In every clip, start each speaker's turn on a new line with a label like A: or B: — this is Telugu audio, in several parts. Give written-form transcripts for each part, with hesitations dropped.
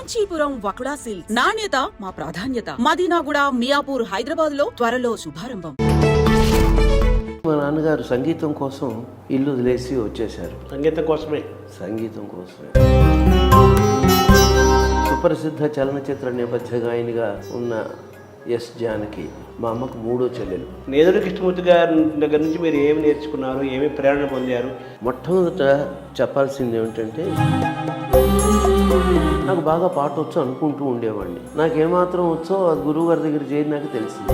A: కాంచీపురం వకుడా సిల్క్స్ నాణ్యత మా ప్రాధాన్యత. మదీనాగూడ, మియాపూర్, హైదరాబాద్ లో త్వరలో శుభారంభం.
B: మా నాన్నగారు సంగీతం కోసం ఇల్లు వదిలేసి వచ్చేశారు.
C: సంగీతం కోసమే.
B: సుప్రసిద్ధ చలనచిత్ర నేపథ్య గాయనిగా ఉన్న ఎస్ జానకి మా అమ్మకు మూడో చెల్లెలు.
C: నేదురు కృష్ణమూర్తి గారి దగ్గర నుంచి మీరు ఏమి నేర్చుకున్నారు, ఏమి ప్రేరణ పొందారు?
B: మొట్టమొదట చెప్పాల్సింది ఏమిటంటే, నాకు బాగా పాట వచ్చు అనుకుంటూ ఉండేవాడిని. నాకేమాత్రం వచ్చో అది గురువు గారి దగ్గర చేరి నాకు తెలిసింది.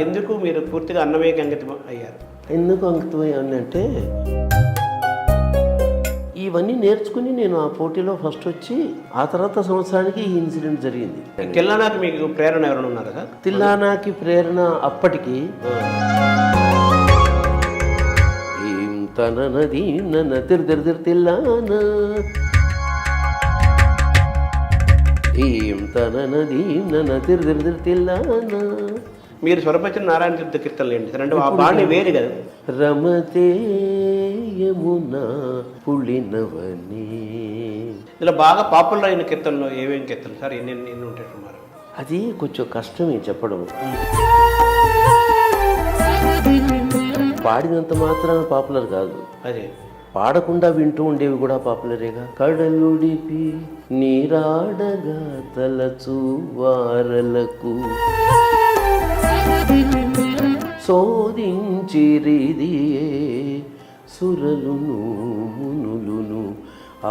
C: ఎందుకు మీరు పూర్తిగా అన్నమయ్యకి అంకితం అయ్యారు?
B: ఎందుకు అంకితమయ్యాను అంటే, ఇవన్నీ నేర్చుకుని నేను ఆ పోటీలో ఫస్ట్ వచ్చి ఆ తర్వాత సంవత్సరానికి ఈ ఇన్సిడెంట్ జరిగింది.
C: తిల్లానాకి మీకు ప్రేరణ ఎవరైనా ఉన్నారా సార్?
B: తిల్లానాకి ప్రేరణ అప్పటికి తన నది నన్న తిరిదిరిదిరి తిల్లానా తన నది నన్న తిరిదిరిదిరి తిల్లానా.
C: మీరు స్వరపరిచిన నారాయణ తీర్థ కీర్తనలు ఏంటి సార్? అంటే ఆ బాణి వేరు కదా.
B: రమతే యమునా పులినవని.
C: ఇలా బాగా పాపులర్ అయిన కీర్తనలు ఏమేమి కీర్తనలు సార్? ఎన్ని ఉంటాయి సుమారు?
B: అది కొంచెం కష్టమే చెప్పడం. పాడినంత మాత్రాన పాపులర్ కాదు,
C: అదే
B: పాడకుండా వింటూ ఉండేవి కూడా పాపులరేగా. కడలుడిపి నీరాడగా తలచు వారలకు శోధించిరిదియే సురలును మునులును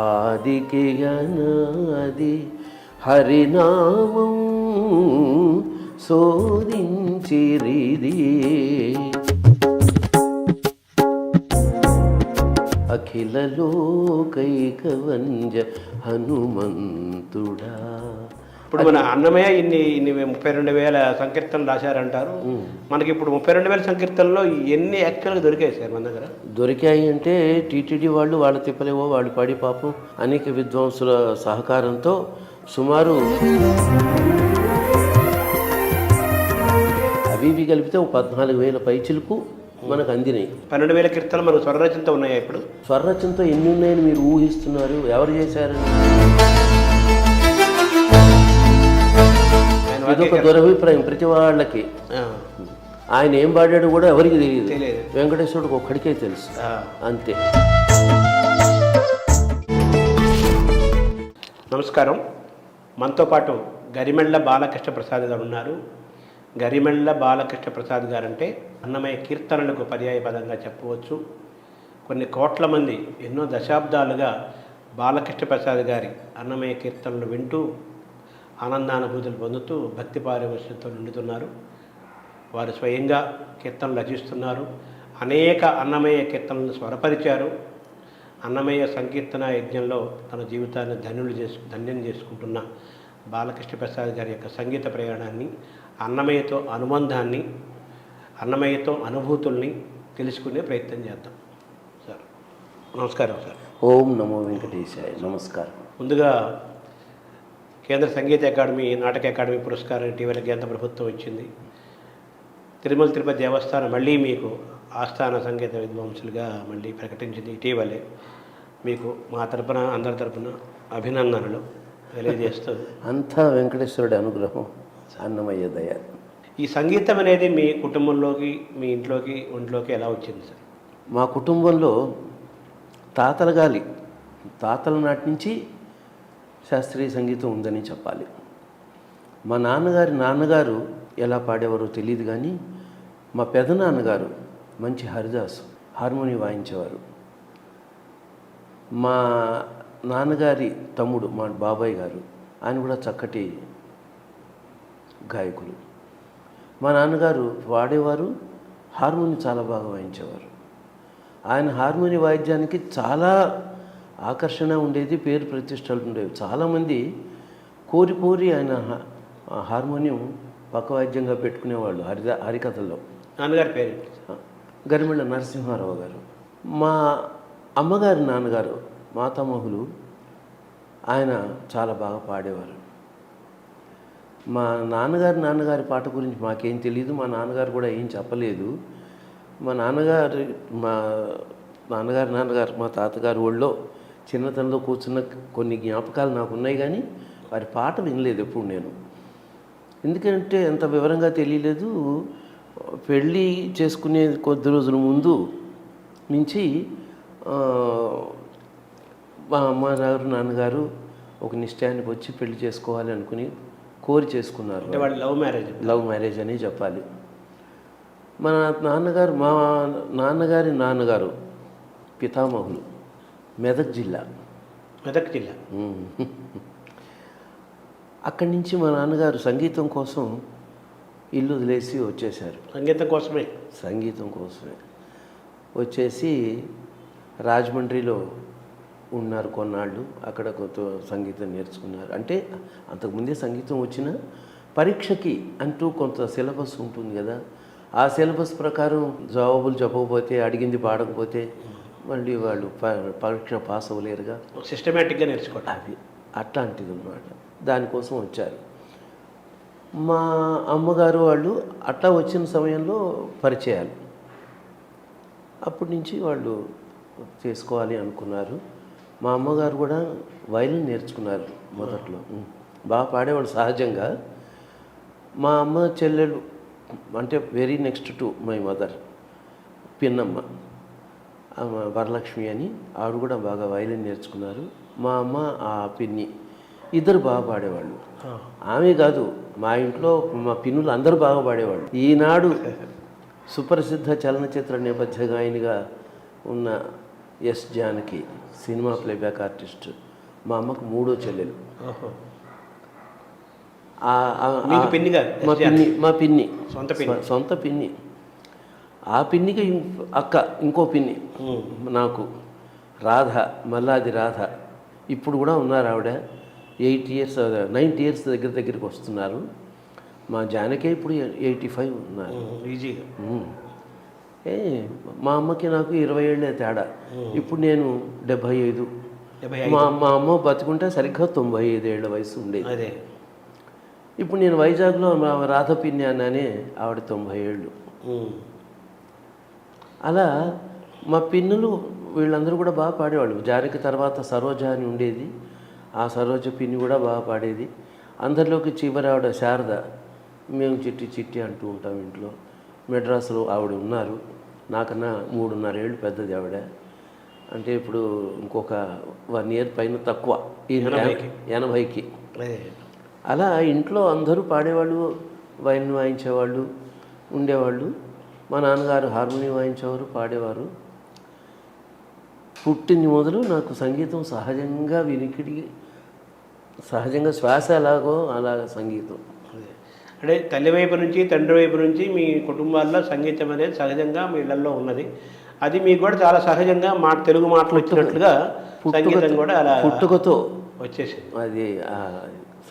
B: ఆదికి అనాది హరినామం శోధించిరిదియే అఖిల లోకైకవంజ హనుమంతుడా.
C: ఇప్పుడు మన అన్నమయ్య ఇన్ని 32,000 సంకీర్తనలు రాశారంటారు. మనకి ఇప్పుడు 32,000 సంకీర్తనలో ఎన్ని యాక్చువల్గా దొరికాయి సార్ మన దగ్గర?
B: దొరికాయి అంటే టీటీడీ వాళ్ళు వాళ్ళ తిప్పలేవో వాళ్ళు పాడి పాపం అనేక విద్వాంసుల సహకారంతో సుమారు అవి కలిపితే 14,000 పైచిలకు మనకు అందినాయి.
C: 12,000 కీర్తనలు మనకు స్వరరచనతో ఉన్నాయా? ఇప్పుడు
B: స్వరరచనతో ఎన్ని ఉన్నాయని మీరు ఊహిస్తున్నారు? ఎవరు చేశారని? ఇదొక దురభిప్రాయం ప్రతి వాళ్ళకి. ఆయన ఏం పాడాడు కూడా ఎవరికి తెలియదు. వెంకటేశ్వరుడికి ఒక్కడికే తెలుసు, అంతే.
C: నమస్కారం. మనతో పాటు గరిమెళ్ళ బాలకృష్ణ ప్రసాద్ గారు ఉన్నారు. గరిమెళ్ళ బాలకృష్ణ ప్రసాద్ గారు అంటే అన్నమయ్య కీర్తనలకు పర్యాయ పదంగా చెప్పవచ్చు. కొన్ని కోట్ల మంది ఎన్నో దశాబ్దాలుగా బాలకృష్ణ ప్రసాద్ గారి అన్నమయ్య కీర్తనలు వింటూ ఆనందానుభూతులు పొందుతూ భక్తి పారవశ్యంతో నిండుతున్నారు. వారు స్వయంగా కీర్తనలు రచిస్తున్నారు. అనేక అన్నమయ్య కీర్తనలను స్వరపరిచారు. అన్నమయ్య సంకీర్తన యజ్ఞంలో తన జీవితాన్ని ధన్యం చేసుకుంటున్న బాలకృష్ణ ప్రసాద్ గారి యొక్క సంగీత ప్రయాణాన్ని, అన్నమయ్యతో అనుబంధాన్ని, అన్నమయ్యతో అనుభూతుల్ని తెలుసుకునే ప్రయత్నం చేద్దాం. సార్ నమస్కారం సార్.
B: ఓం నమో వెంకటేశాయ. నమస్కారం.
C: ముందుగా కేంద్ర సంగీత అకాడమీ, నాటక అకాడమీ పురస్కారం ఇటీవల కేంద్ర ప్రభుత్వం ఇచ్చింది. తిరుమల తిరుపతి దేవస్థానం మళ్ళీ మీకు ఆస్థాన సంగీత విద్వాంసులుగా మళ్ళీ ప్రకటించింది ఇటీవలే. మీకు మా తరపున, అందరి తరపున అభినందనలు తెలియజేస్తూ.
B: అంతా వెంకటేశ్వరుడి అనుగ్రహం, అన్నమయ్య దయ.
C: ఈ సంగీతం అనేది మీ కుటుంబంలోకి, మీ ఒంట్లోకి ఎలా వచ్చింది సార్?
B: మా కుటుంబంలో తాతల నాటి నుంచి శాస్త్రీయ సంగీతం ఉందని చెప్పాలి. మా నాన్నగారు ఎలా పాడేవారో తెలియదు, కానీ మా పెదనాన్నగారు మంచి హరిదాసు, హార్మోనియం వాయించేవారు. మా నాన్నగారి తమ్ముడు మా బాబాయ్ గారు, ఆయన కూడా చక్కటి గాయకులు. మా నాన్నగారు వాడేవారు, హార్మోనియం చాలా బాగా వాయించేవారు. ఆయన హార్మోనియం వాయిద్యానికి చాలా ఆకర్షణ ఉండేది, పేరు ప్రతిష్టలు ఉండేవి. చాలామంది కోరి ఆయన హార్మోనియం పక్క వాయిద్యంగా పెట్టుకునేవాళ్ళు హరికథల్లో.
C: నాన్నగారి పేరు
B: గరిమెళ్ళ నరసింహారావు గారు. మా అమ్మగారి నాన్నగారు మాతామహులు, ఆయన చాలా బాగా పాడేవారు. మా నాన్నగారి పాట గురించి మాకేం తెలియదు, మా నాన్నగారు కూడా ఏం చెప్పలేదు. మా నాన్నగారు మా తాతగారు ఒళ్ళో చిన్నతనంలో కూర్చున్న కొన్ని జ్ఞాపకాలు నాకు ఉన్నాయి, కానీ వారి పాట వినలేదు ఎప్పుడు నేను. ఎందుకంటే అంత వివరంగా తెలియలేదు. పెళ్ళి చేసుకునే కొద్ది రోజుల ముందు నుంచి మా అమ్మగారు నాన్నగారు ఒక నిశ్చయానికి వచ్చి పెళ్లి చేసుకోవాలి అనుకుని కోరి చేసుకున్నారు.
C: అంటే వాళ్ళు లవ్ మ్యారేజ్
B: అని చెప్పాలి. మా నాన్నగారి నాన్నగారు పితామహులు మెదక్ జిల్లా. అక్కడి నుంచి మా నాన్నగారు సంగీతం కోసం ఇల్లు వదిలేసి వచ్చేశారు. సంగీతం కోసమే వచ్చేసి రాజమండ్రిలో ఉన్నారు కొన్నాళ్ళు. అక్కడ కొంత సంగీతం నేర్చుకున్నారు. అంటే అంతకుముందే సంగీతం వచ్చిన పరీక్షకి అంటూ కొంత సిలబస్ ఉంటుంది కదా, ఆ సిలబస్ ప్రకారం జవాబులు చెప్పకపోతే, అడిగింది పాడకపోతే మళ్ళీ వాళ్ళు పరీక్ష పాస్ అవ్వలేరుగా.
C: సిస్టమేటిక్గా నేర్చుకోవడం
B: అది అట్లాంటిది అన్నమాట. దానికోసం వచ్చారు. మా అమ్మగారు వాళ్ళు అట్లా వచ్చిన సమయంలో పరిచయాలు. అప్పటి నుంచి వాళ్ళు చేసుకోవాలి అనుకున్నారు. మా అమ్మగారు కూడా వయలిన్ నేర్చుకున్నారు మొదట్లో. బాగా పాడేవాళ్ళు సహజంగా. మా అమ్మ చెల్లెలు అంటే very next to my mother పిన్నమ్మ వరలక్ష్మి అని, ఆవిడ కూడా బాగా వయలిన్ నేర్చుకున్నారు. మా అమ్మ ఆ పిన్ని ఇద్దరు బాగా పాడేవాళ్ళు. ఆమె కాదు, మా ఇంట్లో మా పిన్నులు అందరూ బాగా పాడేవాళ్ళు. ఈనాడు సుప్రసిద్ధ చలనచిత్ర నేపథ్య గాయనిగా ఉన్న S Janaki cinema playback artist. మా అమ్మకు మూడో చెల్లెలు. మా పిన్ని సొంత పిన్ని. ఆ పిన్నికి అక్క ఇంకో పిన్ని నాకు, రాధ, మల్లాది రాధ. ఇప్పుడు కూడా ఉన్నారు ఆవిడ. 8 years 9 years దగ్గరికి వస్తున్నారు. మా జానకే ఇప్పుడు 85 ఉన్నారు ఈజీగా. మా అమ్మకి నాకు 20 ఏళ్ళే తేడా. ఇప్పుడు నేను 75. మా అమ్మ బతుకుంటే సరిగ్గా 95 ఏళ్ళ వయసు ఉండేది. ఇప్పుడు నేను వైజాగ్లో మా రాధ పిన్ని అన్నానే, ఆవిడ 90 ఏళ్ళు. అలా మా పిన్నులు వీళ్ళందరూ కూడా బాగా పాడేవాళ్ళు. జానకి తర్వాత సరోజ అని ఉండేది, ఆ సరోజ పిన్ని కూడా బాగా పాడేది. అందరిలోకి చివరి ఆవిడ శారద. మేము చిట్టి చిట్టి అంటూ ఉంటాం ఇంట్లో. మెడ్రాస్లో ఆవిడ ఉన్నారు, నాకన్నా 3.5 ఏళ్ళు పెద్దది ఆవిడ. అంటే ఇప్పుడు ఇంకొక 1 year పైన తక్కువ, 80కి. అలా ఇంట్లో అందరూ పాడేవాళ్ళు, వయలిన్ వాయించేవాళ్ళు ఉండేవాళ్ళు. మా నాన్నగారు హార్మోనియం వాయించేవారు, పాడేవారు. పుట్టింది మొదలు నాకు సంగీతం సహజంగా వినికిడి, సహజంగా శ్వాస ఎలాగో అలాగ సంగీతం.
C: అంటే తల్లి వైపు నుంచి తండ్రి వైపు నుంచి మీ కుటుంబాల్లో సంగీతం అనేది సహజంగా మీ ఇళ్లలో ఉన్నది. అది మీకు కూడా చాలా సహజంగా తెలుగు మాటలు వచ్చినట్లుగా సంగీతం కూడా అలా
B: పుట్టుకతో
C: వచ్చేసింది.
B: అది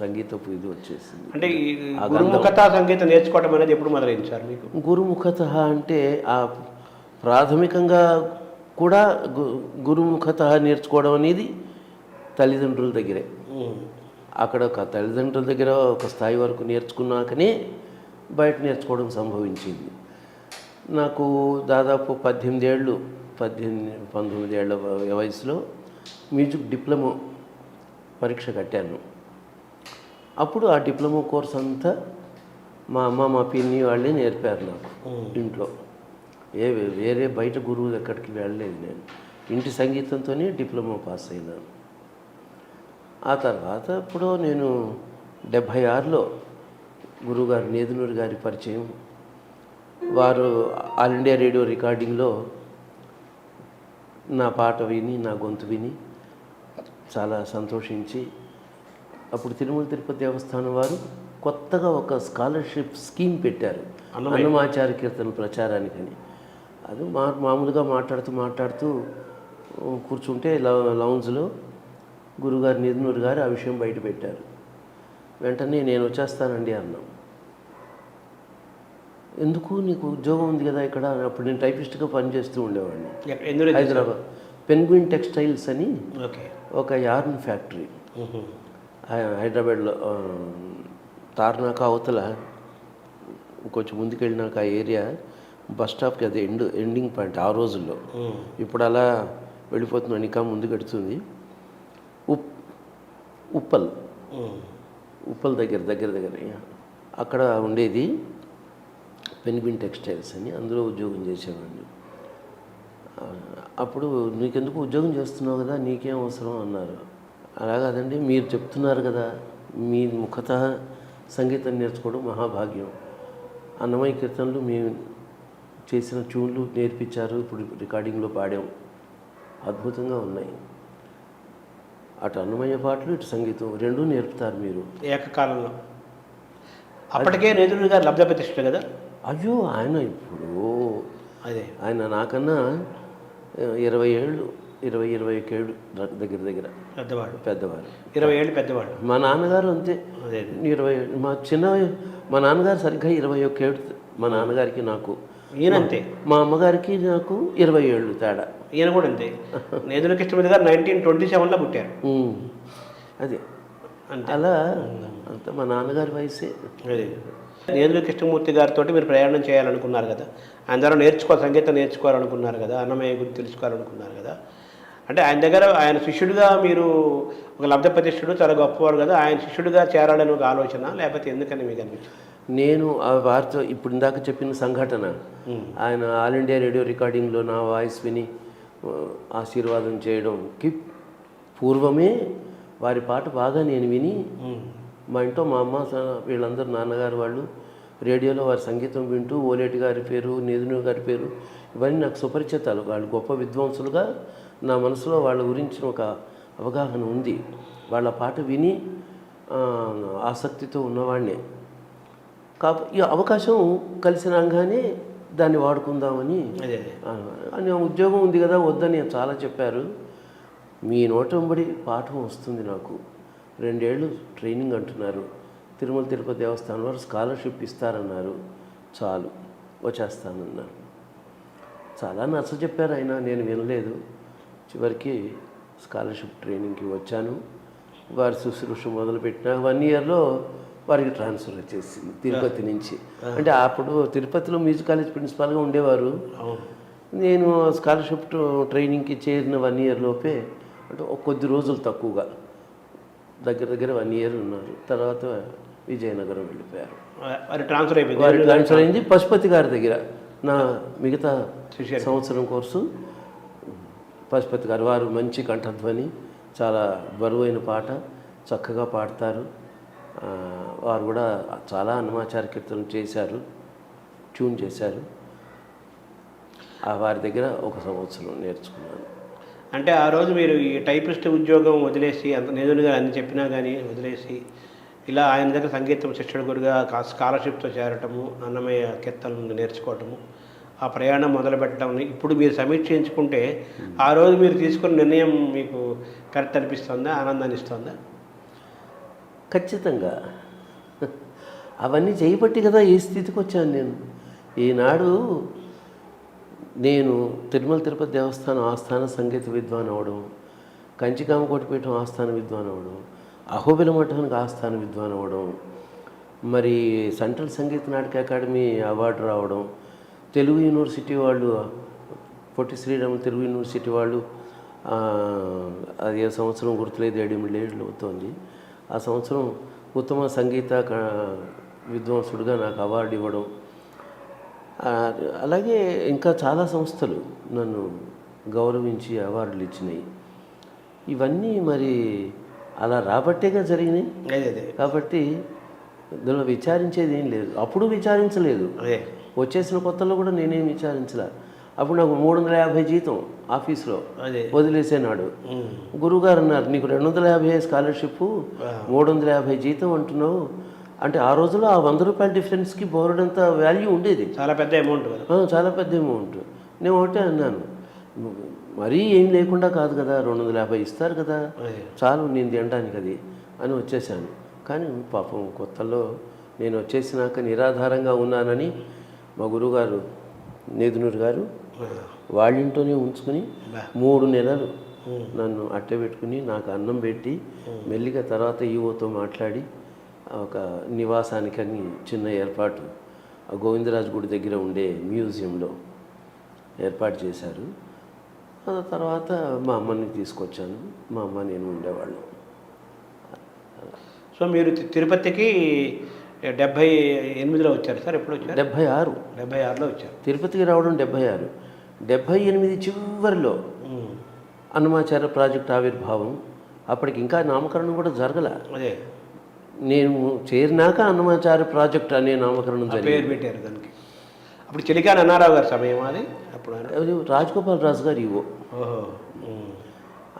B: సంగీతపు ఇది వచ్చేసింది.
C: అంటే ఈ గురుముఖత సంగీతం నేర్చుకోవడం అనేది ఎప్పుడు మొదలైంది మీకు?
B: గురుముఖత అంటే ఆ ప్రాథమికంగా కూడా గురుముఖత నేర్చుకోవడం అనేది తల్లిదండ్రుల దగ్గరే. అక్కడ ఒక తల్లిదండ్రుల దగ్గర ఒక స్థాయి వరకు నేర్చుకున్నాకనే బయట నేర్చుకోవడం సంభవించింది. నాకు దాదాపు 19 ఏళ్ళ వయసులో మ్యూజిక్ డిప్లొమా పరీక్ష కట్టాను. అప్పుడు ఆ డిప్లొమా కోర్స్ అంతా మా అమ్మ మా పిన్ని వాళ్ళే నేర్పారు నాకు ఇంట్లో. వేరే బయట గురువు ఎక్కడికి వెళ్ళలేదు. నేను ఇంటి సంగీతంతోనే డిప్లొమా పాస్ అయినాను. ఆ తర్వాత ఇప్పుడు నేను 76లో గురువుగారు నేదునూరి గారి పరిచయం. వారు ఆల్ ఇండియా రేడియో రికార్డింగ్లో నా పాట విని, నా గొంతు విని చాలా సంతోషించి, అప్పుడు తిరుమల తిరుపతి దేవస్థానం వారు కొత్తగా ఒక స్కాలర్షిప్ స్కీమ్ పెట్టారు అన్నమాచార్య కీర్తన ప్రచారానికని. అది మామూలుగా మాట్లాడుతూ కూర్చుంటే లౌంజ్లో గురుగారు నేదునూరి గారు ఆ విషయం బయట పెట్టారు. వెంటనే నేను వచ్చేస్తానండి అన్నాం. ఎందుకు, నీకు ఉద్యోగం ఉంది కదా ఇక్కడ. అప్పుడు నేను టైపిస్ట్గా పనిచేస్తూ ఉండేవాడిని హైదరాబాద్. పెన్గ్విన్ టెక్స్టైల్స్ అని ఒక యార్న్ ఫ్యాక్టరీ హైదరాబాద్లో, తార్నాక అవతల కొంచెం ముందుకెళ్ళినాక ఆ ఏరియా బస్ స్టాప్కి అది ఎండింగ్ పాయింట్ ఆ రోజుల్లో. ఇప్పుడు అలా వెళ్ళిపోతున్నాను, ఇంకా ముందుకు ఎడుతుంది. ఉప్పల్ ఉప్పల్ దగ్గర అక్కడ ఉండేది పెన్గ్విన్ టెక్స్టైల్స్ అని, అందులో ఉద్యోగం చేసేవాడిని. అప్పుడు నీకెందుకు ఉద్యోగం చేస్తున్నావు కదా, నీకేం అవసరం అన్నారు. అలా కాదండి, మీరు చెప్తున్నారు కదా, మీ ముఖతః సంగీతం నేర్చుకోవడం మహాభాగ్యం. అన్నమయ్య కీర్తనలు మేము చేసిన ట్యూన్లు నేర్పించారు, ఇప్పుడు రికార్డింగ్లో పాడాం, అద్భుతంగా ఉన్నాయి. అటు అన్నమయ్య పాటలు ఇటు సంగీతం రెండూ నేర్పుతారు మీరు
C: ఏకకాలంలో. అప్పటికే నేదురు గారు లబ్ధ ప్రతిష్ఠ కదా.
B: అయ్యో, ఆయన ఇప్పుడు
C: అదే
B: ఆయన నాకన్నా 20 ఏళ్ళు 21 ఏళ్ళు దగ్గర
C: పెద్దవాడు.
B: 20
C: ఏళ్ళు పెద్దవాడు.
B: మా నాన్నగారు అంతే,
C: అదే
B: 20. మా నాన్నగారు సరిగ్గా 21 ఏళ్ళు మా నాన్నగారికి నాకు.
C: ఈయనంతే.
B: మా అమ్మగారికి నాకు 20 ఏళ్ళు తేడా.
C: ఈయన కూడా అంతే. నేదురు కృష్ణమూర్తి గారు 1927లో పుట్టారు.
B: అదే అలా అంత మా నాన్నగారి వయసే.
C: అదే నేదురు కృష్ణమూర్తి గారితో మీరు ప్రయాణం చేయాలనుకున్నారు కదా, ఆయన ద్వారా సంగీతం నేర్చుకోవాలనుకున్నారు కదా, అన్నమయ్య గురించి తెలుసుకోవాలనుకున్నారు కదా. అంటే ఆయన దగ్గర ఆయన శిష్యుడిగా మీరు ఒక లబ్ధ ప్రతిష్ఠుడు, చాలా గొప్పవారు కదా, ఆయన శిష్యుడిగా చేరాలని ఒక ఆలోచన, లేకపోతే ఎందుకని మీకు అనిపించింది?
B: నేను ఆ వారితో ఇప్పుడు ఇందాక చెప్పిన సంఘటన, ఆయన ఆల్ ఇండియా రేడియో రికార్డింగ్లో నా వాయిస్ విని ఆశీర్వాదం చేయడంకి పూర్వమే వారి పాట బాగా నేను విని, మా ఇంట్లో మా అమ్మ వీళ్ళందరూ నాన్నగారు వాళ్ళు రేడియోలో వారి సంగీతం వింటూ ఓలేటి గారి పేరు, నేదురు గారి పేరు ఇవన్నీ నాకు సుపరిచితాలు. వాళ్ళు గొప్ప విద్వాంసులుగా నా మనసులో వాళ్ళ గురించిన ఒక అవగాహన ఉంది. వాళ్ళ పాట విని ఆసక్తితో ఉన్నవాడినే. ఈ అవకాశం కలిసి రాగానే దాన్ని వాడుకుందామని. అని ఉద్యోగం ఉంది కదా వద్దని చాలా చెప్పారు. మీ నోట వెంబడి పాఠం వస్తుంది నాకు, 2 ఏళ్ళు ట్రైనింగ్ అంటున్నారు, తిరుమల తిరుపతి దేవస్థానం వారు స్కాలర్షిప్ ఇస్తారన్నారు, చాలు వచ్చేస్తానన్నారు. చాలా నచ్చ చెప్పారు ఆయన, నేను వినలేదు. చివరికి స్కాలర్షిప్ ట్రైనింగ్కి వచ్చాను. వారి శుశ్రూష మొదలుపెట్టిన 1 ఇయర్లో వారికి ట్రాన్స్ఫర్ వచ్చేసింది తిరుపతి నుంచి. అంటే అప్పుడు తిరుపతిలో మ్యూజిక్ కాలేజ్ ప్రిన్సిపాల్గా ఉండేవారు. నేను స్కాలర్షిప్ ట్రైనింగ్కి చేరిన 1 ఇయర్ లోపే, అంటే కొద్ది రోజులు తక్కువగా దగ్గర 1 ఇయర్ ఉన్నారు. తర్వాత విజయనగరం వెళ్ళిపోయారు. ట్రాన్స్ఫర్ అయింది పశుపతి గారి దగ్గర. నా మిగతా సంవత్సరం కోర్సు పశుపతి గారు, వారు మంచి కంఠధ్వని, చాలా బరువైన పాట చక్కగా పాడతారు. వారు కూడా చాలా అన్నమాచార్య కీర్తనలు చేశారు, ట్యూన్ చేశారు. వారి దగ్గర 1 సంవత్సరం నేర్చుకున్నాను.
C: అంటే ఆ రోజు మీరు ఈ టైపిస్ట్ ఉద్యోగం వదిలేసి, అంత నేదురు గారు అన్ని చెప్పినా కానీ వదిలేసి, ఇలా ఆయన దగ్గర సంగీతం శిక్షణ గురుగా స్కాలర్షిప్తో చేరటము, అన్నమయ్య కీర్తనలు నేర్చుకోవటము, ఆ ప్రయాణం మొదలుపెట్టడం ఇప్పుడు మీరు సమీక్షించుకుంటే ఆ రోజు మీరు తీసుకున్న నిర్ణయం మీకు కరెక్ట్ అనిపిస్తుందా, ఆనందాన్ని ఇస్తుందా?
B: ఖచ్చితంగా. అవన్నీ చేయబట్టి కదా ఈ స్థితికి వచ్చాను నేను. ఈనాడు నేను తిరుమల తిరుపతి దేవస్థానం ఆస్థాన సంగీత విద్వాన్ అవ్వడం, కంచికామకోటిపీఠం ఆస్థాన విద్వాన్ అవ్వడం, అహోబిల మఠానికి ఆస్థాన విద్వాన్ అవ్వడం, మరి central Sangeet Natak academy award రావడం, తెలుగు యూనివర్సిటీ వాళ్ళు, పొట్టి శ్రీరాములు తెలుగు యూనివర్సిటీ వాళ్ళు, అది ఏ సంవత్సరం గుర్తులేదు, 7 ఏళ్ళు అవుతోంది, ఆ సంవత్సరం ఉత్తమ సంగీత విద్వాంసుడిగా నాకు అవార్డు ఇవ్వడం. అలాగే ఇంకా చాలా సంస్థలు నన్ను గౌరవించి అవార్డులు ఇచ్చినాయి. ఇవన్నీ మరి అలా రాబట్టేగా జరిగినాయి. కాబట్టి ఇందులో విచారించేది ఏం లేదు. అప్పుడు విచారించలేదు, వచ్చేసిన కొత్తలో కూడా నేనేం విచారించలే. అప్పుడు నాకు 350 జీతం ఆఫీస్లో వదిలేసేనాడు. గురువుగారు అన్నారు, నీకు 250 స్కాలర్షిప్, 350 జీతం అంటున్నావు అంటే, ఆ రోజుల్లో ఆ 100 రూపాయల డిఫరెన్స్కి బోర్డంత వాల్యూ ఉండేది.
C: చాలా పెద్ద అమౌంట్,
B: చాలా పెద్ద అమౌంట్. నేను ఒకటే అన్నాను, మరీ ఏం లేకుండా కాదు కదా, 250 ఇస్తారు కదా, చాలు నేను తినడానికి అది అని వచ్చేసాను. కానీ పాపం కొత్తలో నేను వచ్చేసినాక నిరాధారంగా ఉన్నానని మా గురువుగారు నేదునూరు గారు వాళ్ళింట్లోనే ఉంచుకుని 3 నెలలు నన్ను అట్టె పెట్టుకుని నాకు అన్నం పెట్టి, మెల్లిగా తర్వాత ఈవోతో మాట్లాడి ఒక నివాసానికని చిన్న ఏర్పాటు ఆ గోవిందరాజు గుడి దగ్గర ఉండే మ్యూజియంలో ఏర్పాటు చేశారు. ఆ తర్వాత మా అమ్మని తీసుకొచ్చాను, మా అమ్మ నేను ఉండేవాళ్ళం.
C: సో మీరు తిరుపతికి 78లో వచ్చారు సార్? ఎప్పుడు వచ్చారు?
B: 76.
C: 76లో వచ్చారు.
B: తిరుపతికి రావడం 76. 78 చివరిలో అన్నమాచార్య ప్రాజెక్ట్ ఆవిర్భావం. అప్పటికి ఇంకా నామకరణం కూడా జరగల.
C: అదే
B: నేను చేరినాక అన్నమాచార్య ప్రాజెక్ట్ అనే నామకరణం
C: పేరు
B: జరిగింది.
C: పెట్టారు దానికి. అప్పుడు చెలికాని అన్నారావు గారి సమయం అది. అప్పుడు
B: అది రాజగోపాల్ రాజు గారు ఇవో.
C: ఓహో.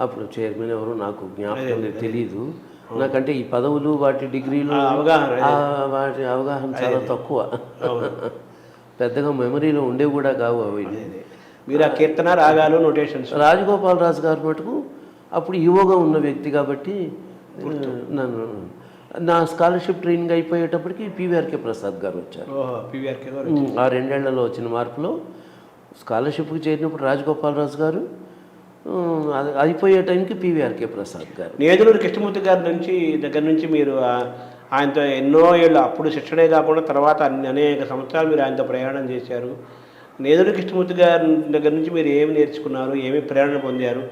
B: అప్పుడు చైర్మన్ ఎవరు నాకు జ్ఞాపకం లేదు, తెలీదు. నాకంటే ఈ పదవులు వాటి డిగ్రీలు వాటి అవగాహన చాలా తక్కువ. పెద్దగా మెమరీలో ఉండేవి కూడా కావు అవి.
C: మీరు ఆ కీర్తన రాగాలు నోటేషన్స్
B: రాజగోపాల్ రాజు గారు మటుకు అప్పుడు ఈవోగా ఉన్న వ్యక్తి కాబట్టి నన్ను నా స్కాలర్షిప్ ట్రైనింగ్ అయిపోయేటప్పటికి పివిఆర్కే ప్రసాద్ గారు వచ్చారు.
C: పివిఆర్కే గారు
B: ఆ 2 ఏళ్లలో వచ్చిన మార్పులో స్కాలర్షిప్కి చేరినప్పుడు రాజగోపాల్ రాజు గారు, అది అయిపోయే టైంకి పివిఆర్కే ప్రసాద్ గారు.
C: నేదులూరు కృష్ణమూర్తి గారి దగ్గర నుంచి మీరు ఆయనతో ఎన్నో ఏళ్ళు, అప్పుడు శిక్షణే కాకుండా తర్వాత అనేక సంవత్సరాలు మీరు ఆయనతో ప్రయాణం చేశారు. నేదులూరు కృష్ణమూర్తి గారి దగ్గర నుంచి మీరు ఏమి నేర్చుకున్నారు, ఏమి ప్రేరణ పొందారు,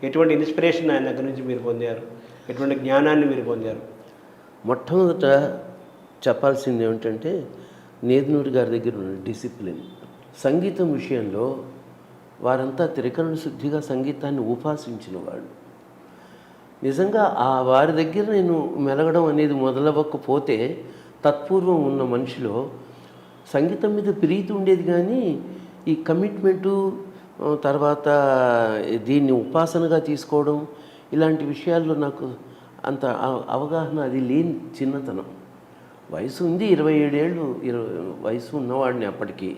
C: ఎటువంటి ఇన్స్పిరేషన్ ఆయన దగ్గర నుంచి మీరు పొందారు, ఎటువంటి జ్ఞానాన్ని మీరు పొందారు?
B: మొట్టమొదట చెప్పాల్సింది ఏమిటంటే నేదునూరి గారి దగ్గర ఉన్న డిసిప్లిన్. సంగీతం విషయంలో వారంతా త్రికరణ శుద్ధిగా సంగీతాన్ని ఉపాసించిన వాళ్ళు. నిజంగా ఆ వారి దగ్గర నేను మెలగడం అనేది మొదలవ్వకపోతే తత్పూర్వం ఉన్న మనిషిలో సంగీతం మీద ప్రీతి ఉండేది, కానీ ఈ కమిట్మెంటు, తర్వాత దీన్ని ఉపాసనగా తీసుకోవడం, ఇలాంటి విషయాల్లో నాకు అంత అవగాహన అది లేని చిన్నతనం. వయసు ఉంది, 27 ఏళ్ళు వయసు ఉన్నవాడిని అప్పటికి.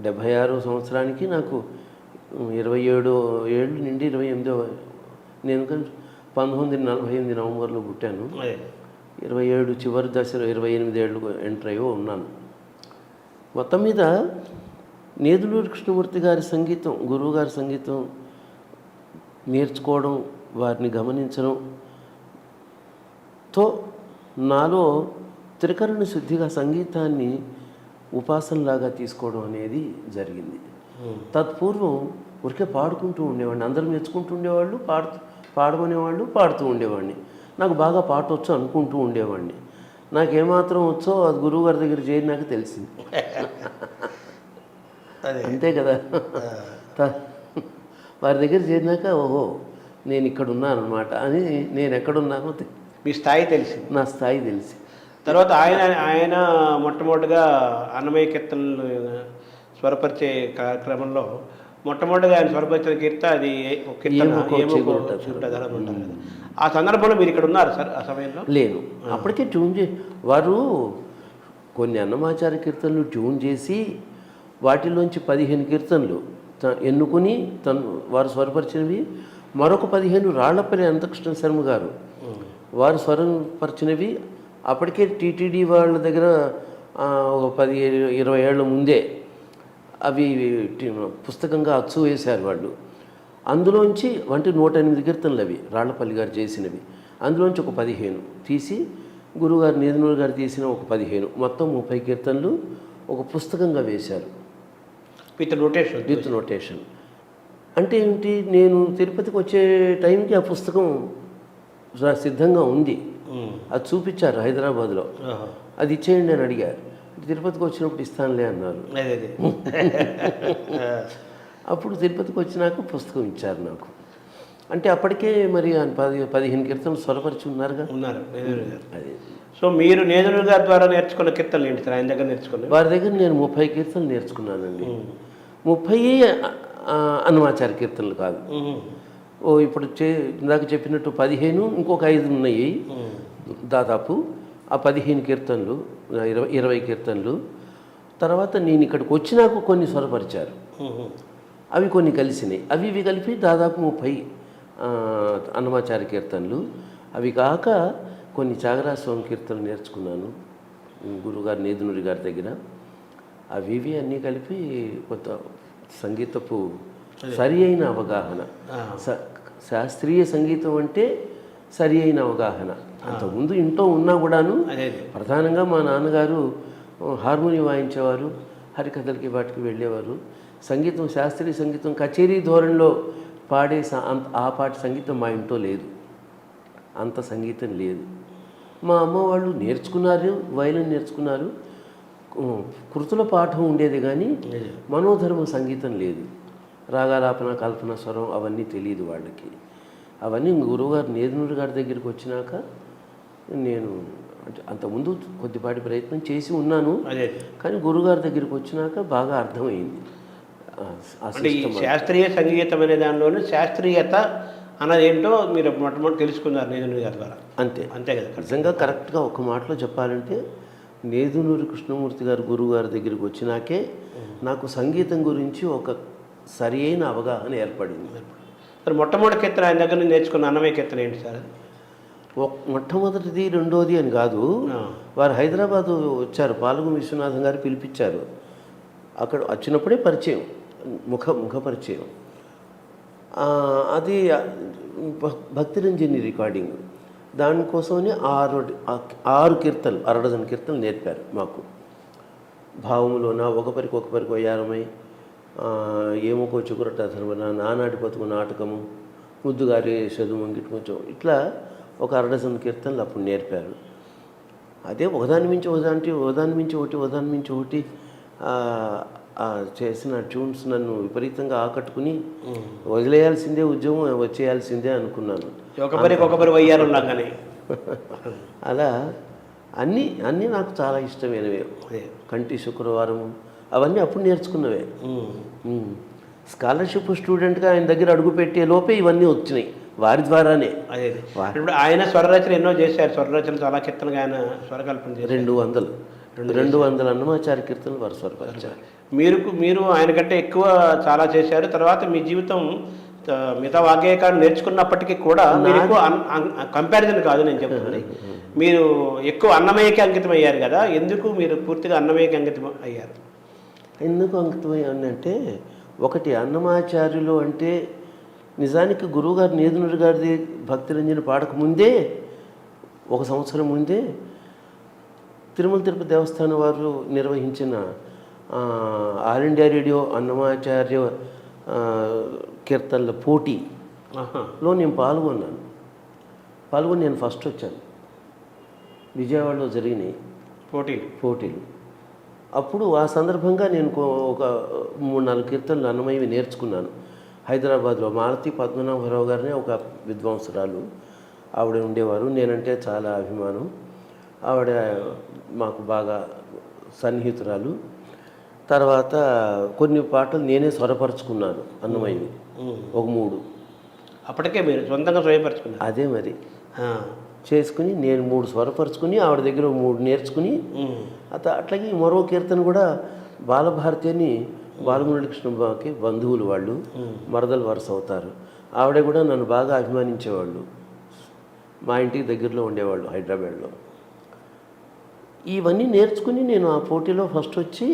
B: 76 సంవత్సరానికి నాకు 27 ఏళ్ళు నుండి 28. నేను 1948 నవంబర్లో పుట్టాను. 27 చివరి దశలో 28 ఏళ్ళు ఎంటర్ అయ్యో ఉన్నాను. మొత్తం మీద నేదులూరి కృష్ణమూర్తి గారి సంగీతం, గురువు గారి సంగీతం నేర్చుకోవడం, వారిని గమనించడంతో నాలో త్రికరణ శుద్ధిగా సంగీతాన్ని ఉపాసనలాగా తీసుకోవడం అనేది జరిగింది. తత్పూర్వం ఊరికే పాడుకుంటూ ఉండేవాడిని, అందరూ మెచ్చుకుంటూ ఉండేవాళ్ళు, పాడమనేవాళ్ళు, పాడుతూ ఉండేవాడిని. నాకు బాగా పాట వచ్చు అనుకుంటూ ఉండేవాడిని. నాకేమాత్రం వచ్చో అది గురువుగారి దగ్గర చేరినాక తెలిసింది. అంతే కదా. వారి దగ్గర చేరినాక ఓహో నేను ఇక్కడ ఉన్నాను అనమాట అని, నేను ఎక్కడున్నానో
C: మీ స్థాయి తెలిసింది,
B: నా స్థాయి తెలిసి.
C: తర్వాత ఆయన మొట్టమొదటిగా అన్నమయ్య కీర్తనలు స్వరపరిచే కార్యక్రమంలో మొట్టమొదటిగా ఆయన స్వరపరిచిన కీర్త అది ఉంటారు. ఆ సందర్భంలో మీరు ఇక్కడ ఉన్నారు సార్? ఆ సమయంలో
B: లేను. అప్పటికే ట్యూన్ వారు కొన్ని అన్నమాచార్య కీర్తనలు ట్యూన్ చేసి వాటిలోంచి 15 కీర్తనలు ఎన్నుకుని వారు స్వరపరిచినవి, మరొక 15 రాళ్లపల్లి అనంతకృష్ణ శర్మ గారు వారు స్వరపరిచినవి. అప్పటికే టీటీడీ వాళ్ళ దగ్గర ఒక 10-20 ఏళ్ల ముందే అవి పుస్తకంగా అచ్చు వేశారు వాళ్ళు. అందులోంచి 108 కీర్తనలు అవి రాళ్లపల్లి గారు చేసినవి. అందులోంచి ఒక 15 తీసి గురువుగారు నేదునూరి గారు తీసిన ఒక 15, మొత్తం 30 కీర్తనలు ఒక పుస్తకంగా వేశారు
C: విత్
B: నోటేషన్. అంటే ఏమిటి, నేను తిరుపతికి వచ్చే టైంకి ఆ పుస్తకం సిద్ధంగా ఉంది. అది చూపించారు హైదరాబాద్లో. అది ఇచ్చేయండి అని అడిగారు. తిరుపతికి వచ్చినప్పుడు ఇస్తానులే అన్నారు. అప్పుడు తిరుపతికి వచ్చినాక పుస్తకం ఇచ్చారు నాకు. అంటే అప్పటికే మరి 15 కీర్తనలు స్వరపరిచి ఉన్నారు.
C: అదే. సో మీరు నేదునూరి గారి ద్వారా నేర్చుకున్న కీర్తనలు ఏంటి సార్? ఆయన దగ్గర నేర్చుకున్నాను.
B: వారి దగ్గర నేను 30 కీర్తనలు నేర్చుకున్నానండి. 30 అన్నమాచార్య కీర్తనలు కాదు. ఇప్పుడు ఇందాక చెప్పినట్టు 15, ఇంకొక 5 ఉన్నాయి దాదాపు. ఆ 15 కీర్తనలు, 20 కీర్తనలు. తర్వాత నేను ఇక్కడికి వచ్చినాక కొన్ని స్వరపరిచారు, అవి కొన్ని కలిసినాయి. అవి కలిపి దాదాపు 30 అన్నమాచార్య కీర్తనలు. అవి కాక కొన్ని త్యాగరాజ స్వామి కీర్తనలు నేర్చుకున్నాను గురువుగారు నేదునూరి గారి దగ్గర. అవి అన్నీ కలిపి కొత్త సంగీతపు సరి అయిన అవగాహన. శాస్త్రీయ సంగీతం అంటే సరి అయిన అవగాహన. అంతకుముందు ఇంట్లో ఉన్నా కూడాను ప్రధానంగా మా నాన్నగారు హార్మోనియం వాయించేవారు, హరికథలకి వాటికి వెళ్ళేవారు. సంగీతం, శాస్త్రీయ సంగీతం కచేరీ ధోరణిలో పాడే ఆ పాటి సంగీతం మా ఇంట్లో లేదు, అంత సంగీతం లేదు. మా అమ్మ వాళ్ళు నేర్చుకున్నారు, వయలిన్ నేర్చుకున్నారు. కృతుల పాఠం ఉండేది కానీ మనోధర్మ సంగీతం లేదు. రాగాలాపన, కల్పన, స్వరం అవన్నీ తెలియదు వాళ్ళకి. అవన్నీ గురువుగారు నేదునూరు గారి దగ్గరికి వచ్చినాక నేను అంటే అంతకుముందు కొద్దిపాటి ప్రయత్నం చేసి ఉన్నాను, కానీ గురువుగారి దగ్గరికి వచ్చినాక బాగా అర్థమైంది.
C: అంటే ఈ శాస్త్రీయ సంగీతం అనే దానిలోనే శాస్త్రీయత అన్నది ఏంటో మీరు మొట్టమొదటి తెలుసుకున్నారు నేదునూరి గారి ద్వారా. అంతే కదా.
B: నిజంగా కరెక్ట్గా ఒక మాటలో చెప్పాలంటే నేదునూరి కృష్ణమూర్తి గారు గురువు గారి దగ్గరికి వచ్చినాకే నాకు సంగీతం గురించి ఒక సరి అయిన అవగాహన ఏర్పడింది.
C: సార్ మొట్టమొదటి కీర్తన ఆయన దగ్గర నుంచి నేర్చుకున్న అన్నమయ్య కీర్తన ఏంటి సార్?
B: మొట్టమొదటిది రెండోది అని కాదు, వారు హైదరాబాదు వచ్చారు, పాల్గొని విశ్వనాథం గారు పిలిపించారు. అక్కడ వచ్చినప్పుడే పరిచయం, ముఖ పరిచయం. అది భక్తిరంజని రికార్డింగ్. దానికోసమని 6 కీర్తనలు, 6 డజన్ కీర్తనలు నేర్పారు మాకు. భావములోన ఒకపరికి వయ్యారమై, ఏమో కొచ్చుకురట ధర్మన, నానాటి బతుకు నాటకము, ముద్దుగారి చదువు మంగిటి కొంచెం, ఇట్లా ఒక 6 డజన్ కీర్తనలు అప్పుడు నేర్పారు. అదే ఒకదాని మించి ఒకటి చేసిన ట్యూన్స్ నన్ను విపరీతంగా ఆకట్టుకుని వదిలేయాల్సిందే, ఉద్యమం వచ్చేయాల్సిందే అనుకున్నాను.
C: ఒకరి వయ్యారంలా కానీ
B: అలా అన్నీ నాకు చాలా ఇష్టమైనవే. కంటి శుక్రవారం అవన్నీ అప్పుడు నేర్చుకున్నవే. స్కాలర్షిప్ స్టూడెంట్గా ఆయన దగ్గర అడుగుపెట్టే లోపే ఇవన్నీ వచ్చినాయి వారి ద్వారానే.
C: ఇప్పుడు ఆయన స్వరరచన ఎన్నో చేశారు, స్వరరచన చాలా కీర్తనగా ఆయన స్వరకల్పన చేశారు.
B: 200 అన్నమాచార్య కీర్తనలు వారు స్వరపరిచారు.
C: మీరు ఆయన కంటే ఎక్కువ చాలా చేశారు. తర్వాత మీ జీవితం మిగతా వాగ్గేయకాన్ని నేర్చుకున్నప్పటికీ కూడా మీరు కంపారిజన్ కాదు నేను చెప్తుంది, మీరు ఎక్కువ అన్నమయ్యకి అంకితం అయ్యారు కదా, ఎందుకు మీరు పూర్తిగా అన్నమయ్యకి అంకితం అయ్యారు?
B: ఎందుకు అంకితమయ్యానంటే, ఒకటి అన్నమాచార్యులు అంటే నిజానికి గురువుగారు నేదునూరి గారిది భక్తిరంజని పాడకముందే, 1 సంవత్సరం ముందే తిరుమల తిరుపతి దేవస్థానం వారు నిర్వహించిన ఆల్ ఇండియా రేడియో అన్నమాచార్య కీర్తనల పోటీలో నేను పాల్గొని నేను ఫస్ట్ వచ్చాను. విజయవాడలో జరిగినాయి పోటీలు. అప్పుడు ఆ సందర్భంగా నేను ఒక 3-4 కీర్తనలు అన్నమయ్యవి నేర్చుకున్నాను. హైదరాబాద్లో మాలతి పద్మనాభరావు గారిని ఒక విద్వాంసురాలు ఆవిడ ఉండేవారు. నేనంటే చాలా అభిమానం. ఆవిడ మాకు బాగా సన్నిహితురాలు. తర్వాత కొన్ని పాటలు నేనే స్వరపరుచుకున్నాను అన్నమయ్యవి, ఒక 3.
C: అప్పటికే మీరు సొంతంగా స్వరపరుచుకున్నారు?
B: అదే మరి చేసుకుని నేను 3 స్వరపరుచుకుని ఆవిడ దగ్గర 3 నేర్చుకుని, అట్లాగే మరో కీర్తన కూడా బాలభారతి అని బాలమురళీకృష్ణకి బంధువులు వాళ్ళు, మరదలు వరుస అవుతారు. ఆవిడ కూడా నన్ను బాగా అభిమానించేవాళ్ళు. మా ఇంటికి దగ్గరలో ఉండేవాళ్ళు హైదరాబాద్లో. ఇవన్నీ నేర్చుకుని నేను ఆ పోటీలో ఫస్ట్ వచ్చి,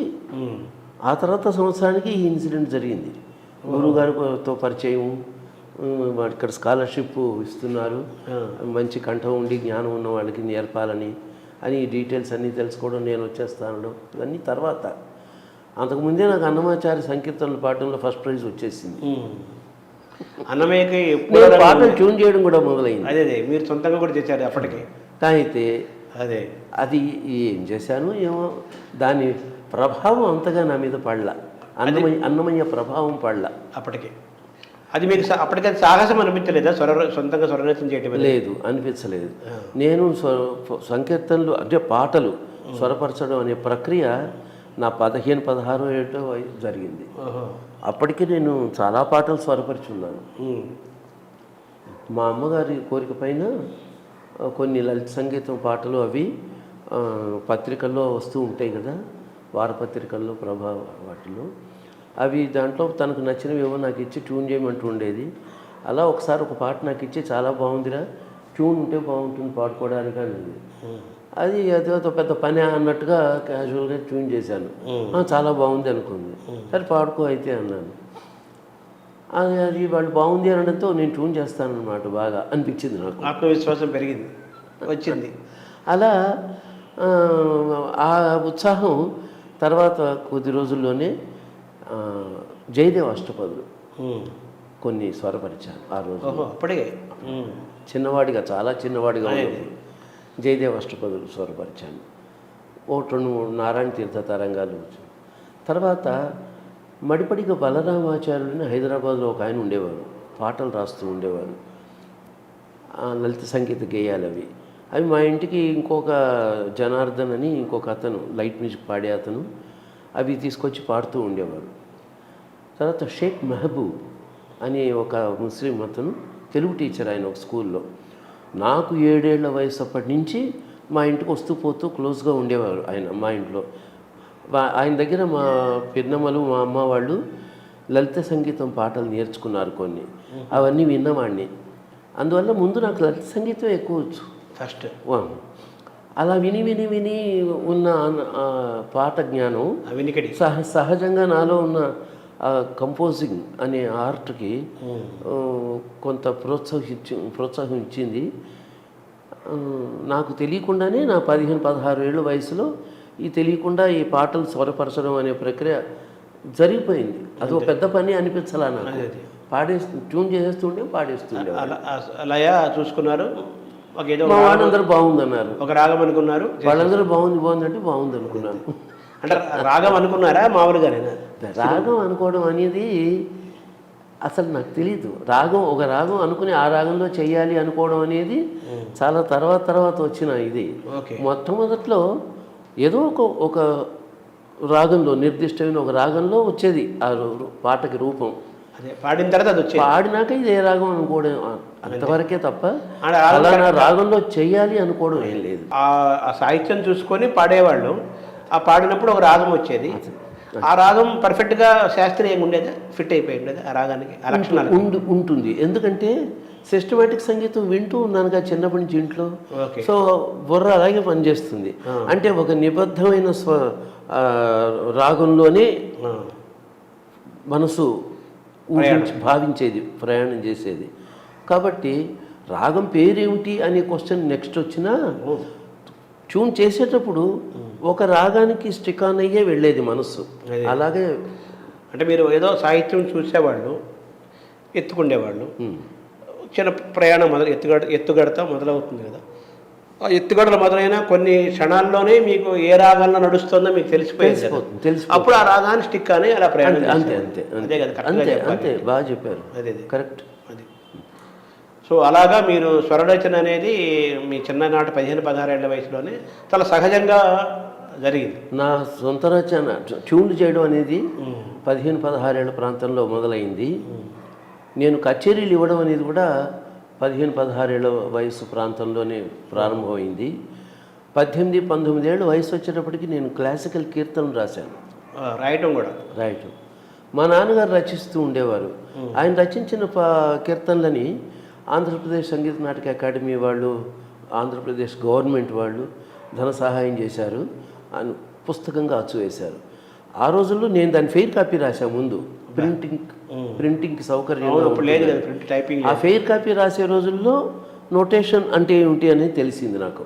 B: ఆ తర్వాత సంవత్సరానికి ఈ ఇన్సిడెంట్ జరిగింది. గురువుగారితో పరిచయం, ఇక్కడ స్కాలర్షిప్ ఇస్తున్నారు, మంచి కంఠం ఉండి జ్ఞానం ఉన్న వాళ్ళకి నేర్పాలని అని డీటెయిల్స్ అన్నీ తెలుసుకోవడం, నేను వచ్చేస్తాను. ఇవన్నీ తర్వాత. అంతకుముందే నాకు అన్నమాచార్య సంకీర్తనల పాఠంలో ఫస్ట్ ప్రైజ్ వచ్చేసింది.
C: అన్నమయ్యకి
B: పాటలు ట్యూన్ చేయడం కూడా మొదలైంది.
C: అదే మీరు సొంతంగా కూడా చేశారు అప్పటికే.
B: అయితే అది ఏం చేశాను ఏమో, దాని ప్రభావం అంతగా నా మీద పడలా. అన్నమయ్య ప్రభావం పడలా
C: అప్పటికే. అది మీకు అప్పటికే సాహసం అనిపించలేదా సొంతంగా స్వరరచన చేయటం?
B: లేదు, అనిపించలేదు. నేను సంకీర్తనలు అంటే పాటలు స్వరపరచడం అనే ప్రక్రియ నా 15-16 ఏటో జరిగింది. అప్పటికి నేను చాలా పాటలు స్వరపరిచున్నాను. మా అమ్మగారి కోరిక పైన కొన్ని లలిత సంగీతం పాటలు అవి పత్రికల్లో వస్తూ ఉంటాయి కదా, వారపత్రికల్లో, వాటిలో అవి దాంట్లో తనకు నచ్చినవి ఏవో నాకు ఇచ్చి ట్యూన్ చేయమంటూ ఉండేది. అలా ఒకసారి ఒక పాట నాకు ఇచ్చి, చాలా బాగుందిరా, ట్యూన్ ఉంటే బాగుంటుంది పాడుకోవడానికి అనేది. అదేదో పెద్ద పని అన్నట్టుగా క్యాజువల్గా ట్యూన్ చేశాను. చాలా బాగుంది అనుకుంది. సరే పాడుకో అయితే అన్నాను. అది వాళ్ళు బాగుంది అనడంతో నేను ట్యూన్ చేస్తానన్నమాట. బాగా అనిపించింది నాకు,
C: ఆత్మవిశ్వాసం పెరిగింది, వచ్చింది.
B: అలా ఆ ఉత్సాహం తర్వాత కొద్ది రోజుల్లోనే జయదేవ్ అష్టపదులు కొన్ని స్వరపరిచాను ఆ రోజు.
C: అప్పుడే
B: చిన్నవాడిగా, చాలా చిన్నవాడిగా ఉన్నది. జయదేవ అష్టపదులు స్వరపరిచాను. ఒకటి రెండు నారాయణ తీర్థ తరంగాలు. తర్వాత మడిపడిగ బలరామాచార్యులని హైదరాబాద్లో ఒక ఆయన ఉండేవారు, పాటలు రాస్తూ ఉండేవారు, లలిత సంగీత గేయాలు అవి మా ఇంటికి ఇంకొక జనార్దన్ అని ఇంకొక అతను లైట్ మ్యూజిక్ పాడే అతను అవి తీసుకొచ్చి పాడుతూ ఉండేవారు. తర్వాత షేక్ మెహబూబ్ అనే ఒక ముస్లిం అతను తెలుగు టీచర్, ఆయన ఒక స్కూల్లో. నాకు 7 ఏళ్ల వయసు అప్పటి నుంచి మా ఇంటికి వస్తూ పోతూ క్లోజ్గా ఉండేవారు ఆయన. మా ఇంట్లో ఆయన దగ్గర మా పిన్నమ్మలు మా అమ్మ వాళ్ళు లలిత సంగీతం పాటలు నేర్చుకున్నారు కొన్ని, అవన్నీ విన్నవాడిని. అందువల్ల ముందు నాకు లలిత సంగీతం ఎక్కువ వచ్చు
C: ఫస్ట్.
B: అలా విని విని విని ఉన్న పాట జ్ఞానం
C: వినికిడి
B: సహజంగా నాలో ఉన్న కంపోజింగ్ అనే ఆర్ట్కి కొంత ప్రోత్సాహం ఇచ్చింది. నాకు తెలియకుండానే నా 15-16 ఏళ్ళ వయసులో తెలియకుండా ఈ పాటలు స్వరపరచడం అనే ప్రక్రియ జరిగిపోయింది. అది ఒక పెద్ద పని అనిపించాలా నాకు. ట్యూన్ చేసేస్తుండే పాడేస్తుండే.
C: అలా చూసుకున్నారు.
B: మా వాళ్ళందరూ బాగుందన్నారు,
C: ఒక రాగం అనుకున్నారు,
B: వాళ్ళందరూ బాగుంది అంటే బాగుంది అనుకున్నాను.
C: అంటే రాగం అనుకున్నారా మామూలుగానే?
B: రాగం అనుకోవడం అనేది అసలు నాకు తెలీదు. ఒక రాగం అనుకుని ఆ రాగంలో చెయ్యాలి అనుకోవడం అనేది చాలా తర్వాత వచ్చిన ఇది. మొట్టమొదట్లో ఏదో ఒక రాగంలో, నిర్దిష్టమైన ఒక రాగంలో వచ్చేది ఆ పాటకి రూపం.
C: అదే పాడిన తర్వాత అది వచ్చేది.
B: పాడినాక ఇది ఏ రాగం అనుకోవడం అంతవరకే తప్ప అలా నా రాగంలో చెయ్యాలి అనుకోవడం ఏం లేదు.
C: ఆ సాహిత్యం చూసుకొని పాడేవాళ్ళు. ఆ పాడినప్పుడు ఒక రాగం వచ్చేది. ఆ రాగం పర్ఫెక్ట్గా శాస్త్రీయంగా ఉండేది, ఫిట్ అయిపోయి ఉండేది ఆ రాగానికి, ఆ లక్షణాలు
B: ఉంటుంది. ఎందుకంటే సిస్టమేటిక్ సంగీతం వింటూ ఉన్నాను కదా చిన్నప్పటి నుంచి ఇంట్లో. సో బుర్ర అలాగే పనిచేస్తుంది. అంటే ఒక నిబద్ధమైన రాగంలోనే మనసు భావించేది, ప్రయాణం చేసేది. కాబట్టి రాగం పేరేమిటి అనే క్వశ్చన్ నెక్స్ట్ వచ్చినా ట్యూన్ చేసేటప్పుడు ఒక రాగానికి స్టిక్ ఆన్ అయ్యే వెళ్ళేది మనస్సు. అలాగే
C: అంటే మీరు ఏదో సాహిత్యం చూసేవాళ్ళు, ఎత్తుకుండేవాళ్ళు, చిన్న ప్రయాణం ఎత్తుగడతో మొదలవుతుంది కదా. ఆ ఎత్తుగడలు మొదలైన కొన్ని క్షణాల్లోనే మీకు ఏ రాగంలో నడుస్తుందో మీకు తెలిసిపోయింది. అప్పుడు ఆ రాగాన్ని స్టిక్ అని అలా ప్రయాణం.
B: అంతే బాగా చెప్పారు.
C: అదే
B: కరెక్ట్.
C: అది. సో అలాగా మీరు స్వరరచన అనేది మీ చిన్ననాటి 15-16 ఏళ్ల వయసులోనే చాలా సహజంగా జరిగింది.
B: నా సొంత రచన ట్యూన్లు చేయడం అనేది 15-16 ఏళ్ల ప్రాంతంలో మొదలైంది. నేను కచేరీలు ఇవ్వడం అనేది కూడా 15-16 ఏళ్ల వయసు ప్రాంతంలోనే ప్రారంభమైంది. 18-19 ఏళ్ళ వయసు వచ్చేటప్పటికి నేను క్లాసికల్ కీర్తనలు రాశాను. రాయటం మా నాన్నగారు రచిస్తూ ఉండేవారు. ఆయన రచించిన కీర్తనలని ఆంధ్రప్రదేశ్ సంగీత నాటక అకాడమీ వాళ్ళు, ఆంధ్రప్రదేశ్ గవర్నమెంట్ వాళ్ళు ధన సహాయం చేశారు, పుస్తకంగా అచ్చువేశారు. ఆ రోజుల్లో నేను దాని ఫెయిర్ కాపీ రాశాను ముందు. ప్రింటింగ్కి సౌకర్యం. ఆ ఫెయిర్ కాపీ రాసే రోజుల్లో నోటేషన్ అంటే ఏమిటి అనేది తెలిసింది నాకు.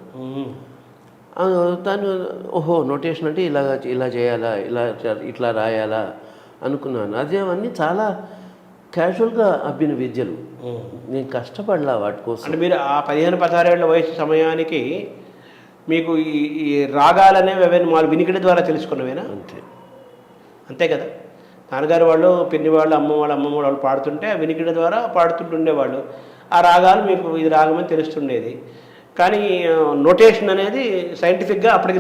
B: దాని ఓహో నోటేషన్ అంటే ఇలా చేయాలా, ఇట్లా రాయాలా అనుకున్నాను. అవన్నీ చాలా క్యాజువల్గా అబ్బిన విద్యలు. నేను కష్టపడలా వాటి కోసం.
C: అంటే మీరు ఆ 15-16 ఏళ్ల వయసు సమయానికి మీకు ఈ రాగాలనేవి అవన్నీ వినికిడి ద్వారా తెలుసుకున్నవేనా? అంతే కదా. నాన్నగారు వాళ్ళు, పిన్ని వాళ్ళు, అమ్మమ్మ వాళ్ళు పాడుతుంటే ఆ వినికిడి ద్వారా పాడుతుంటుండేవాళ్ళు. ఆ రాగాలు మీకు ఇది రాగమని తెలుస్తుండేది. కానీ నోటేషన్ అనేది సైంటిఫిక్గా అప్పటికి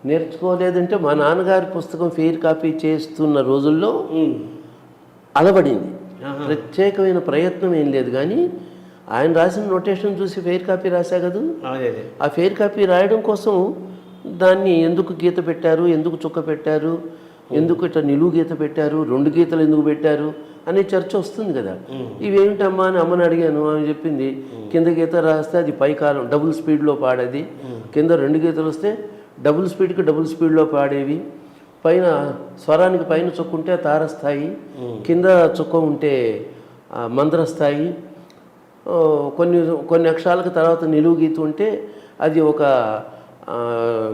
B: నేర్చుకోలేదంటే మా నాన్నగారి పుస్తకం ఫెయిర్ కాపీ చేస్తున్న రోజుల్లో అలవడింది. ప్రత్యేకమైన ప్రయత్నం ఏం లేదు. కానీ ఆయన రాసిన నోటేషన్ చూసి ఫెయిర్ కాపీ రాశా కదా. ఆ ఫెయిర్ కాపీ రాయడం కోసం దాన్ని ఎందుకు గీత పెట్టారు, ఎందుకు చుక్క పెట్టారు, ఎందుకు ఇట్లా నిలువు గీత పెట్టారు, 2 గీతలు ఎందుకు పెట్టారు అనే చర్చ వస్తుంది కదా. ఇవేమిటమ్మా అని అమ్మని అడిగాను. ఆమె చెప్పింది కింద గీత రాస్తే అది పైకాలం డబుల్ స్పీడ్లో పాడేది, కింద 2 గీతలు వస్తే డబుల్ స్పీడ్లో పాడేవి, పైన స్వరానికి పైన చుక్క ఉంటే తారస్థాయి, కింద చుక్క ఉంటే మంద్రస్థాయి, కొన్ని అక్షరాలకు తర్వాత నిలువు గీత ఉంటే అది ఒక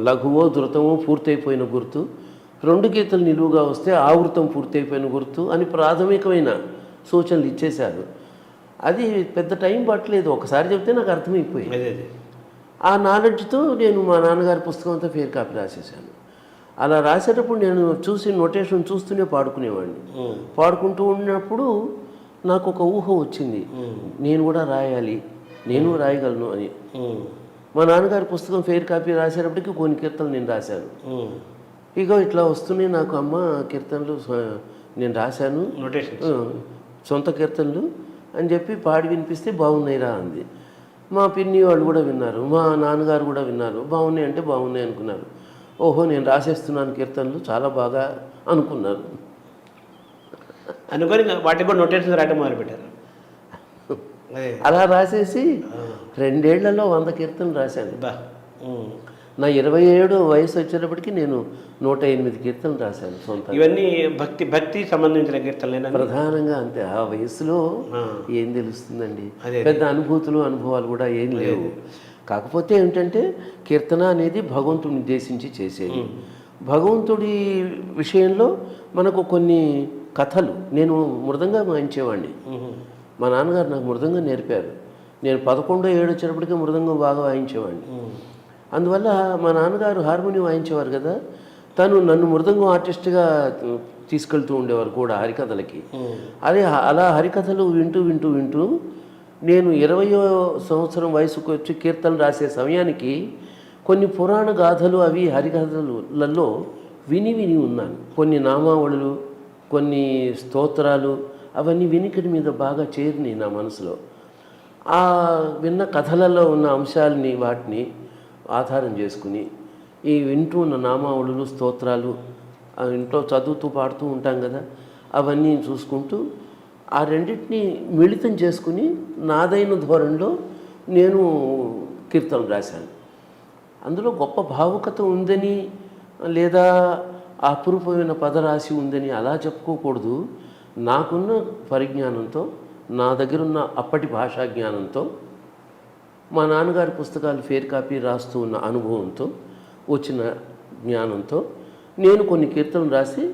B: లఘువో ధృతమో పూర్తయిపోయిన గుర్తు, 2 గీతలు నిలువుగా వస్తే ఆవృతం పూర్తయిపోయిన గుర్తు అని ప్రాథమికమైన సూచనలు ఇచ్చేశారు. అది పెద్ద టైం పట్టలేదు, ఒకసారి చెప్తే నాకు అర్థమైపోయింది. ఆ నాలెడ్జ్తో నేను మా నాన్నగారి పుస్తకం అంతా ఫేర్ కాపీ రాసేసాను. అలా రాసేటప్పుడు నేను చూసి నోటేషన్ చూస్తూనే పాడుకునేవాడిని. పాడుకుంటూ ఉన్నప్పుడు నాకు ఒక ఊహ వచ్చింది, నేను కూడా రాయాలి, నేను రాయగలను అని. మా నాన్నగారి పుస్తకం ఫెయిర్ కాపీ రాసేటప్పటికి కొన్ని కీర్తనలు నేను రాశాను. ఇక ఇట్లా వస్తున్నాయి నాకు, అమ్మ కీర్తనలు నేను రాశాను,
C: నోటేషన్
B: సొంత కీర్తనలు అని చెప్పి పాడి వినిపిస్తే బాగున్నాయిరా అంది. మా పిన్ని వాళ్ళు కూడా విన్నారు, మా నాన్నగారు కూడా విన్నారు. బాగున్నాయి అంటే బాగున్నాయి అనుకున్నారు. ఓహో నేను రాసేస్తున్నాను కీర్తనలు, చాలా బాగా అనుకున్నారు.
C: అనుకొని వాటికి కూడా నోటేషన్ రాయటం మొదలుపెట్టారు.
B: అలా రాసేసి 2 ఏళ్లలో 100 కీర్తనలు రాశాను. నా 27 వయసు వచ్చేటప్పటికి నేను 108 కీర్తనలు రాశాను సొంత.
C: ఇవన్నీ భక్తి సంబంధించిన కీర్తనలు
B: ప్రధానంగా. అంతే, ఆ వయసులో ఏం తెలుస్తుందండి, పెద్ద అనుభవాలు కూడా ఏం లేవు. కాకపోతే ఏంటంటే కీర్తన అనేది భగవంతుడిని ఉద్దేశించి చేసేది. భగవంతుడి విషయంలో మనకు కొన్ని కథలు, నేను మృదంగా వాయించేవాడిని. మా నాన్నగారు నాకు మృదంగం నేర్పారు. నేను 11 ఏడు వచ్చేటప్పటికీ మృదంగం బాగా వాయించేవాడిని. అందువల్ల మా నాన్నగారు హార్మోనియం వాయించేవారు కదా, తను నన్ను మృదంగం ఆర్టిస్ట్గా తీసుకెళ్తూ ఉండేవారు కూడా హరికథలకి. అలా హరికథలు వింటూ వింటూ వింటూ నేను 20వ సంవత్సరం వయసుకు వచ్చి కీర్తనలు రాసే సమయానికి కొన్ని పురాణ గాథలు అవి హరికథలలో విని ఉన్నాను. కొన్ని నామావళులు, కొన్ని స్తోత్రాలు, అవన్నీ వినికిడి మీద బాగా చేరినాయి నా మనసులో. ఆ విన్న కథలలో ఉన్న అంశాలని వాటిని ఆధారం చేసుకుని ఈ వింటూ ఉన్న నామావళులు, స్తోత్రాలు ఇంట్లో చదువుతూ పాడుతూ ఉంటాం కదా, అవన్నీ చూసుకుంటూ ఆ రెండింటినీ మిళితం చేసుకుని నాదైన ధోరణిలో నేను కీర్తనలు రాశాను. అందులో గొప్ప భావుకత ఉందని లేదా అపురూపమైన పదరాశి ఉందని అలా చెప్పుకోకూడదు. నాకున్న పరిజ్ఞానంతో, నా దగ్గరున్న అప్పటి భాషా జ్ఞానంతో, మా నాన్నగారి పుస్తకాలు ఫేర్ కాపీ రాస్తూ ఉన్న అనుభవంతో వచ్చిన జ్ఞానంతో నేను కొన్ని కీర్తనలు రాసి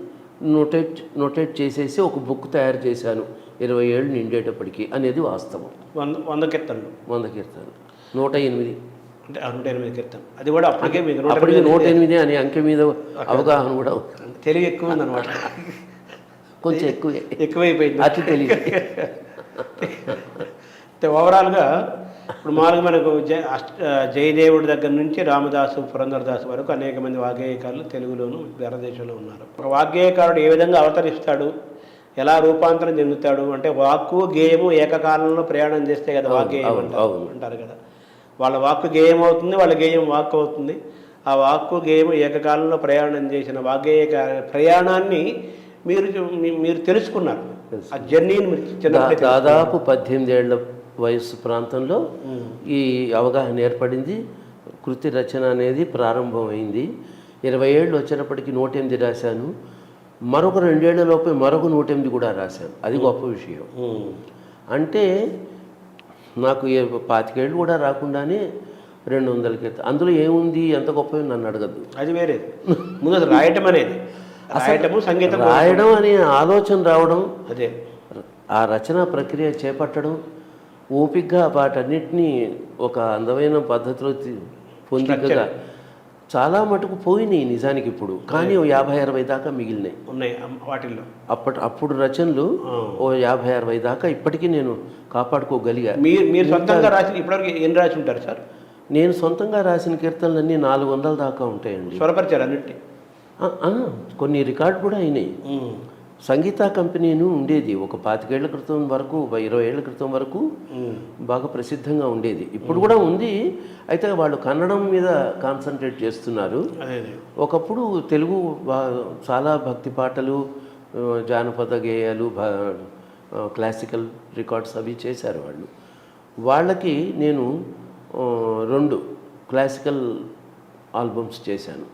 B: నోటేట్ చేసేసి ఒక బుక్ తయారు చేశాను 20 ఏళ్ళు నిండేటప్పటికి అనేది వాస్తవం.
C: 100 కీర్తనలు
B: 108
C: అంటే 108 కీర్తనలు. అది కూడా అప్పటికే
B: 108 అనే అంకె మీద అవగాహన కూడా
C: తెలివి ఎక్కువ ఉందన్నమాట.
B: కొంచెం
C: ఎక్కువైపోయింది,
B: అతి తెలివి.
C: ఓవరాల్గా ఇప్పుడు మామూలుగా మనకు జయదేవుడి దగ్గర నుంచి రామదాసు, పురంధరదాసు వరకు అనేక మంది వాగ్గేయకారులు తెలుగులోను భారతదేశంలో ఉన్నారు. ఒక వాగ్గేయకారుడు ఏ విధంగా అవతరిస్తాడు, ఎలా రూపాంతరం చెందుతాడు అంటే వాక్కు గేయము ఏకకాలంలో ప్రయాణం చేస్తే కదా వాగ్గేయం అంటారు కదా. వాళ్ళ వాక్కు గేయం అవుతుంది, వాళ్ళ గేయం వాక్కు అవుతుంది. ఆ వాక్కు గేయము ఏకకాలంలో ప్రయాణం చేసిన వాగ్గేయ ప్రయాణాన్ని మీరు తెలుసుకున్నారు. ఆ జర్నీని
B: దాదాపు 18 ఏళ్ల వయస్సు ప్రాంతంలో ఈ అవగాహన ఏర్పడింది. కృతి రచన అనేది ప్రారంభమైంది. 20 ఏళ్ళు వచ్చేటప్పటికి 108 రాశాను. మరొక 2 ఏళ్లలోపే మరొక 108 కూడా రాశాను. అది గొప్ప విషయం. అంటే నాకు 25 ఏళ్ళు కూడా రాకుండానే 200 కీర్తన. అందులో ఏముంది, ఎంత గొప్ప నన్ను అడగద్దు.
C: అది వేరే. ముందు రాయటం అనేది, సంగీతం
B: రాయడం అనే ఆలోచన రావడం,
C: అదే
B: ఆ రచనా ప్రక్రియ చేపట్టడం, ఓపికగా వాటన్నిటినీ ఒక అందమైన పద్ధతిలో పొందికగా చాలా మటుకు పోయినాయి నిజానికి ఇప్పుడు. కానీ 50-60 దాకా మిగిలినాయి
C: ఉన్నాయి వాటిల్లో.
B: అప్పుడు రచనలు 50-60 దాకా ఇప్పటికీ నేను కాపాడుకోగలిగా.
C: మీరు సొంతంగా రాసిన ఇప్పటివరకు ఎన్ని రాసి ఉంటారు సార్?
B: నేను సొంతంగా రాసిన కీర్తనలన్నీ 400 దాకా ఉంటాయండి.
C: స్వరపరిచారు అన్నింటి?
B: కొన్ని రికార్డు కూడా అయినాయి. సంగీత కంపెనీను ఉండేది ఒక 25 ఏళ్ల క్రితం వరకు, 20 ఏళ్ల క్రితం వరకు బాగా ప్రసిద్ధంగా ఉండేది. ఇప్పుడు కూడా ఉంది. అయితే వాళ్ళు కన్నడం మీద కాన్సన్ట్రేట్ చేస్తున్నారు. ఒకప్పుడు తెలుగు చాలా భక్తి పాటలు, జానపద గేయాలు, క్లాసికల్ రికార్డ్స్ అవి చేశారు వాళ్ళు. వాళ్ళకి నేను 2 క్లాసికల్ ఆల్బమ్స్ చేశాను.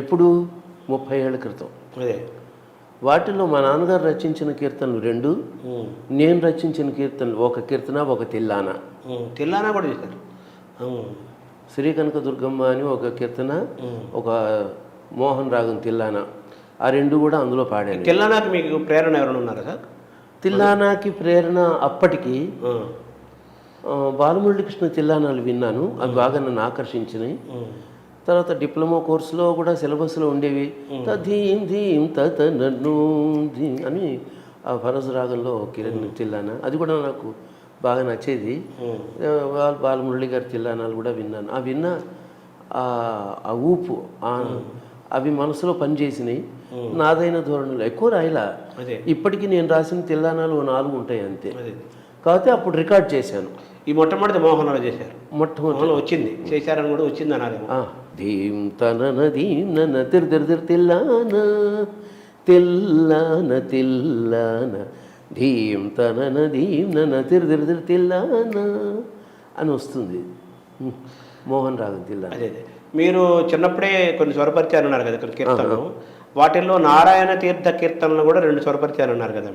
B: ఎప్పుడు 30 ఏళ్ల క్రితం.
C: అదే
B: వాటిలో మా నాన్నగారు రచించిన కీర్తనలు 2, నేను రచించిన కీర్తనలు, ఒక కీర్తన, ఒక తిల్లానా.
C: తిల్లానా కూడా చేశారు.
B: శ్రీ కనక దుర్గమ్మ అని ఒక కీర్తన, ఒక మోహన్ రాగం తిల్లానా, ఆ 2 కూడా అందులో పాడాను.
C: తిల్లానాకి మీకు ప్రేరణ ఎవరైనా ఉన్నారా సార్?
B: తిల్లానాకి ప్రేరణ అప్పటికి బాలమురళీకృష్ణ తిల్లానాలు విన్నాను, అవి బాగా నన్ను ఆకర్షించినాయి. తర్వాత డిప్లొమా కోర్సులో కూడా సిలబస్లో ఉండేవి. తధీం ధీం తత నన్ను ధీం అని ఆ ఫరజ్ రాగంలో కిరణ్ తిల్లానా, అది కూడా నాకు బాగా నచ్చేది. బాలమురళి గారి తిల్లానాలు కూడా విన్నాను. ఆ విన్న ఆ ఊపు అవి మనసులో పనిచేసినాయి. నాదైన ధోరణిలో ఎక్కువ రాయలా. ఇప్పటికీ నేను రాసిన తిల్లానాలు 4 ఉంటాయి అంతే. కాకపోతే అప్పుడు రికార్డ్ చేశాను.
C: ఈ మొట్టమొదటి మోహనాలు చేశారు,
B: మొట్టమొదటి
C: వచ్చింది, చేశారని కూడా వచ్చింది అన్నారు.
B: ధీం తనన ధీం నన తిర్ తిల్లాన తిల్లాన తిల్లాన ధీం తనన ధీం నన తిర్ తిల్లాన అని వస్తుంది మోహన్ రాగం తిల్లాన.
C: అదే మీరు చిన్నప్పుడే కొన్ని స్వరపరిచారు అన్నారు కదా కొన్ని కీర్తనలు, వాటిల్లో నారాయణ తీర్థ కీర్తనలు కూడా 2 స్వరపరిచారు అన్నారు కదా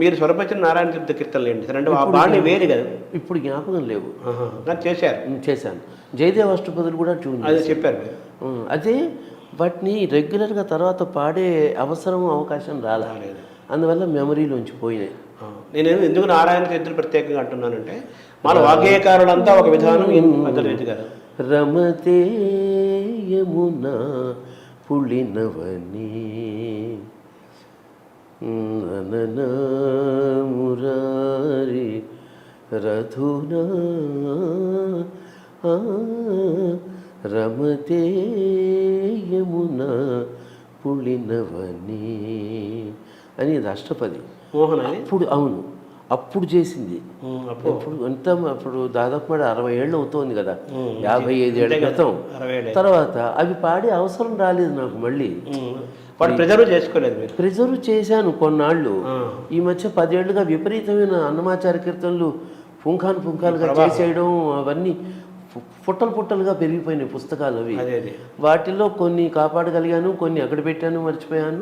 C: మీరు స్వరపరిచిన నారాయణ తీర్థ కీర్తనలు ఏంటి సార్? అంటే ఆ బాణి వేరు కదా,
B: ఇప్పుడు జ్ఞాపకం లేవు. చేశాను. జయదేవ అష్టపదులు కూడా ట్యూన్
C: అదే చెప్పారు మీరు.
B: అదే వాటిని రెగ్యులర్గా తర్వాత పాడే అవసరం అవకాశం రాలేదు, అందువల్ల మెమరీలోంచి పోయినాయి.
C: నేను ఎందుకు నారాయణ తీర్థులు ప్రత్యేకంగా అంటున్నానంటే మన వాగ్గేయకారులంతా ఒక విధానం కదా.
B: రమతే యమునా పులినవని ననన మురారి రధునా రమతే యమునా పులినవని అని ఇది అష్టపది.
C: మోహన్
B: అప్పుడు అవును, అప్పుడు చేసింది. అప్పుడు దాదాపు 60 ఏళ్ళు అవుతోంది కదా, 55 ఏళ్ళ క్రితం. తర్వాత అవి పాడే అవసరం రాలేదు నాకు మళ్ళీ. ప్రిజర్వ్ చేశాను కొన్నాళ్ళు. ఈ మధ్య 10 ఏళ్ళుగా విపరీతమైన అన్నమాచార్య కీర్తనలు పుంఖాలుగా చేసేయడం, అవన్నీ పుట్టలుగా పెరిగిపోయినాయి పుస్తకాలు. అవి వాటిల్లో కొన్ని కాపాడగలిగాను, కొన్ని ఎక్కడ పెట్టాను మర్చిపోయాను.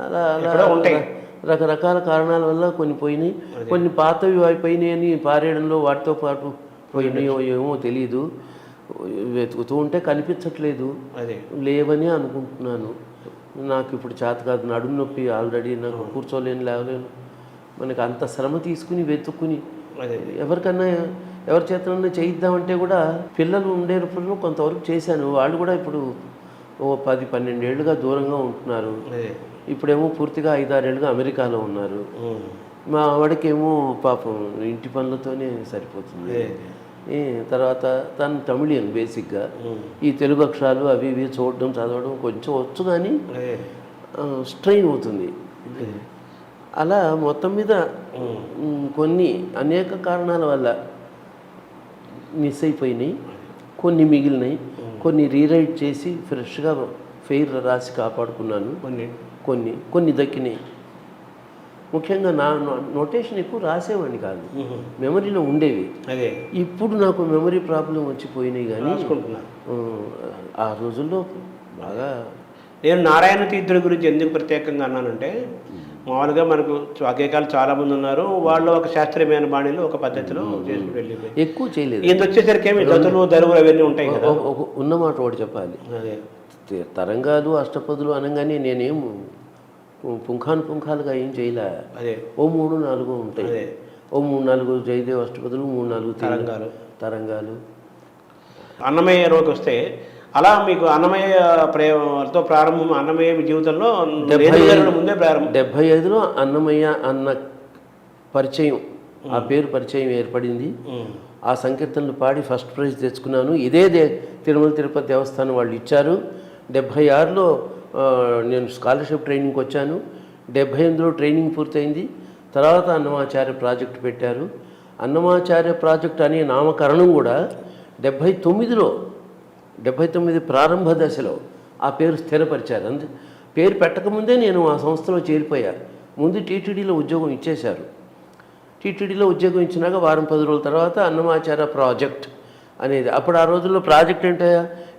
B: అలా అలా ఉంటాయి. రకరకాల కారణాల వల్ల కొన్ని పోయినాయి, కొన్ని పాతవి అయిపోయినాయి అని పారేయడంలో వాటితో పాటు పోయినాయో ఏమో తెలీదు. వెతుకుతూ ఉంటే కనిపించట్లేదు, లేవని అనుకుంటున్నాను. నాకు ఇప్పుడు చేత కాదు, నడుము నొప్పి ఆల్రెడీ, నాకు కూర్చోలేను, లేవలేను. మనకి అంత శ్రమ తీసుకుని వెతుక్కుని ఎవరికన్నా ఎవరి చేతనన్నా చేయిద్దామంటే కూడా పిల్లలు ఉండేటప్పుడు కొంతవరకు చేశాను. వాళ్ళు కూడా ఇప్పుడు 10-12 ఏళ్ళుగా దూరంగా ఉంటున్నారు. ఇప్పుడేమో పూర్తిగా 5-6 ఏళ్ళుగా అమెరికాలో ఉన్నారు. మా వాడికేమో పాపం ఇంటి పనులతోనే సరిపోతుంది. తర్వాత తను తమిళియన్ బేసిక్గా. ఈ తెలుగు అక్షరాలు అవి ఇవి చూడడం చదవడం కొంచెం వచ్చు, కానీ స్ట్రెయిన్ అవుతుంది. అలా మొత్తం మీద కొన్ని అనేక కారణాల వల్ల మిస్ అయిపోయినాయి, కొన్ని మిగిలినాయి, కొన్ని రీరైట్ చేసి ఫ్రెష్గా ఫెయిర్ రాసి కాపాడుకున్నాను. కొన్ని దక్కినాయి. ముఖ్యంగా నా నోటేషన్ ఎక్కువ రాసేవాడిని కాదు, మెమరీలో ఉండేవి. ఇప్పుడు నాకు మెమరీ ప్రాబ్లం వచ్చిపోయినాయి. కానీ ఆ రోజుల్లో బాగా.
C: నేను నారాయణ తీర్థుల గురించి ఎందుకు ప్రత్యేకంగా అన్నానంటే, మామూలుగా మనకు వాగ్గేయకాలు చాలామంది ఉన్నారు, వాళ్ళు ఒక శాస్త్రీయమైన బాణిలో ఒక పద్ధతిలో చేసుకుని వెళ్ళిపోయి ఎక్కువ చేయలేదు. ఇంత వచ్చేసరికి ఏమి గతులు దరువులు అవన్నీ ఉంటాయి కదా.
B: ఉన్నమాట ఒకటి చెప్పాలి, తరంగాలు అష్టపదులు అనగానే నేనేం పుంఖాలుగా ఏం చేయలే. ఓ 3-4 ఉంటాయి, ఓ 3-4 జయదేవ్ అష్టపదులు, 3-4 తరంగాలు.
C: అన్నమయ్య రోజు వస్తే అలా మీకు అన్నమయ్య ప్రేమతో ప్రారంభం, అన్నమయ్య జీవితంలో ముందే ప్రారంభం.
B: 75లో అన్నమయ్య అన్న పరిచయం, ఆ పేరు పరిచయం ఏర్పడింది. ఆ సంకీర్తనలు పాడి ఫస్ట్ ప్రైజ్ తెచ్చుకున్నాను. ఇదే తిరుమల తిరుపతి దేవస్థానం వాళ్ళు ఇచ్చారు. 76లో నేను స్కాలర్షిప్ ట్రైనింగ్కి వచ్చాను. 78లో ట్రైనింగ్ పూర్తయింది. తర్వాత అన్నమాచార్య ప్రాజెక్ట్ పెట్టారు. అన్నమాచార్య ప్రాజెక్ట్ అనే నామకరణం కూడా 79 ప్రారంభ దశలో ఆ పేరు స్థిరపరిచారు. పేరు పెట్టకముందే నేను ఆ సంస్థలో చేరిపోయా. ముందు టీటీడీలో ఉద్యోగం ఇచ్చేశారు. టీటీడీలో ఉద్యోగం ఇచ్చినాక 10 రోజుల తర్వాత అన్నమాచార్య ప్రాజెక్ట్ అనేది. అప్పుడు ఆ రోజుల్లో ప్రాజెక్ట్ అంటే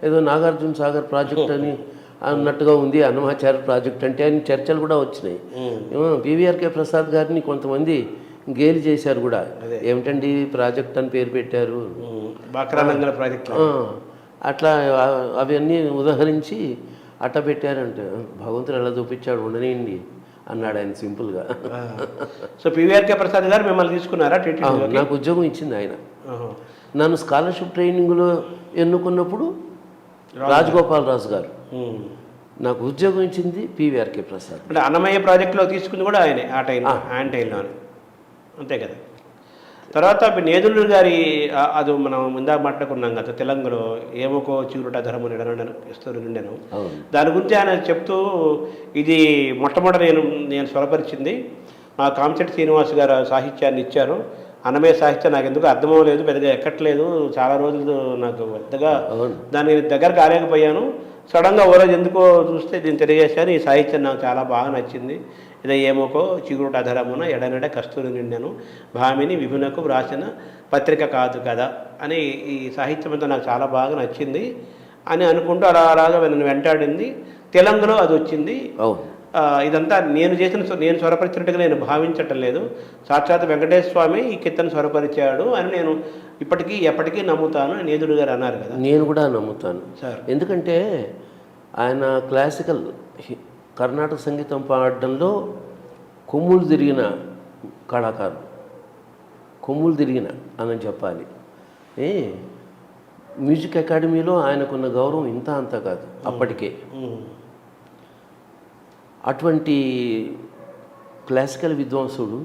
B: ఏదో నాగార్జున సాగర్ ప్రాజెక్ట్ అని అన్నట్టుగా ఉంది. అన్నమాచార్య ప్రాజెక్ట్ అంటే అని చర్చలు కూడా వచ్చినాయి. పివిఆర్కే ప్రసాద్ గారిని కొంతమంది గేలి చేశారు కూడా, ఏమిటండి ప్రాజెక్ట్ అని పేరు పెట్టారు, అట్లా అవన్నీ ఉదహరించి అట్ట పెట్టారంటే భగవంతుడు ఎలా చూపించాడు ఉండనియండి అన్నాడు ఆయన సింపుల్గా.
C: సో పివిఆర్కే ప్రసాద్ గారు మిమ్మల్ని తీసుకున్నారా టీటీడీలో?
B: నాకు ఉద్యోగం ఇచ్చింది ఆయన. నన్ను స్కాలర్షిప్ ట్రైనింగ్లో ఎన్నుకున్నప్పుడు రాజగోపాలరాజు గారు, నాకు ఉద్యోగం ఇచ్చింది పివిఆర్కే ప్రసాద్.
C: అంటే అన్నమయ్య ప్రాజెక్టులో తీసుకుంది కూడా ఆయనే ఆ టైంలో, ఆయన టైంలోనే, అంతే కదా. తర్వాత నేదులు గారి అది మనం ముందా మాట్లాడుకున్నాం కదా, తెలంగాణలో ఏమోకో చిగురుట ధరము ఇస్తూ నిండాను. దాని గురించి ఆయన చెప్తూ, ఇది మొట్టమొదటి నేను స్వరపరిచింది మా కామిశెట్టి శ్రీనివాస్ గారు సాహిత్యాన్ని ఇచ్చారు. అన్నమయ్య సాహిత్యం నాకు ఎందుకు అర్థమవ్వలేదు, పెద్దగా ఎక్కట్లేదు, చాలా రోజులు నాకు పెద్దగా దాని దగ్గర కాలేకపోయాను. సడన్గా ఓ రోజు ఎందుకో చూస్తే దీన్ని తెలియజేశాను, ఈ సాహిత్యం నాకు చాలా బాగా నచ్చింది. ఇదే ఏమోకో చిగురుట అధరమున ఎడనెడ కస్తూరి నిండెను భామిని విభునకు వ్రాసిన పత్రిక కాదు కదా అని, ఈ సాహిత్యం అంతా నాకు చాలా బాగా నచ్చింది అని అనుకుంటూ అలాగా నన్ను వెంటాడింది. తెలంగాణలో అది వచ్చింది. ఇదంతా నేను స్వరపరిచినట్టుగా నేను భావించటం లేదు, సాక్షాత్ వెంకటేశ్వర స్వామి ఈ కీర్తన స్వరపరిచాడు అని నేను ఇప్పటికీ ఎప్పటికీ నమ్ముతాను. నేదుడు గారు అన్నారు కదా, నేను కూడా నమ్ముతాను సార్. ఎందుకంటే ఆయన క్లాసికల్ కర్ణాటక సంగీతం పాడడంలో కొమ్ములు తిరిగిన కళాకారుడు, కొమ్ములు తిరిగిన అని చెప్పాలి. మ్యూజిక్ అకాడమీలో ఆయనకున్న గౌరవం ఇంత అంత కాదు అప్పటికే. అటువంటి క్లాసికల్ విద్వాంసుడు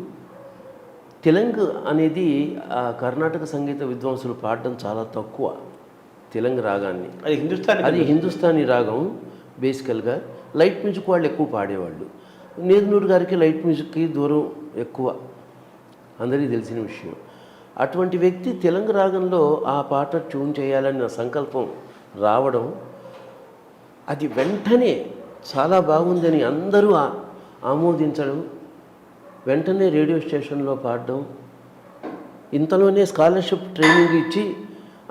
C: తెలంగు అనేది ఆ కర్ణాటక సంగీత విద్వాంసులు పాడడం చాలా తక్కువ. తెలంగు రాగాన్ని, అది హిందుస్థానీ రాగం బేసికల్గా. లైట్ మ్యూజిక్ వాళ్ళు ఎక్కువ పాడేవాళ్ళు. నేదునూరు గారికి లైట్ మ్యూజిక్కి దూరం ఎక్కువ, అందరికీ తెలిసిన విషయం. అటువంటి వ్యక్తి తెలంగు రాగంలో ఆ పాట ట్యూన్ చేయాలని నా సంకల్పం రావడం, అది వెంటనే చాలా బాగుందని అందరూ ఆమోదించడం, వెంటనే రేడియో స్టేషన్లో పాడడం, ఇంతలోనే స్కాలర్షిప్ ట్రైనింగ్ ఇచ్చి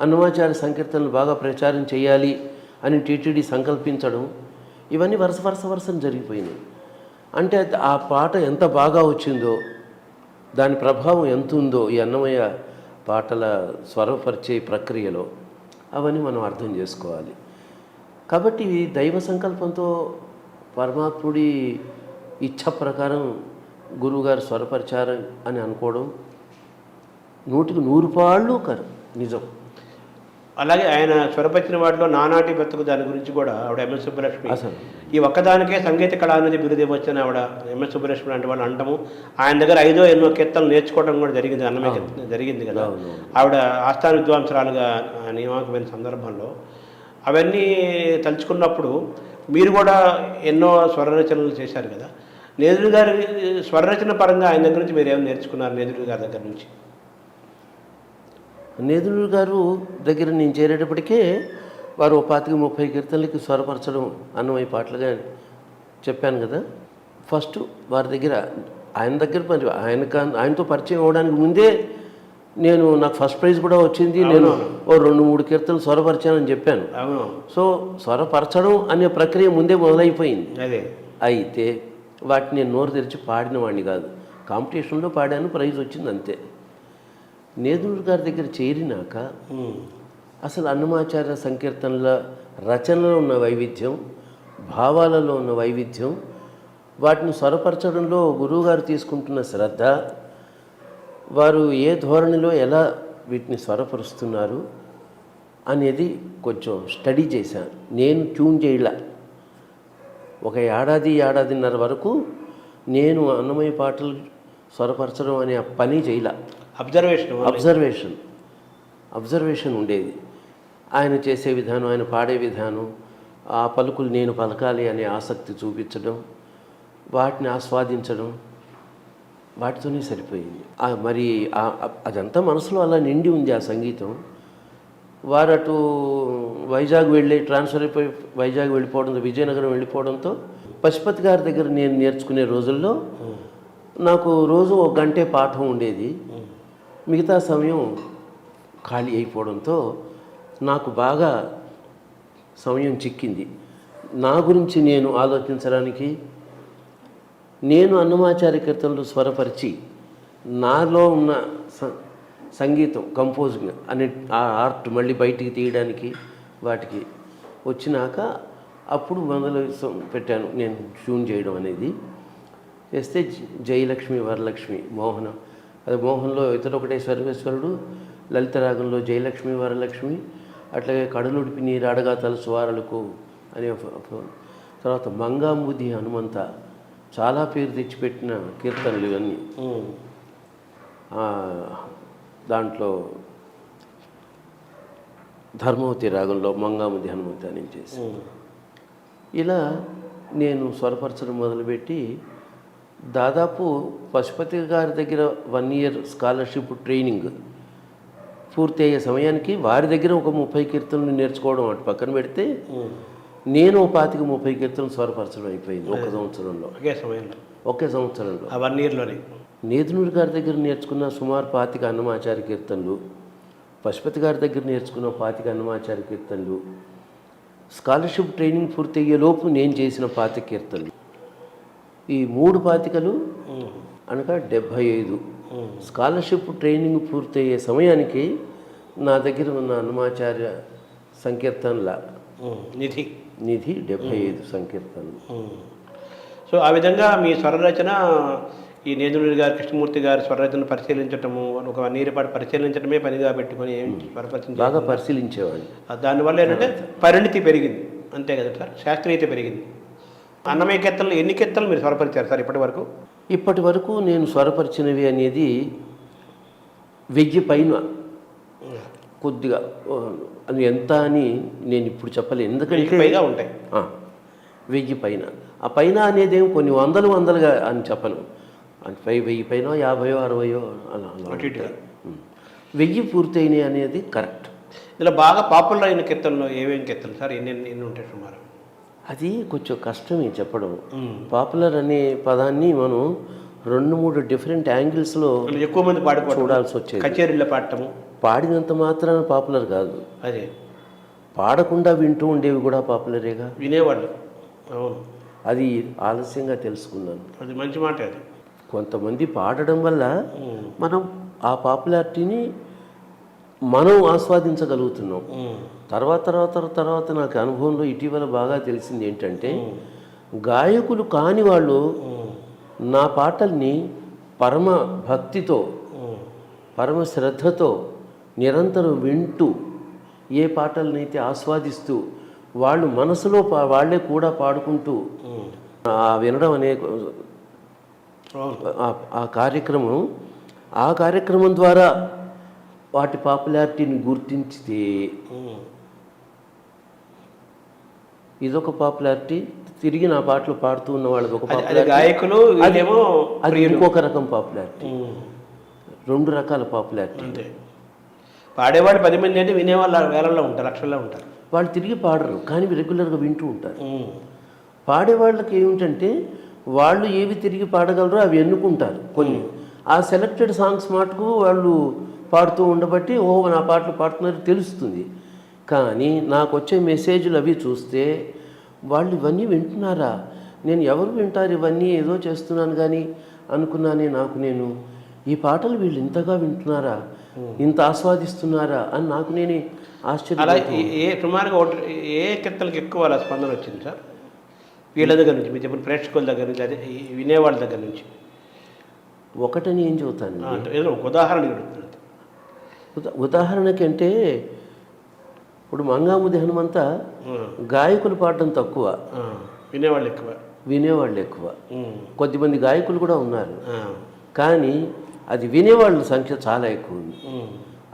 C: అన్నమాచార్య సంకీర్తనలు బాగా ప్రచారం చేయాలి అని టీటీడీ సంకల్పించడం, ఇవన్నీ వరుసను జరిగిపోయినాయి. అంటే ఆ పాట ఎంత బాగా వచ్చిందో, దాని ప్రభావం ఎంత ఉందో ఈ అన్నమయ్య పాటల స్వరపరిచే ప్రక్రియలో, అవన్నీ మనం అర్థం చేసుకోవాలి. కాబట్టి దైవ సంకల్పంతో పరమాత్ముడి ఇచ్ఛ ప్రకారం గురువుగారు స్వరపరిచారు అని అనుకోవడం 100కి 100 పాళ్ళు నిజం. అలాగే ఆయన స్వరపరిచిన వాటిలో నానాటి బతుకు దాని గురించి కూడా ఆవిడ ఎంఎస్ సుబ్బలక్ష్మి ఈ ఒక్కదానికే సంగీత కళానిధి బిరుదు ఇవ్వచ్చని ఆవిడ ఎంఎస్ సుబ్బలక్ష్మి అంటే వాళ్ళు అంటాము. ఆయన దగ్గర 5 ఎన్నో కీర్తనలు నేర్చుకోవడం కూడా జరిగింది, అన్నమయ్య జరిగింది కదా. ఆవిడ ఆస్థాన విద్వాంసరాలుగా నియామకమైన సందర్భంలో అవన్నీ తలుచుకున్నప్పుడు మీరు కూడా ఎన్నో స్వరరచనలు చేశారు కదా. నేదుడు గారి స్వరరచన పరంగా ఆయన దగ్గర నుంచి మీరు ఏమైనా నేర్చుకున్నారు? నేదుడు గారి దగ్గర నుంచి,
B: నేదుడు గారు దగ్గర నేను చేరేటప్పటికే వారు 25-30 కీర్తనలకి స్వరపరచడం అన్నమయ్య పాటలుగా చెప్పాను కదా. ఫస్ట్ వారి దగ్గర ఆయన దగ్గర ఆయనతో పరిచయం అవ్వడానికి ముందే నాకు ఫస్ట్ ప్రైజ్ కూడా వచ్చింది. నేను 2-3 కీర్తనలు స్వరపరిచానని చెప్పాను. సో స్వరపరచడం అనే ప్రక్రియ ముందే మొదలైపోయింది. అయితే వాటిని నేను నోరు తెరిచి పాడిన వాడిని కాదు, కాంపిటీషన్లో పాడాను, ప్రైజ్ వచ్చింది అంతే. నేదుడు గారి దగ్గర చేరినాక అసలు అన్నమాచార్య సంకీర్తనల రచనలో ఉన్న వైవిధ్యం, భావాలలో ఉన్న వైవిధ్యం, వాటిని స్వరపరచడంలో గురువుగారు తీసుకుంటున్న శ్రద్ధ, వారు ఏ ధోరణిలో ఎలా వీటిని స్వరపరుస్తున్నారు అనేది కొంచెం స్టడీ చేశాను. నేను ట్యూన్ చేయలే. ఒక ఏడాదిన్నర వరకు నేను అన్నమయ్య పాటలు స్వరపరచడం అనే పని చేయలే. అబ్జర్వేషన్ ఉండేది. ఆయన చేసే విధానం, ఆయన పాడే విధానం, ఆ పలుకులు నేను పలకాలి అనే ఆసక్తి చూపించడం, వాటిని ఆస్వాదించడం, వాటితోనే సరిపోయింది. మరి అదంతా మనసులో అలా నిండి ఉంది ఆ సంగీతం. వారు అటు వైజాగ్ ట్రాన్స్ఫర్ అయిపోయి వైజాగ్ వెళ్ళిపోవడంతో, విజయనగరం వెళ్ళిపోవడంతో పశుపతి గారి దగ్గర నేను నేర్చుకునే రోజుల్లో నాకు రోజు 1 గంటే పాఠం ఉండేది. మిగతా సమయం ఖాళీ అయిపోవడంతో నాకు బాగా సమయం చిక్కింది నా గురించి నేను ఆలోచించడానికి. నేను అన్నమాచార్య కీర్తనలు స్వరపరిచి నాలో ఉన్న సంగీతం, కంపోజింగ్ అనే ఆ ఆర్ట్ మళ్ళీ బయటికి తీయడానికి వాటికి వచ్చినాక అప్పుడు మొదలు పెట్టాను నేను ట్యూన్ చేయడం అనేది. వేస్తే జయలక్ష్మి వరలక్ష్మి మోహనం, అది మోహన్లో ఇతరొకటే సర్వేశ్వరుడు, లలిత రాగంలో జయలక్ష్మి వరలక్ష్మి, అట్లాగే కడలుడిపి నీరాడగా తలసువారలకు అనే తర్వాత మంగాంబుధి హనుమంత, చాలా పేరు తెచ్చిపెట్టిన కీర్తనలు ఇవన్నీ. దాంట్లో ధర్మవతి రాగంలో మంగాంబుధి హనుమంత అని చేసి ఇలా నేను స్వరపరచడం మొదలుపెట్టి దాదాపు పశుపతి గారి దగ్గర 1 ఇయర్ స్కాలర్షిప్ ట్రైనింగ్ పూర్తయ్యే సమయానికి వారి దగ్గర ఒక 30 కీర్తనలు నేర్చుకోవడం అటు పక్కన పెడితే నేను 25-30 కీర్తనలు స్వరపరచడం అయిపోయింది ఒక సంవత్సరంలో. ఒకే సంవత్సరంలో
C: 1 ఇయర్లోనే
B: నేదునూరు గారి దగ్గర నేర్చుకున్న సుమారు 25 అన్నమాచార్య కీర్తనలు, పశుపతి గారి దగ్గర నేర్చుకున్న 25 అన్నమాచార్య కీర్తనలు, స్కాలర్షిప్ ట్రైనింగ్ పూర్తయ్యేలోపు నేను చేసిన 25 కీర్తనలు, ఈ 3 25 అనగా 75. స్కాలర్షిప్ ట్రైనింగ్ పూర్తయ్యే సమయానికి నా దగ్గర ఉన్న అన్నమాచార్య సంకీర్తనల నిధి 75 సంకీర్తనలు.
C: సో ఆ విధంగా మీ స్వరరచన ఈ నేదునూరి గారు కృష్ణమూర్తి గారి స్వరరచన పరిశీలించటము, ఒక 1 ఇయర్ పాటు పరిశీలించడమే పనిగా పెట్టుకొని
B: బాగా పరిశీలించేవాడిని.
C: దానివల్ల ఏంటంటే పరిణితి పెరిగింది, అంతే కదా సార్, శాస్త్రీయత పెరిగింది. అన్నమయ్య కీర్తనలు ఎన్ని కీర్తనలు మీరు స్వరపరిచారు సార్ ఇప్పటి వరకు?
B: ఇప్పటి వరకు నేను స్వరపరిచినవి అనేది 1000 పైన. కొద్దిగా అది ఎంత అని నేను ఇప్పుడు చెప్పలేను, ఎందుకంటే
C: పైగా ఉంటాయి.
B: 1000 పైన. ఆ పైన అనేది ఏం కొన్ని వందలుగా అని చెప్పను, 1000 పైన 50 60 అలా 1000 పూర్తయినాయి అనేది కరెక్ట్.
C: ఇలా బాగా పాపులర్ అయిన కీర్తనలు ఏమేమి కీర్తనలు సార్, ఎన్ని ఉంటాయి సుమారు?
B: అది కొంచెం కష్టమే చెప్పడం. పాపులర్ అనే పదాన్ని మనం 2-3 డిఫరెంట్ యాంగిల్స్లో
C: ఎక్కువ మంది
B: చూడాల్సి వచ్చేది.
C: కచేరీలో పాడటము,
B: పాడినంత మాత్రాన పాపులర్ కాదు,
C: అదే
B: పాడకుండా వింటూ ఉండేవి కూడా పాపులరేగా,
C: వినేవాళ్ళు. అవును,
B: అది ఆలస్యంగా తెలుసుకున్నాను.
C: అది మంచి మాట. అది
B: కొంతమంది పాడడం వల్ల మనం ఆ పాపులారిటీని మనం ఆస్వాదించగలుగుతున్నాం. తర్వాత నాకు అనుభవంలో ఇటీవల బాగా తెలిసింది ఏంటంటే, గాయకులు కాని వాళ్ళు నా పాటల్ని పరమ భక్తితో పరమ శ్రద్ధతో నిరంతరం వింటూ ఏ పాటలనైతే ఆస్వాదిస్తూ వాళ్ళు మనసులో వాళ్ళే కూడా పాడుకుంటూ వినడం అనే ఆ కార్యక్రమం ద్వారా వాటి పాపులారిటీని గుర్తించితే ఇదొక పాపులారిటీ, తిరిగి నా పాటలు పాడుతూ ఉన్న వాళ్ళకి ఒక పాపులారిటీ,
C: గాయకులు
B: అది ఇంకొక రకం పాపులారిటీ. 2 రకాల పాపులారిటీ.
C: అంతే, పాడేవాడు 10 మంది అంటే వినేవాళ్ళు వేలల్లో ఉంటారు, లక్షల్లో ఉంటారు.
B: వాళ్ళు తిరిగి పాడరు కానీ రెగ్యులర్గా వింటూ ఉంటారు. పాడేవాళ్ళకి ఏమిటంటే వాళ్ళు ఏవి తిరిగి పాడగలరో అవి ఎన్నుకుంటారు కొన్ని. ఆ సెలెక్టెడ్ సాంగ్స్ మటుకు వాళ్ళు పాడుతూ ఉండబట్టి నా పాటలు పాడుతున్నారు తెలుస్తుంది. కానీ నాకు వచ్చే మెసేజ్లు అవి చూస్తే వాళ్ళు ఇవన్నీ వింటున్నారా, నేను ఎవరు వింటారు ఇవన్నీ, ఏదో చేస్తున్నాను కానీ అనుకున్నానే నేను ఈ పాటలు వీళ్ళు ఇంతగా వింటున్నారా, ఇంత ఆస్వాదిస్తున్నారా అని నాకు నేనే ఆశ్చర్యం.
C: అలా సుమారుగా ఏ కీర్తనలకు ఎక్కువ అలా స్పందన వచ్చింది సార్ వీళ్ళ దగ్గర నుంచి, మీరు చెప్పిన ప్రేక్షకుల దగ్గర నుంచి, అదే వినేవాళ్ళ దగ్గర నుంచి?
B: ఒకటని ఏం చెబుతాను,
C: ఏదో ఒక ఉదాహరణ.
B: ఉదాహరణకి అంటే ఇప్పుడు మంగాంబుధి హనుమంత గాయకులు పాడడం తక్కువ, వినేవాళ్ళు ఎక్కువ. కొద్దిమంది గాయకులు కూడా ఉన్నారు కానీ అది వినేవాళ్ళ సంఖ్య చాలా ఎక్కువ ఉంది.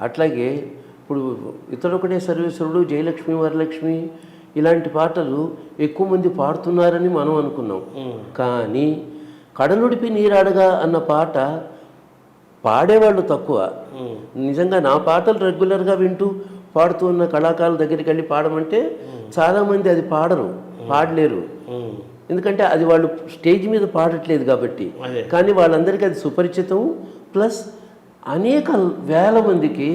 B: అట్లాగే ఇప్పుడు ఇతరొకటే సర్వేశ్వరుడు, జయలక్ష్మి వరలక్ష్మి ఇలాంటి పాటలు ఎక్కువ మంది పాడుతున్నారని మనం అనుకున్నాం. కానీ కడలుడిపి నీరాడగా అన్న పాట పాడేవాళ్ళు తక్కువ. నిజంగా నా పాటలు రెగ్యులర్గా వింటూ పాడుతూ ఉన్న కళాకారుల దగ్గరికి వెళ్ళి పాడమంటే చాలామంది అది పాడలేరు. ఎందుకంటే అది వాళ్ళు స్టేజ్ మీద పాడట్లేదు కాబట్టి. కానీ వాళ్ళందరికీ అది సుపరిచితం. ప్లస్ అనేక వేల మందికి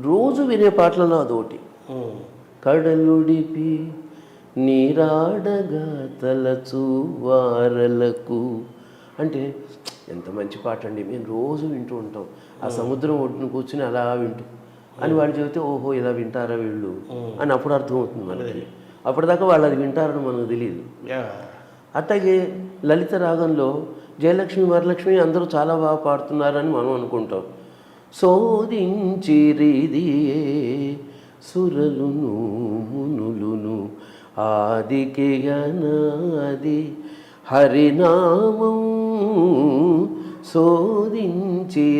B: రోజు వినే పాటలలో అదొకటి. కడలుడిపి నీరాడగా తలచువారలకు అంటే ఎంత మంచి పాట అండి, మేము రోజు వింటూ ఉంటాం. ఆ సముద్రం ఒడ్డును కూర్చుని అలా వింటూ అని వాళ్ళు చెబితే ఓహో ఇలా వింటారా వీళ్ళు అని అప్పుడు అర్థమవుతుంది మనకి. అప్పటిదాకా వాళ్ళు అది వింటారని మనకు తెలియదు. అట్లాగే లలిత రాగంలో జయలక్ష్మి వరలక్ష్మి అందరూ చాలా బాగా పాడుతున్నారని మనం అనుకుంటాం. శోధించిరిదియే సురలును మునులును ఆదికేయనాది హరినామం శోధించిరిదియే.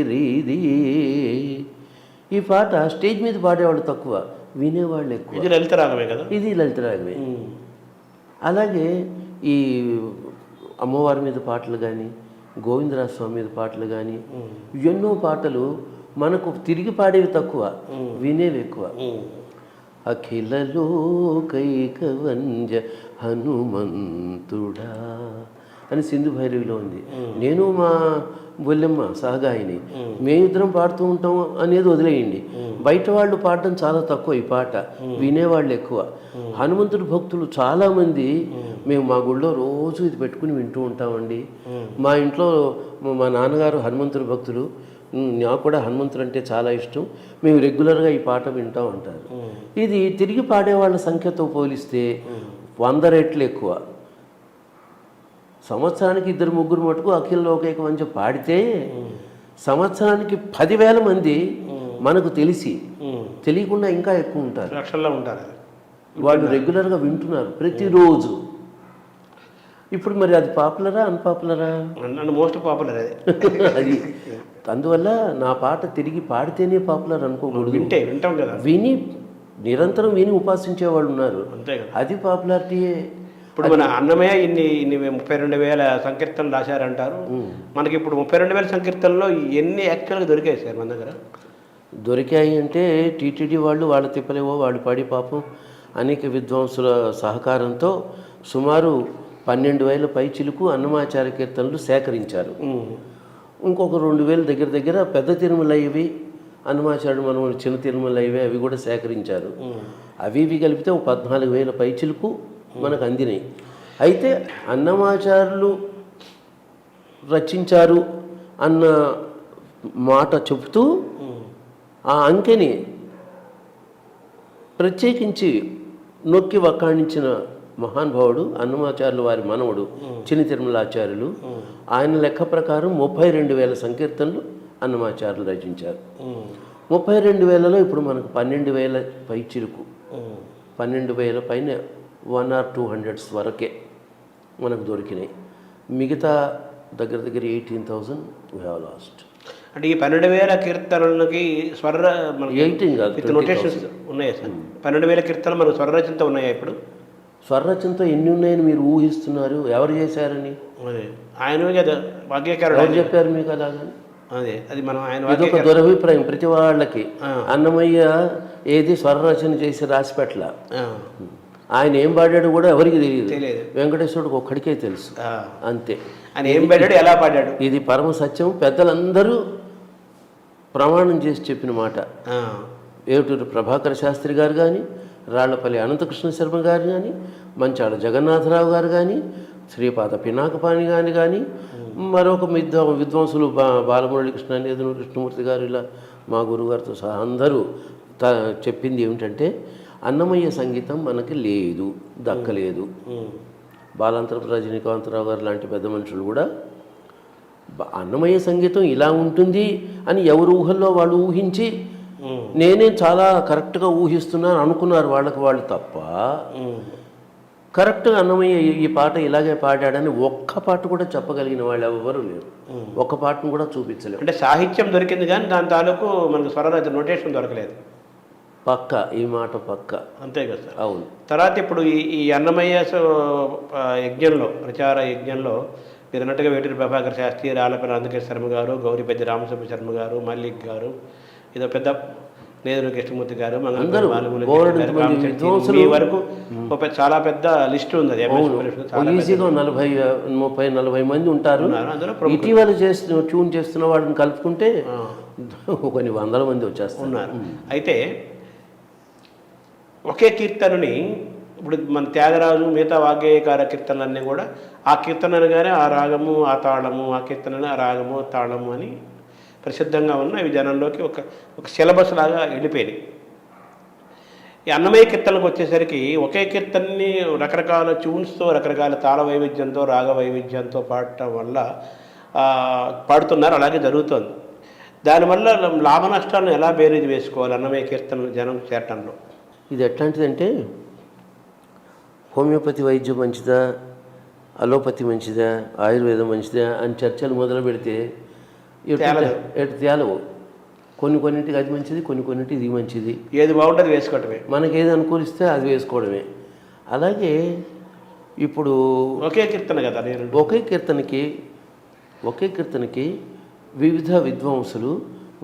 B: ఈ పాట స్టేజ్ మీద పాడేవాళ్ళు తక్కువ, వినేవాళ్ళు ఎక్కువ.
C: ఇది లలిత రాగమే కదా?
B: ఇది లలిత రాగమే. అలాగే ఈ అమ్మవారి మీద పాటలు కానీ, గోవిందరాజ స్వామి మీద పాటలు కానీ, ఎన్నో పాటలు మనకు తిరిగి పాడేవి తక్కువ, వినేవి ఎక్కువ. అఖిల లోకైకవంజ హనుమంతుడా అని సింధు భైరవిలో ఉంది. నేను మా బొల్లెమ్మ సహగాయిని మేమిద్దరం పాడుతూ ఉంటాం అనేది వదిలేయండి. బయట వాళ్ళు పాడడం చాలా తక్కువ, ఈ పాట వినేవాళ్ళు ఎక్కువ. హనుమంతుడి భక్తులు చాలామంది మేము మా గుళ్ళో రోజు ఇది పెట్టుకుని వింటూ ఉంటామండి. మా ఇంట్లో మా నాన్నగారు హనుమంతుడి భక్తులు, నాకు కూడా హనుమంతుడు అంటే చాలా ఇష్టం, మేము రెగ్యులర్గా ఈ పాట వింటాం అంటారు. ఇది తిరిగి పాడేవాళ్ళ సంఖ్యతో పోలిస్తే 100 రెట్లు ఎక్కువ. సంవత్సరానికి 2-3 మటుకు అఖిల లోకైక వంచ పాడితే సంవత్సరానికి 10,000 మంది మనకు తెలియకుండా ఇంకా ఎక్కువ ఉంటారు,
C: లక్షల్లో ఉంటారు.
B: వాళ్ళు రెగ్యులర్గా వింటున్నారు ప్రతిరోజు. ఇప్పుడు మరి అది పాపులరా అన్పాపులరా?
C: మోస్ట్ పాపులర్
B: అది. అందువల్ల నా పాట తిరిగి పాడితేనే పాపులర్ అనుకోకూడదు.
C: వింటాం కదా,
B: నిరంతరం విని ఉపాసించే వాళ్ళు ఉన్నారు,
C: అంతే కదా,
B: అది పాపులారిటీయే.
C: ఇప్పుడు మన అన్నమయ్య ఇన్ని 32,000 సంకీర్తనలు రాశారంటారు. మనకి ఇప్పుడు 32,000 సంకీర్తనలో ఎన్ని యాక్చువల్గా దొరికాయి సార్ మన దగ్గర?
B: దొరికాయి అంటే టీటీడీ వాళ్ళు వాళ్ళ తిప్పలేవో వాళ్ళు పాడి పాపం అనేక విద్వాంసుల సహకారంతో సుమారు 12,000 పైచిలుకు అన్నమాచార్య కీర్తనలు సేకరించారు. ఇంకొక 2,000 దగ్గర పెద్ద తిరుమల ఇవి, అన్నమాచార్యుడు మనం చిన్న తిరుమల ఇవి, అవి కూడా సేకరించారు. అవి ఇవి కలిపితే 14,000 పైచిలుకు మనకు అందినాయి. అయితే అన్నమాచార్యులు రచించారు అన్న మాట చెబుతూ ఆ అంకెని ప్రత్యేకించి నొక్కి వక్కాణించిన మహానుభావుడు అన్నమాచార్యులు వారి మనవడు చిన్న తిరుమలాచార్యులు. ఆయన లెక్క ప్రకారం 32,000 సంకీర్తనలు అన్నమాచార్యులు రచించారు. 32,000లో ఇప్పుడు మనకు 12,000 పైచిలుకు, 12,000 పైన 1 or 200 వరకే మనకు దొరికినాయి. మిగతా దగ్గర 18,000 we have lost.
C: అంటే ఈ 12,000 కీర్తనలకి స్వర
B: 18 కాదు,
C: నోటేషన్స్ ఉన్నాయా సార్? 12,000 కీర్తనలు మనకు స్వరరచనతో ఉన్నాయా ఇప్పుడు?
B: స్వరరచనతో ఎన్ని ఉన్నాయని మీరు ఊహిస్తున్నారు? ఎవరు చేశారని?
C: అదే ఆయన కదా వాగ్యకారుడు,
B: ఎవరు చెప్పారు మీకు అలాగని?
C: అదే అది మనం ఆయన
B: ఇదొక దురభిప్రాయం ప్రతి వాళ్ళకి. అన్నమయ్య ఏది స్వరరచన చేసి రాసిపెట్ల, ఆయన ఏం పాడాడు కూడా ఎవరికి తెలియదు, వెంకటేశ్వరుడికి ఒక్కడికే తెలుసు, అంతే.
C: ఆయన ఏం పాడాడు, ఎలా పాడాడు,
B: ఇది పరమ సత్యం. పెద్దలందరూ ప్రమాణం చేసి చెప్పిన మాట. ఏటూరు ప్రభాకర శాస్త్రి గారు కానీ, రాళ్లపల్లి అనంతకృష్ణ శర్మ గారు కానీ, మంచాల జగన్నాథరావు గారు కానీ, శ్రీపాద పినాకపాణి గాని కానీ, మరొక విద్వాంసులు బాలమురళీకృష్ణ, నేదునూరు కృష్ణమూర్తి గారు, ఇలా మా గురుగారితో సహా అందరూ చెప్పింది ఏమిటంటే అన్నమయ్య సంగీతం మనకి లేదు, దక్కలేదు. బాలాంతరపు రజనీకాంతరావు గారు లాంటి పెద్ద మనుషులు కూడా అన్నమయ్య సంగీతం ఇలా ఉంటుంది అని ఎవరు ఊహల్లో వాళ్ళు ఊహించి నేనే చాలా కరెక్ట్గా ఊహిస్తున్నాను అనుకున్నారు. వాళ్ళకి వాళ్ళు తప్ప కరెక్ట్గా అన్నమయ్య ఈ పాట ఇలాగే పాడాడని ఒక్క పాట కూడా చెప్పగలిగిన వాళ్ళు ఎవరు లేరు, ఒక్క పాటను కూడా చూపించలేరు.
C: అంటే సాహిత్యం దొరికింది కానీ దాని తాలూకు మనకు స్వరరచన నోటేషన్ దొరకలేదు.
B: పక్క ఈ మాట పక్క,
C: అంతే కదా సార్.
B: అవును.
C: తర్వాత ఇప్పుడు ఈ అన్నమయ్య యజ్ఞంలో, ప్రచార యజ్ఞంలో మీరు అన్నట్టుగా వేటూరి ప్రభాకర్ శాస్త్రి, రాళ్లపల్లి అనంతకృష్ణ శర్మ గారు, గౌరిపెద్ది రామసుబ్బ శర్మ గారు, మల్లిక్ గారు, ఇదో పెద్ద నేదురు కృష్ణమూర్తి గారు, మీ వరకు చాలా పెద్ద లిస్ట్ ఉంది. అది
B: ఈజీగా 30-40 మంది ఉంటారు. ఇటీవల ట్యూన్ చేస్తున్న వాళ్ళని కలుపుకుంటే కొన్ని 100 మంది వచ్చేస్తున్నారు.
C: అయితే ఒకే కీర్తనని ఇప్పుడు మన త్యాగరాజు మిగతా వాగ్గేయకార కీర్తనలన్నీ కూడా ఆ కీర్తన అనగానే ఆ రాగము ఆ తాళము, ఆ కీర్తనని ఆ రాగము తాళము అని ప్రసిద్ధంగా ఉన్న ఇవి జనంలోకి ఒక సిలబస్ లాగా వెళ్ళిపోయినాయి. ఈ అన్నమయ్య కీర్తనకు వచ్చేసరికి ఒకే కీర్తనని రకరకాల ట్యూన్స్తో రకరకాల తాళ వైవిధ్యంతో రాగ వైవిధ్యంతో పాడటం వల్ల పాడుతున్నారు, అలాగే జరుగుతోంది. దానివల్ల లాభ నష్టాలను ఎలా బేరీజ్ వేసుకోవాలి అన్నమయ్య కీర్తన జనం చేరటంలో?
B: ఇది ఎట్లాంటిదంటే, హోమియోపతి వైద్యం మంచిదా, అలోపతి మంచిదా, ఆయుర్వేదం మంచిదా అని చర్చలు మొదలు పెడితే ఎటు తేలవు. కొన్నింటికి అది మంచిది, కొన్నింటికి ఇది మంచిది.
C: ఏది బాగుంటుంది వేసుకోవటమే,
B: మనకి ఏది అనుకూలిస్తే అది వేసుకోవడమే. అలాగే ఇప్పుడు
C: ఒకే కీర్తన కదా,
B: ఒకే కీర్తనకి వివిధ విద్వాంసులు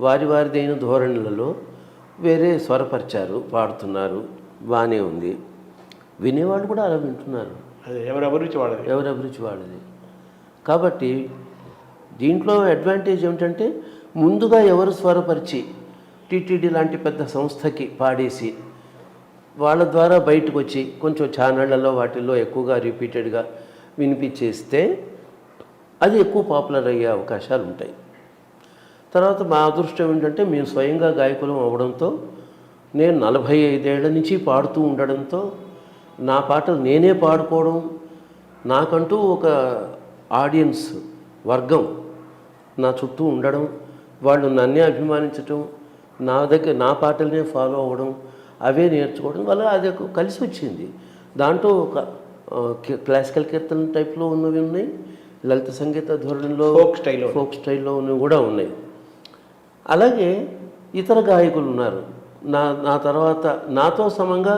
B: వారిదైన ధోరణులలో వేరే స్వరపరిచారు, పాడుతున్నారు, బాగానే ఉంది. వినేవాళ్ళు కూడా అలా వింటున్నారు.
C: అది ఎవరి
B: అభిరుచి వాళ్ళది. కాబట్టి దీంట్లో అడ్వాంటేజ్ ఏమిటంటే, ముందుగా ఎవరు స్వరపరిచి టీటీడీ లాంటి పెద్ద సంస్థకి పాడేసి వాళ్ళ ద్వారా బయటకు వచ్చి కొంచెం ఛానళ్లలో వాటిల్లో ఎక్కువగా రిపీటెడ్గా వినిపించేస్తే అది ఎక్కువ పాపులర్ అయ్యే అవకాశాలు ఉంటాయి. తర్వాత మా అదృష్టం ఏంటంటే, మేము స్వయంగా గాయకులం అవ్వడంతో, నేను 45 ఏళ్ల నుంచి పాడుతూ ఉండడంతో నా పాటలు నేనే పాడుకోవడం, నాకంటూ ఒక ఆడియన్స్ వర్గం నా చుట్టూ ఉండడం, వాళ్ళు నన్నే అభిమానించటం, నా పాటలనే ఫాలో అవ్వడం, అవే నేర్చుకోవడం వల్ల అది కలిసి వచ్చింది. దాంట్లో ఒక క్లాసికల్ కీర్తన టైప్లో ఉన్నవి ఉన్నాయి, లలిత సంగీత ధోరణిలో ఫోక్ స్టైల్లో ఉన్నవి కూడా ఉన్నాయి. అలాగే ఇతర గాయకులు ఉన్నారు. నా తర్వాత నాతో సమంగా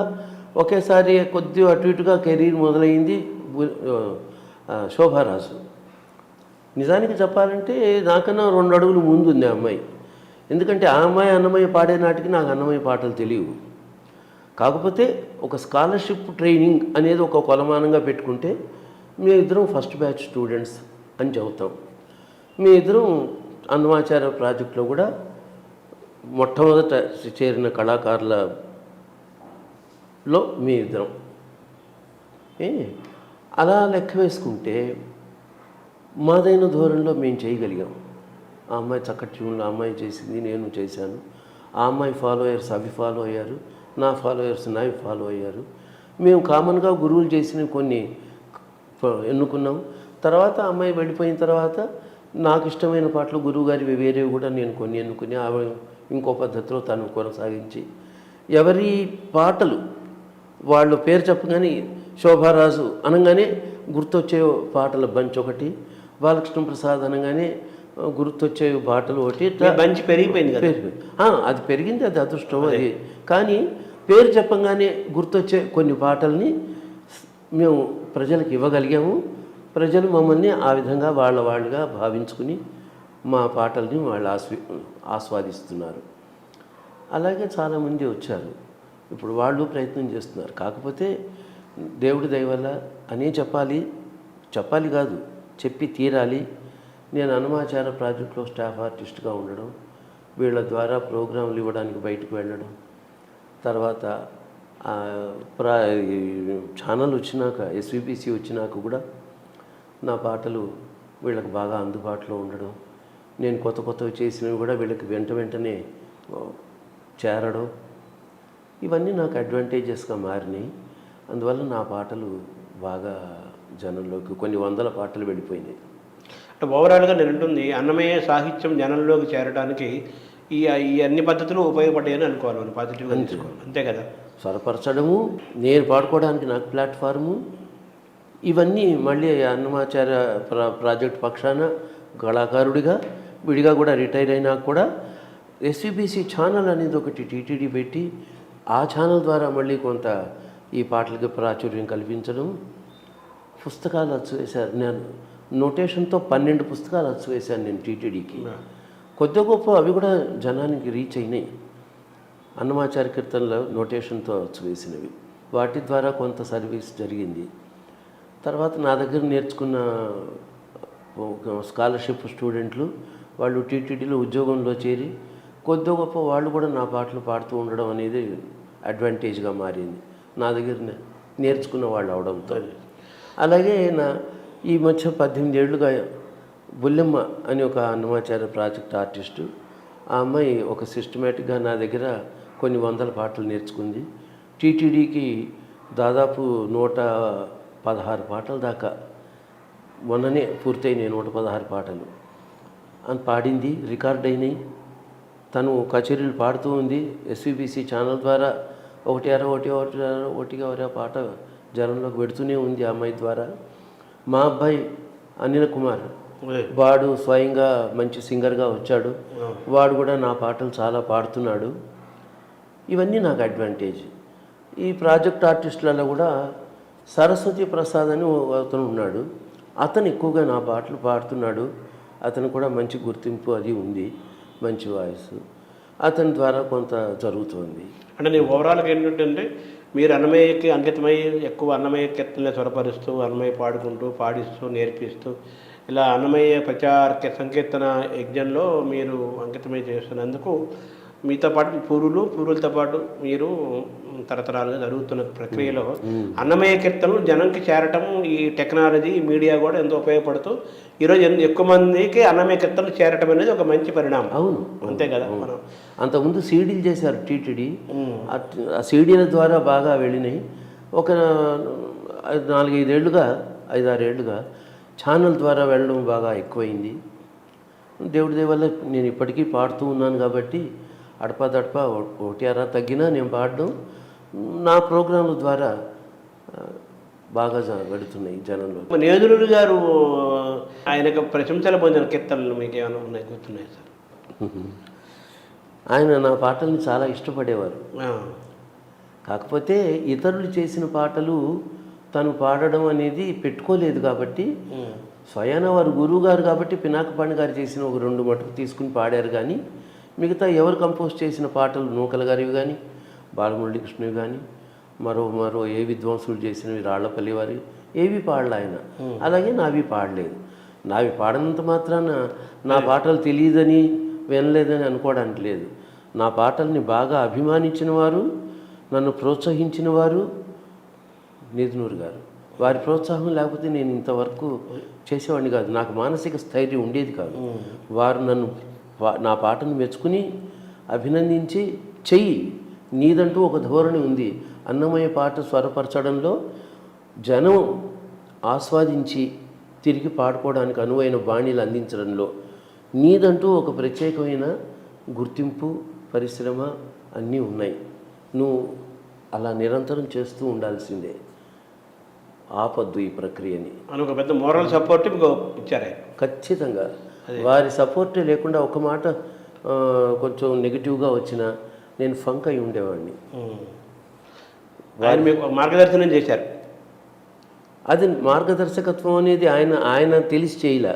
B: ఒకేసారి కొద్దిగా అటు ఇటుగా కెరీర్ మొదలైంది శోభారాజు. నిజానికి చెప్పాలంటే నాకన్నా 2 అడుగులు ముందుంది ఆ అమ్మాయి. ఎందుకంటే ఆ అమ్మాయి అన్నమయ్య పాడే నాటికి నాకు అన్నమయ్య పాటలు తెలియవు. కాకపోతే ఒక స్కాలర్షిప్ ట్రైనింగ్ అనేది ఒక కొలమానంగా పెట్టుకుంటే మీ ఇద్దరం ఫస్ట్ బ్యాచ్ స్టూడెంట్స్ అని చెబుతాం. మీ ఇద్దరం అన్నమాచార్య ప్రాజెక్టులో కూడా మొట్టమొదట చేరిన కళాకారులలో మీ ఇద్దరం. అలా లెక్క వేసుకుంటే మాదైన ధోరణిలో మేము చేయగలిగాం. ఆ అమ్మాయి చక్కటి ట్యూన్లో ఆ అమ్మాయి చేసింది, నేను చేశాను. ఆ అమ్మాయి ఫాలోయర్స్ అవి ఫాలో అయ్యారు, నా ఫాలోయర్స్ నావి ఫాలో అయ్యారు. మేము కామన్గా గురువులు చేసినవి కొన్ని ఎన్నుకున్నాం. తర్వాత అమ్మాయి వెళ్ళిపోయిన తర్వాత నాకు ఇష్టమైన పాటలు గురువు గారివి వేరేవి కూడా నేను కొన్ని ఎన్నుకుని ఆమె ఇంకో పద్ధతిలో తను కొనసాగించి, ఎవరి పాటలు వాళ్ళు పేరు చెప్పగానే శోభారాజు అనగానే గుర్తొచ్చే పాటల బంచ్ ఒకటి, బాలకృష్ణ ప్రసాద్ అనగానే గుర్తొచ్చే పాటలు ఒకటి,
C: బంచ్ పెరిగిపోయింది కదా.
B: అది పెరిగింది, అది అదృష్టం. అది కానీ పేరు చెప్పగానే గుర్తొచ్చే కొన్ని పాటల్ని మేము ప్రజలకు ఇవ్వగలిగాము. ప్రజలు మమ్మల్ని ఆ విధంగా వాళ్ళుగా భావించుకుని మా పాటల్ని వాళ్ళు ఆస్వాదిస్తున్నారు. అలాగే చాలామంది వచ్చారు, ఇప్పుడు వాళ్ళు ప్రయత్నం చేస్తున్నారు. కాకపోతే దేవుడి దయ వల్ల అనే చెప్పాలి కాదు, చెప్పి తీరాలి. నేను అన్నమాచార్య ప్రాజెక్టులో స్టాఫ్ ఆర్టిస్ట్గా ఉండడం, వీళ్ళ ద్వారా ప్రోగ్రాంలు ఇవ్వడానికి బయటకు వెళ్ళడం, తర్వాత ఛానల్ వచ్చినాక ఎస్విబిసి వచ్చినాక కూడా నా పాటలు వీళ్ళకి బాగా అందుబాటులో ఉండడం, నేను కొత్తవి చేసినవి కూడా వీళ్ళకి వెంటనే చేరడం, ఇవన్నీ నాకు అడ్వాంటేజెస్గా మారినాయి. అందువల్ల నా పాటలు బాగా జనంలోకి కొన్ని 100 పాటలు వెళ్ళిపోయినాయి.
C: అంటే ఓవరాల్గా నేను అంటుంది, అన్నమయ్య సాహిత్యం జనంలోకి చేరడానికి ఈ అన్ని పద్ధతులు ఉపయోగపడ్డాయని అనుకోవాలి, మనం పాజిటివ్గా తీసుకోవాలి, అంతే కదా.
B: స్వరపరచడము, నేను పాడుకోవడానికి నాకు ప్లాట్ఫార్ము, ఇవన్నీ మళ్ళీ అన్నమాచార్య ప్రాజెక్ట్ పక్షాన కళాకారుడిగా విడిగా కూడా రిటైర్ అయినా కూడా ఎస్విబిసి ఛానల్ అనేది ఒకటి టీటీడీ పెట్టి ఆ ఛానల్ ద్వారా మళ్ళీ కొంత ఈ పాటలకి ప్రాచుర్యం కల్పించడం. పుస్తకాలు అచ్చువేశారు, నేను నోటేషన్తో 12 పుస్తకాలు అచ్చువేశాను నేను టీటీడీకి. కొద్ది గొప్ప అవి కూడా జనానికి రీచ్ అయినాయి. అన్నమాచార్య కీర్తనలో నోటేషన్తో అచ్చువేసినవి, వాటి ద్వారా కొంత సర్వీస్ జరిగింది. తర్వాత నా దగ్గర నేర్చుకున్న స్కాలర్షిప్ స్టూడెంట్లు వాళ్ళు టీటీడీలో ఉద్యోగంలో చేరి కొద్ది గొప్ప వాళ్ళు కూడా నా పాటలు పాడుతూ ఉండడం అనేది అడ్వాంటేజ్గా మారింది, నా దగ్గర నేర్చుకున్న వాళ్ళు అవడంతో. అలాగే ఈ మధ్య 18 ఏళ్ళుగా బుల్లెమ్మ అని ఒక అన్నమాచార్య ప్రాజెక్ట్ ఆర్టిస్టు, ఆ అమ్మాయి ఒక సిస్టమేటిక్గా నా దగ్గర కొన్ని 100 పాటలు నేర్చుకుంది. టీటీడీకి దాదాపు 116 పాటల దాకా మొన్ననే పూర్తయినాయి. 116 పాటలు అని పాడింది, రికార్డ్ అయినాయి. తను కచేరీలు పాడుతూ ఉంది. ఎస్విబిసి ఛానల్ ద్వారా ఒకటి పాట జనంలోకి పెడుతూనే ఉంది ఆ అమ్మాయి ద్వారా. మా అబ్బాయి అనిల్ కుమార్ వాడు స్వయంగా మంచి సింగర్గా వచ్చాడు. వాడు కూడా నా పాటలు చాలా పాడుతున్నాడు. ఇవన్నీ నాకు అడ్వాంటేజ్. ఈ ప్రాజెక్ట్ ఆర్టిస్టులలో కూడా సరస్వతి ప్రసాద్ అని అతను ఉన్నాడు. అతను ఎక్కువగా నా పాటలు పాడుతున్నాడు. అతను కూడా మంచి గుర్తింపు అది ఉంది, మంచి వాయిస్. అతని ద్వారా కొంత జరుగుతుంది.
C: అంటే నేను ఓవరాల్గా ఏంటంటే మీరు అన్నమయ్యకి అంకితమై ఎక్కువ అన్నమయ్య కీర్తనలే స్వరపరుస్తూ అన్నమయ్య పాడుకుంటూ పాడిస్తూ నేర్పిస్తూ ఇలా అన్నమయ్య ప్రచార సంకీర్తన యజ్ఞంలో మీరు అంకితమై చేస్తున్నందుకు మీతో పాటు పూర్వులతో పాటు మీరు తరతరాలుగా జరుగుతున్న ప్రక్రియలో అన్నమయ్య కీర్తనలు జనంకి చేరటం ఈ టెక్నాలజీ మీడియా కూడా ఎంతో ఉపయోగపడుతూ ఈరోజు ఎక్కువ మందికి అన్నమయ్య కీర్తనలు చేరటం అనేది ఒక మంచి పరిణామం.
B: అవును,
C: అంతే కదా. మనం
B: అంతకుముందు సీడీలు చేశారు టీటీడీ. ఆ సీడీల ద్వారా బాగా వెళ్ళినాయి. ఒక 5-6 ఏళ్ళుగా ఛానల్ ద్వారా వెళ్ళడం బాగా ఎక్కువైంది. దేవుడి దయ వల్ల నేను ఇప్పటికీ పాడుతూ ఉన్నాను కాబట్టి అడపదడప ఒకటి అరా తగ్గినా నేను పాడడం నా ప్రోగ్రాంల ద్వారా బాగా వెళుతున్నాయి జనంలో.
C: నేదురుడు గారు ఆయనకు ప్రశంసలు పొందిన కీర్తనలు మీకు ఏమైనా ఉన్నాయి, గుర్తున్నాయి సార్?
B: ఆయన నా పాటల్ని చాలా ఇష్టపడేవారు. కాకపోతే ఇతరులు చేసిన పాటలు తను పాడడం అనేది పెట్టుకోలేదు కాబట్టి స్వయాన వారు గురువు గారు కాబట్టి పినాకపాణి గారు చేసిన ఒక 2 మటుకు తీసుకుని పాడారు. కానీ మిగతా ఎవరు కంపోజ్ చేసిన పాటలు నూకల గారివి కానీ బాలమురళీకృష్ణవి కానీ మరో ఏ విద్వాంసులు చేసినవి రాళ్లపల్లి వారి ఏవి పాడలే ఆయన. అలాగే నావి పాడలేదు. నావి పాడనంత మాత్రాన నా పాటలు తెలియదని వినలేదని అనుకోవడానికి లేదు. నా పాటల్ని బాగా అభిమానించిన వారు, నన్ను ప్రోత్సహించిన వారు నేదునూరు గారు. వారి ప్రోత్సాహం లేకపోతే నేను ఇంతవరకు చేసేవాడిని కాదు. నాకు మానసిక స్థైర్యం ఉండేది కాదు. వారు నన్ను నా పాటను మెచ్చుకుని అభినందించి చెయ్యి, నీదంటూ ఒక ధోరణి ఉంది, అన్నమయ్య పాట స్వరపరచడంలో జనం ఆస్వాదించి తిరిగి పాడుకోవడానికి అనువైన బాణీలు అందించడంలో నీదంటూ ఒక ప్రత్యేకమైన గుర్తింపు, పరిశ్రమ అన్నీ ఉన్నాయి. నువ్వు అలా నిరంతరం చేస్తూ ఉండాల్సిందే, ఆపద్దు ఈ ప్రక్రియని
C: అని ఒక పెద్ద మోరల్ సపోర్ట్ ఇచ్చారు.
B: ఖచ్చితంగా వారి సపోర్టే లేకుండా ఒక మాట కొంచెం నెగిటివ్గా వచ్చినా నేను ఫంక్ అయి ఉండేవాడిని.
C: వారు మీకు మార్గదర్శనం చేశారు.
B: అది మార్గదర్శకత్వం అనేది ఆయన తెలిసి చేయలే,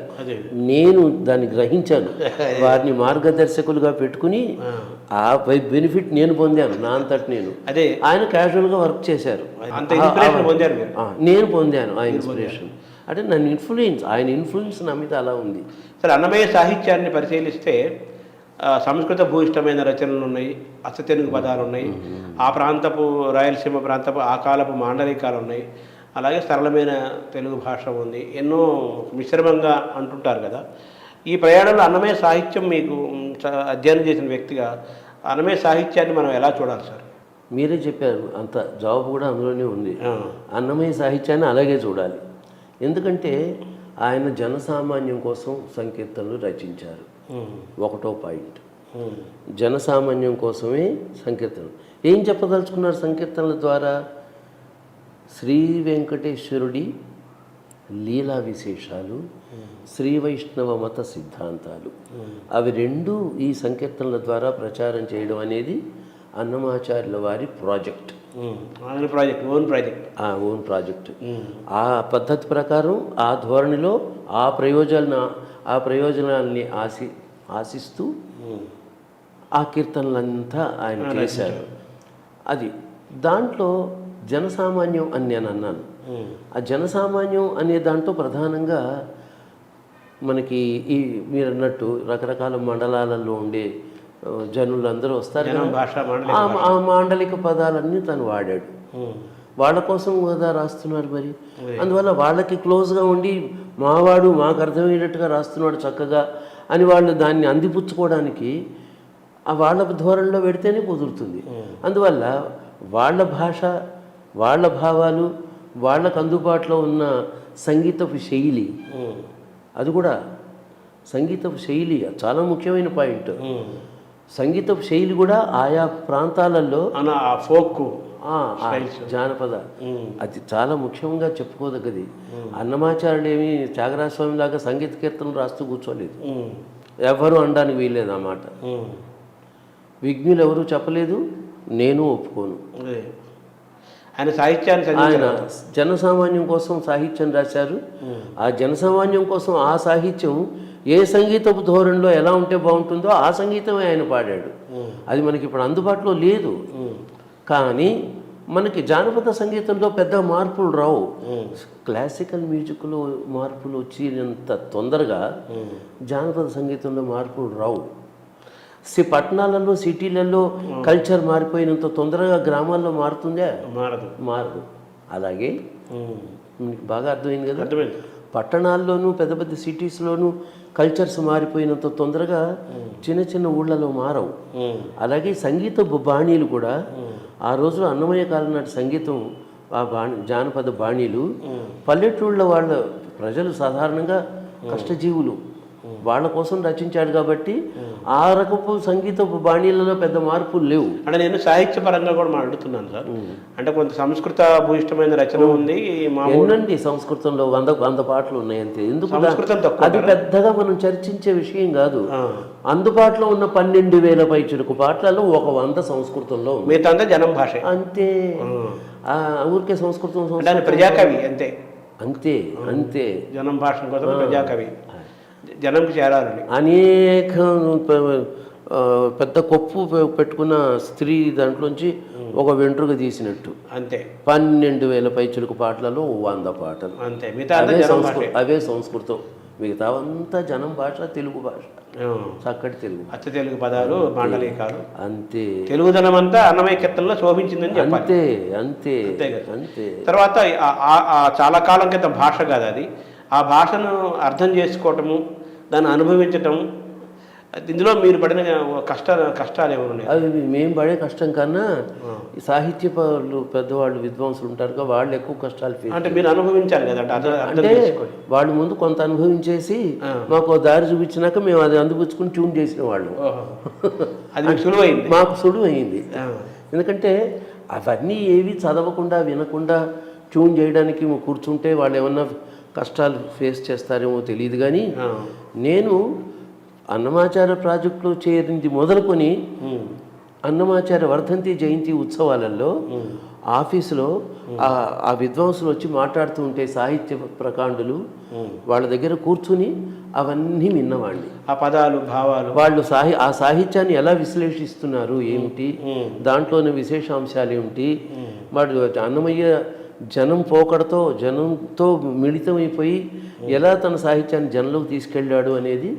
B: నేను దాన్ని గ్రహించాను. వారిని మార్గదర్శకులుగా పెట్టుకుని ఆ బెనిఫిట్ నేను పొందాను నా అంతటి నేను.
C: అదే
B: ఆయన క్యాజువల్గా వర్క్ చేశారు, నేను పొందాను ఆ ఇన్స్పిరేషన్. అంటే నన్ను ఆయన ఇన్ఫ్లుయెన్స్ నా మీద అలా ఉంది.
C: సరే, అన్నమయ్య సాహిత్యాన్ని పరిశీలిస్తే సంస్కృత భూయిష్టమైన రచనలు ఉన్నాయి, అచ్చతెనుగు పదాలు ఉన్నాయి, ఆ ప్రాంతపు రాయలసీమ ప్రాంతపు ఆ కాలపు మాండలికాలు ఉన్నాయి, అలాగే సరళమైన తెలుగు భాష ఉంది, ఎన్నో మిశ్రమంగా అంటుంటారు కదా. ఈ ప్రయాణంలో అన్నమయ్య సాహిత్యం మీకు అధ్యయనం చేసిన వ్యక్తిగా అన్నమయ్య సాహిత్యాన్ని మనం ఎలా చూడాలి సార్?
B: మీరే చెప్పారు, అంత జవాబు కూడా అందులోనే ఉంది. అన్నమయ్య సాహిత్యాన్ని అలాగే చూడాలి. ఎందుకంటే ఆయన జనసామాన్యం కోసం సంకీర్తనలు రచించారు. ఒకటో పాయింట్, జనసామాన్యం కోసమే సంకీర్తనలు. ఏం చెప్పదలుచుకున్నారు సంకీర్తనల ద్వారా? శ్రీ వెంకటేశ్వరుడి లీలా విశేషాలు, శ్రీ వైష్ణవ మత సిద్ధాంతాలు, అవి రెండూ ఈ సంకీర్తనల ద్వారా ప్రచారం చేయడం అనేది అన్నమాచార్యుల వారి ప్రాజెక్ట్. Own project. ఆ పద్ధతి ప్రకారం, ఆ ధోరణిలో, ఆ ప్రయోజనాల్ని ఆశిస్తూ ఆ కీర్తనలంతా ఆయన చేశారు. అది దాంట్లో జనసామాన్యం అని నేను అన్నాను. ఆ జనసామాన్యం అనే దాంట్లో ప్రధానంగా మనకి ఈ మీరు అన్నట్టు రకరకాల మండలాలలో ఉండే జనులందరూ వస్తారు. ఆ మాండలిక పదాలన్నీ తను వాడాడు. వాళ్ళ కోసం కదా రాస్తున్నారు మరి. అందువల్ల వాళ్ళకి క్లోజ్గా ఉండి మావాడు మాకు అర్థమయ్యేటట్టుగా రాస్తున్నాడు చక్కగా అని వాళ్ళు దాన్ని అందిపుచ్చుకోవడానికి ఆ వాళ్ళ ధోరణిలో పెడితేనే కుదురుతుంది. అందువల్ల వాళ్ళ భాష, వాళ్ళ భావాలు, వాళ్ళకు అందుబాటులో ఉన్న సంగీతపు శైలి, అది కూడా సంగీతపు శైలి చాలా ముఖ్యమైన పాయింట్. సంగీతపు శైలి కూడా ఆయా ప్రాంతాలలో
C: ఆ ఫోక్
B: జానపద అది చాలా ముఖ్యంగా చెప్పుకోదగ్గది. అన్నమాచార్యులు ఏమి త్యాగరాజస్వామి లాగా సంగీత కీర్తనలు రాస్తూ కూర్చోలేదు, ఎవరు అనడానికి వీల్లేదు ఆ మాట. విజ్ఞులు ఎవరు చెప్పలేదు, నేను ఒప్పుకోను.
C: ఆయన సాహిత్యాన్ని
B: ఆయన జనసామాన్యం కోసం సాహిత్యం రాశారు. ఆ జనసామాన్యం కోసం ఆ సాహిత్యం ఏ సంగీతపు ధోరణిలో ఎలా ఉంటే బాగుంటుందో ఆ సంగీతమే ఆయన పాడాడు. అది మనకి ఇప్పుడు అందుబాటులో లేదు. కానీ మనకి జానపద సంగీతంలో పెద్ద మార్పులు రావు. క్లాసికల్ మ్యూజిక్లో మార్పులు వచ్చినంత తొందరగా జానపద సంగీతంలో మార్పులు రావు. పట్టణాలలో, సిటీలలో కల్చర్ మారిపోయినంత తొందరగా గ్రామాల్లో మారుతుందా? మారదు. అలాగే మీకు బాగా అర్థమైంది కదా, పట్టణాల్లోనూ పెద్ద పెద్ద సిటీస్లోనూ కల్చర్స్ మారిపోయినంత తొందరగా చిన్న చిన్న ఊళ్ళలో మారవు. అలాగే సంగీత బాణీలు కూడా ఆ రోజులో అన్నమయ్య కాలం నాటి సంగీతం, ఆ జానపద బాణీలు పల్లెటూళ్ళ వాళ్ళ ప్రజలు సాధారణంగా కష్టజీవులు, వాళ్ళ కోసం రచించాడు కాబట్టి ఆ రకపు సంగీతపు బాణీలలో పెద్ద మార్పులు లేవు.
C: అంటే నేను సాహిత్యపరంగా కూడా అడుగుతున్నాను సార్. అంటే కొంత సంస్కృత భూయిష్టమైన రచన ఉంది.
B: ఎన్నండి సంస్కృతంలో 100 పాటలు ఉన్నాయి అంతే. ఎందుకు అది పెద్దగా మనం చర్చించే విషయం కాదు. అందుబాటులో ఉన్న 12,000 పైచులకు పాటలలో 100 సంస్కృతంలో ఉంది,
C: మిగతా జనం భాష అంతే.
B: ఊరికే సంస్కృతం
C: ప్రజాకవి అంతే
B: అంతే అంతే
C: జనం భాష కోసం ప్రజాకవి జనంకి చేరాలని.
B: అనేక పెద్ద కొప్పు పెట్టుకున్న స్త్రీ దాంట్లోంచి ఒక వెంట్రుక తీసినట్టు అంతే. 12,000 పైచులకు పాటలలో 100 పాటలు
C: అంతే.
B: అవే సంస్కృతం, మిగతా అంతా జనం భాష, తెలుగు భాష, చక్కటి తెలుగు,
C: అచ్చ తెలుగు పదాలు, మాండలికాలు
B: అంతే.
C: తెలుగుదనం అంతా అన్నమయ్య కీర్తనలో శోభించిందని
B: అంతే అంతే అంతే.
C: తర్వాత చాలా కాలం క్రితం భాష కాదు అది. ఆ భాషను అర్థం చేసుకోవటము, దాన్ని అనుభవించటం, ఇందులో మీరు పడిన కష్టాలు ఏమైనా ఉన్నాయి?
B: అది మేము పడే కష్టం కన్నా ఈ సాహిత్య పెద్దవాళ్ళు, విద్వాంసులు ఉంటారు, వాళ్ళు ఎక్కువ కష్టాలు ఫేస్.
C: అంటే మీరు అనుభవించాలి కదా,
B: అంటే వాళ్ళు ముందు కొంత అనుభవించేసి మాకు దారి చూపించినాక మేము అది అందిపుచ్చుకుని ట్యూన్ చేసిన వాళ్ళు.
C: అది సులువైంది,
B: మాకు సులువైంది. ఎందుకంటే అవన్నీ ఏవి చదవకుండా వినకుండా ట్యూన్ చేయడానికి కూర్చుంటే వాళ్ళు ఏమన్నా కష్టాలు ఫేస్ చేస్తారేమో తెలియదు. కానీ నేను అన్నమాచార్య ప్రాజెక్టులో చేరింది మొదలుకొని అన్నమాచార్య వర్ధంతి జయంతి ఉత్సవాలలో ఆఫీసులో ఆ విద్వాంసులు వచ్చి మాట్లాడుతూ ఉంటే సాహిత్య ప్రకాండులు వాళ్ళ దగ్గర కూర్చుని అవన్నీ విన్నవాడిని.
C: ఆ పదాలు, భావాలు,
B: వాళ్ళు ఆ సాహిత్యాన్ని ఎలా విశ్లేషిస్తున్నారు ఏమిటి, దాంట్లోని విశేషాంశాలు ఏమిటి, వాడు అన్నమయ్య జనం పోకడతో, జనంతో మిళితమైపోయి ఎలా తన సాహిత్యాన్ని జనంలోకి తీసుకెళ్ళాడు అనేది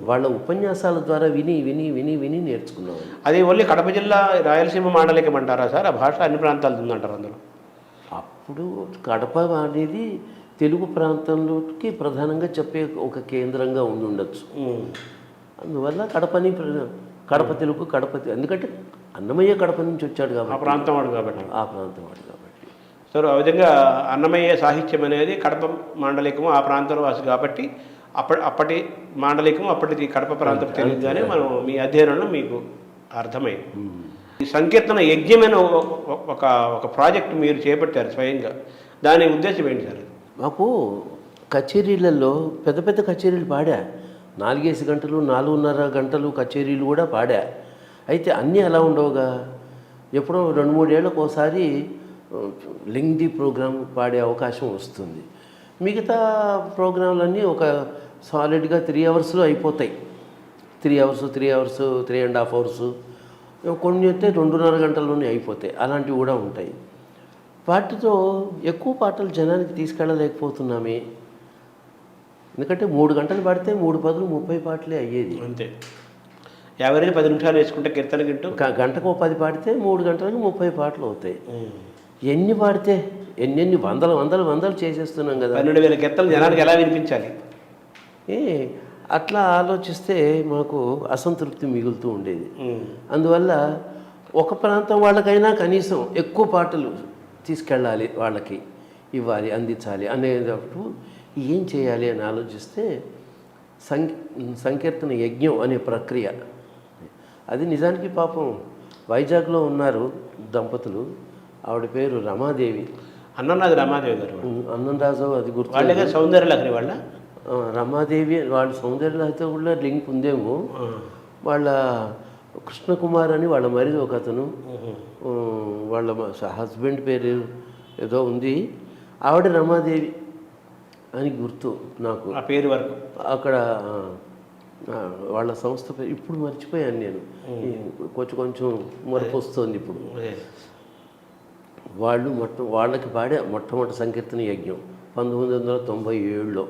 B: వాళ్ళ ఉపన్యాసాల ద్వారా విని విని విని విని నేర్చుకున్నాం.
C: అది ఓన్లీ కడప జిల్లా రాయలసీమ మాండలికం అంటారా సార్? ఆ భాష అన్ని ప్రాంతాలు ఉందంటారు అందులో?
B: అప్పుడు కడప అనేది తెలుగు ప్రాంతంలోకి ప్రధానంగా చెప్పే ఒక కేంద్రంగా ఉండొచ్చు. అందువల్ల కడప తెలుగు, ఎందుకంటే అన్నమయ్య కడప నుంచి వచ్చాడు కాబట్టి,
C: ఆ ప్రాంతం వాడు కాబట్టి.
B: సో
C: ఆ విధంగా అన్నమయ్య సాహిత్యం అనేది కడప మాండలికము, ఆ ప్రాంతంలో వాసి కాబట్టి అప్పటి మాండలికము అప్పటిది కడప ప్రాంతం తెలియదుగానే మనం మీ అధ్యయనంలో మీకు అర్థమైంది. ఈ సంకీర్తన యజ్ఞమైన ఒక ప్రాజెక్ట్ మీరు చేపట్టారు స్వయంగా, దాని ఉద్దేశం ఏంటి సార్?
B: మాకు కచేరీలలో పెద్ద పెద్ద కచేరీలు పాడా, 4 గంటలు 4.5 గంటలు కచేరీలు కూడా పాడా. అయితే అన్నీ అలా ఉండవుగా, ఎప్పుడో 2-3 ఏళ్ళకు ఒకసారి లెంగ్దీ ప్రోగ్రామ్ పాడే అవకాశం వస్తుంది. మిగతా ప్రోగ్రాంలన్నీ ఒక సాలిడ్గా 3 అవర్స్లో అయిపోతాయి. 3 అవర్స్, 3.5 అవర్స్, కొన్ని అయితే 2.5 గంటల్లోనే అయిపోతాయి. అలాంటివి కూడా ఉంటాయి. వాటితో ఎక్కువ పాటలు జనానికి తీసుకెళ్ళలేకపోతున్నామే. ఎందుకంటే 3 గంటలు పాడితే 3 బదులు 30 పాటలే అయ్యేది
C: అంతే. యావరేజ్ 10 నిమిషాలు వేసుకుంటే కీర్తన
B: గంటకు 10 పాడితే 3 గంటలకు 30 పాటలు అవుతాయి. ఎన్ని పాడితే ఎన్ని వందలు చేసేస్తున్నాం కదా.
C: 12,000 కీర్తనలు జనానికి ఎలా వినిపించాలి?
B: అట్లా ఆలోచిస్తే మాకు అసంతృప్తి మిగులుతూ ఉండేది. అందువల్ల ఒక ప్రాంతం వాళ్ళకైనా కనీసం ఎక్కువ పాటలు తీసుకెళ్ళాలి, వాళ్ళకి ఇవ్వాలి, అందించాలి అనేటప్పుడు ఏం చేయాలి అని ఆలోచిస్తే సంకీర్తన యజ్ఞం అనే ప్రక్రియ అది నిజానికి పాపం వైజాగ్లో ఉన్నారు దంపతులు, ఆవిడ పేరు రమాదేవి,
C: అన్నరాజు రమాదేవి గారు.
B: అన్నంరాజు అది గుర్తు
C: వాళ్ళే సౌందర్యలహరి వాళ్ళ
B: రమాదేవి, వాళ్ళ సౌందర్యలహరితో కూడా లింక్ ఉందేమో. వాళ్ళ కృష్ణకుమార్ అని వాళ్ళ మరిది ఒక అతను, వాళ్ళ హస్బెండ్ పేరు ఏదో ఉంది, ఆవిడ రమాదేవి అని గుర్తు నాకు
C: ఆ పేరు వరకు. అక్కడ
B: వాళ్ళ సంస్థ పేరు ఇప్పుడు మర్చిపోయాను నేను, కొంచెం మరపు వస్తుంది ఇప్పుడు. వాళ్ళు వాళ్ళకి పాడే మొట్టమొదటి సంకీర్తన యజ్ఞం 1997లో.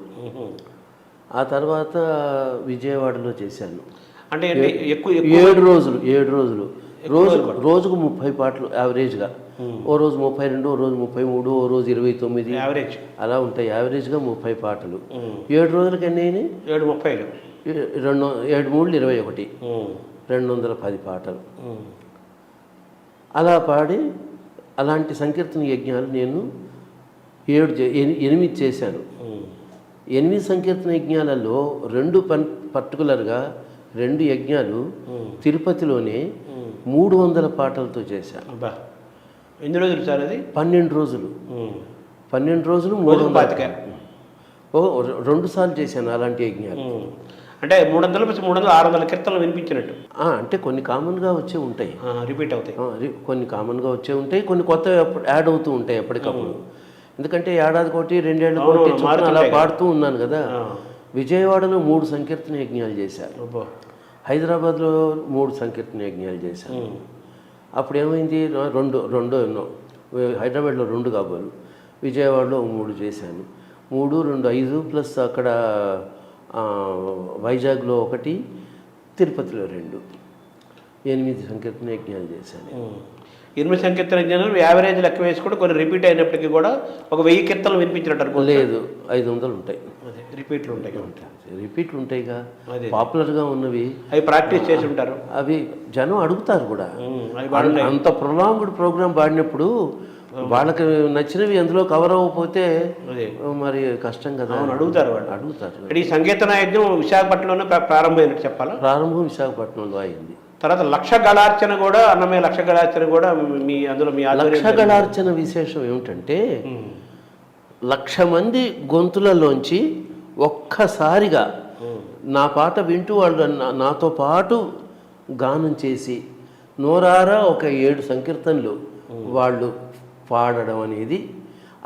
B: ఆ తర్వాత విజయవాడలో చేశాను.
C: అంటే
B: 7 రోజులు రోజుకు 30 పాటలు యావరేజ్గా. ఓ రోజు 32, ఓ రోజు 33, ఓ రోజు 29
C: యావరేజ్ అలా
B: ఉంటాయి. యావరేజ్గా 30 పాటలు. 7 రోజులకి ఎన్ని అయినాయి?
C: 7:30.
B: 7 3 21, 210 పాటలు అలా పాడి. అలాంటి సంకీర్తన యజ్ఞాలు నేను 8 చేశాను. 8 సంకీర్తన యజ్ఞాలలో 2 పర్టికులర్గా 2 యజ్ఞాలు తిరుపతిలోనే 300 పాటలతో చేశాను.
C: ఎన్ని రోజులు సార్ అది?
B: 12 రోజులు. 12 రోజులు 300. 2 సార్లు చేశాను అలాంటి యజ్ఞాలు.
C: అంటే 300 600 కీర్తనలు వినిపించినట్టు.
B: అంటే కొన్ని కామన్గా వచ్చే ఉంటాయి,
C: రిపీట్ అవుతాయి.
B: కొన్ని కామన్గా వచ్చే ఉంటాయి, కొన్ని కొత్త యాడ్ అవుతూ ఉంటాయి ఎప్పటికప్పుడు. ఎందుకంటే ఏడాదికి ఒకటి 2 ఏళ్ళకి ఒకటి అలా పాడుతూ ఉన్నాను కదా. విజయవాడలో 3 సంకీర్తన యజ్ఞాలు చేశాను, హైదరాబాద్లో 3 సంకీర్తన యజ్ఞాలు చేశాను. అప్పుడు ఏమైంది, రెండు ఎన్నో హైదరాబాద్లో 2 కాబోలు, విజయవాడలో 3 చేశాను. 3, 2, 5 ప్లస్ అక్కడ వైజాగ్లో 1, తిరుపతిలో 2, 8 సంకీర్తన యజ్ఞాలు చేశాను.
C: 8 సంకీర్తన యజ్ఞాలు యావరేజ్ లెక్క వేసుకుంటే కొన్ని రిపీట్ అయినప్పటికీ కూడా ఒక 1000 కీర్తనలు వినిపించినట్టు
B: లేదు, 500 ఉంటాయి.
C: రిపీట్లు ఉంటాయి.
B: రిపీట్లు ఉంటాయిగా, పాపులర్గా ఉన్నవి.
C: అవి ప్రాక్టీస్ చేసి ఉంటారు,
B: అవి జనం అడుగుతారు కూడా. అంత ప్రొలాంగ్డ్ ప్రోగ్రామ్ పాడినప్పుడు వాళ్ళకి నచ్చినవి ఎందులో కవర్ అవ్వకపోతే మరి కష్టం కదా.
C: అడుగుతారు. ఈ సంకీర్తన యజ్ఞం విశాఖపట్నంలోనే ప్రారంభమైనట్టు చెప్పాలా? ప్రారంభం
B: విశాఖపట్నంలో అయింది.
C: తర్వాత లక్ష గళార్చన కూడా, అన్నమయ్య లక్ష గళార్చన కూడా మీ
B: లక్ష గళార్చన విశేషం ఏమిటంటే 1,00,000 మంది గొంతులలోంచి ఒక్కసారిగా నా పాట వింటూ వాళ్ళు నాతో పాటు గానం చేసి నోరారా ఒక 7 సంకీర్తనలు వాళ్ళు పాడడం అనేది,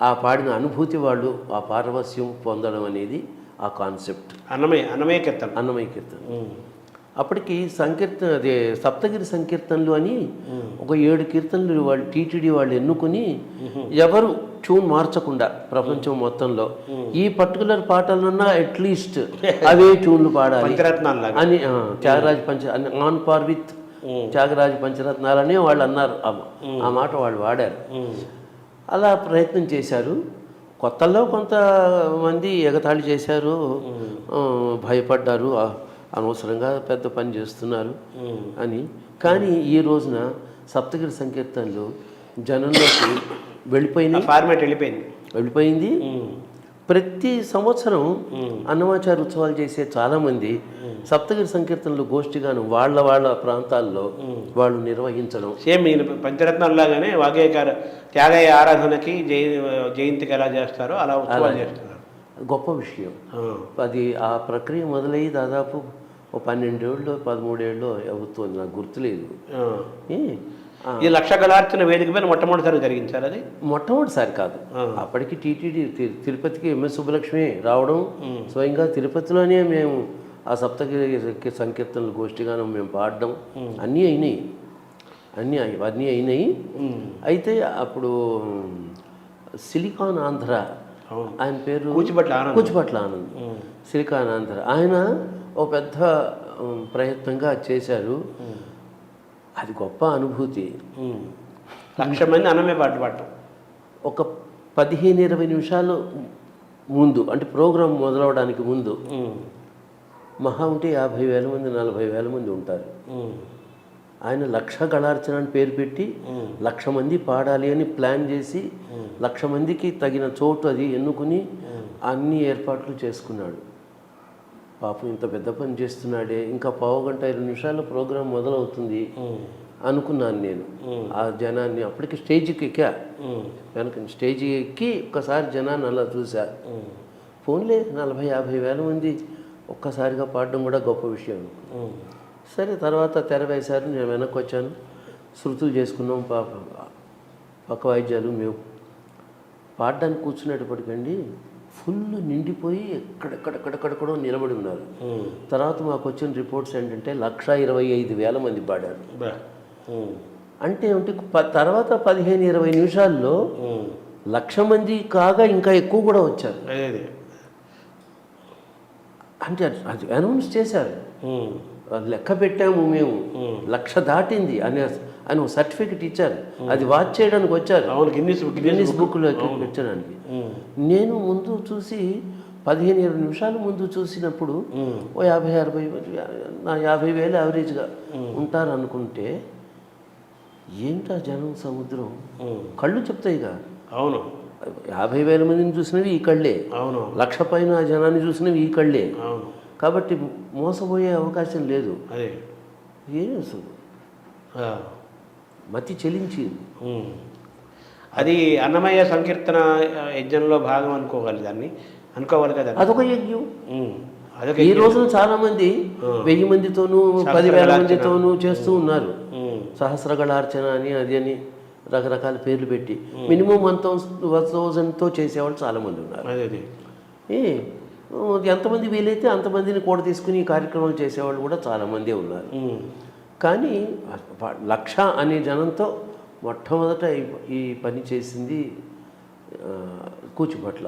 B: ఆ పాడిన అనుభూతి, వాళ్ళు ఆ పారవస్యం పొందడం అనేది ఆ కాన్సెప్ట్.
C: అన్నమయ్య కీర్తన.
B: అప్పటికి సంకీర్తన అదే సప్తగిరి సంకీర్తనలు అని ఒక 7 కీర్తనలు వాళ్ళు టీటీడీ వాళ్ళు ఎన్నుకొని, ఎవరు ట్యూన్ మార్చకుండా ప్రపంచం మొత్తంలో ఈ పర్టికులర్ పాటలన్నా అట్లీస్ట్ అవే ట్యూన్లు పాడాలి అని Tyagaraja on par with Tyagaraja పంచరత్నాలని వాళ్ళు అన్నారు. ఆ మాట వాళ్ళు వాడారు. అలా ప్రయత్నం చేశారు. కొత్తలో కొంతమంది ఎగతాళి చేశారు, భయపడ్డారు, అనవసరంగా పెద్ద పని చేస్తున్నారు అని. కానీ ఈ రోజున సప్తగిరి సంకీర్తనలు జనంలోకి వెళ్ళిపోయింది. ప్రతి సంవత్సరం అన్నమాచార్య ఉత్సవాలు చేసే చాలామంది సప్తగిరి సంకీర్తనలు గోష్ఠిగాను వాళ్ళ ప్రాంతాల్లో వాళ్ళు నిర్వహించడం.
C: సేమ్ పంచరత్నాల్లాగానే వాగ్గేయకార త్యాగయ్య ఆరాధనకి జయంతికి ఎలా చేస్తారో అలా ఉత్సవాలు చేస్తున్నారు.
B: గొప్ప విషయం అది. ఆ ప్రక్రియ మొదలయ్యి దాదాపు 12 ఏళ్ళు 13 ఏళ్ళు అవుతుంది, నాకు గుర్తులేదు.
C: ఈ లక్ష గళార్చన వేదిక పైన మొట్టమొదటిసారి జరిగింది సార్ అది?
B: మొట్టమొదటిసారి కాదు, అప్పటికి టీటీడీ తిరుపతికి ఎంఎస్ సుబ్బలక్ష్మి రావడం, స్వయంగా తిరుపతిలోనే మేము ఆ సప్తగిరి సంకీర్తనలు గోష్ఠిగానం మేము పాడడం అన్నీ అయినాయి. అయితే అప్పుడు సిలికాన్ ఆంధ్ర, ఆయన పేరు కూచిపట్ల ఆనంద్, సిలికాన్ ఆంధ్ర, ఆయన ఓ పెద్ద ప్రయత్నంగా చేశారు. అది గొప్ప అనుభూతి.
C: 1,00,000 మంది అన్నమే పాడటం.
B: ఒక 15-20 నిమిషాలు ముందు, అంటే ప్రోగ్రాం మొదలవడానికి ముందు మహా ఉంటే 50,000 మంది 40,000 మంది ఉంటారు. ఆయన లక్ష గళార్చన అని పేరు పెట్టి 1,00,000 మంది పాడాలి అని ప్లాన్ చేసి 1,00,000 మందికి తగిన చోటు అది ఎన్నుకుని అన్ని ఏర్పాట్లు చేసుకున్నాడు. పాపం ఇంత పెద్ద పని చేస్తున్నాడే, ఇంకా 1/2 నిమిషాల ప్రోగ్రాం మొదలవుతుంది అనుకున్నాను నేను. ఆ జనాన్ని అప్పటికి స్టేజ్కి ఎక్కా, వెనక స్టేజ్ ఎక్కి ఒక్కసారి జనాన్ని అలా చూసా. ఫోన్లే 40-50 వేల మంది ఒక్కసారిగా పాడడం కూడా గొప్ప విషయం. సరే తర్వాత తెర వేశారు, నేను వెనక్కి వచ్చాను, శృతులు చేసుకున్నాం, పక్క వాయిద్యాలు. మేము పాడడానికి కూర్చునేటప్పటికండి ఫుల్ నిండిపోయి ఎక్కడెక్కడెక్కడెక్కడో నిలబడి ఉన్నారు. తర్వాత మాకు వచ్చిన రిపోర్ట్స్ ఏంటంటే 1,25,000 మంది పాడారు. అంటే ఏమిటి, తర్వాత 15-20 నిమిషాల్లో 1,00,000 మంది కాగా ఇంకా ఎక్కువ కూడా వచ్చారు. అంటే అది అనౌన్స్ చేశారు, లెక్క పెట్టాము మేము, 1,00,000 దాటింది అని ఆయన సర్టిఫికెట్ ఇచ్చారు. అది వాచ్ చేయడానికి వచ్చారు, గిన్నిస్ బుక్లో పెట్టడానికి. నేను ముందు చూసి 15-20 నిమిషాల ముందు చూసినప్పుడు ఓ 50,000 యావరేజ్గా ఉంటారు అనుకుంటే, ఏంటా జనం సముద్రం, కళ్ళు చెప్తాయిగా.
C: అవును,
B: 50,000 మందిని చూసినవి ఈ కళ్ళే,
C: అవును,
B: 1,00,000 పైన జనాన్ని చూసినవి ఈ కళ్ళే. కాబట్టి మోసపోయే అవకాశం లేదు.
C: అదే
B: ఏం అసలు మతి చెలించింది.
C: అది అన్నమయ్య సంకీర్తన యజ్ఞంలో భాగం అనుకోవాలి కదా.
B: అదొక యజ్ఞం. ఈ రోజున చాలా మంది 1000 మందితోనూ 10,000 మందితోనూ చేస్తూ ఉన్నారు. సహస్రగళార్చన అని అది అని రకరకాల పేర్లు పెట్టి మినిమం 1,000తో చేసేవాళ్ళు చాలామంది ఉన్నారు. ఎంతమంది వీలైతే అంతమందిని కూడా తీసుకుని ఈ కార్యక్రమాలు చేసేవాళ్ళు కూడా చాలామందే ఉన్నారు. కానీ 1,00,000 అనే జనంతో మొట్టమొదట ఈ పని చేసింది కూచిపట్ల.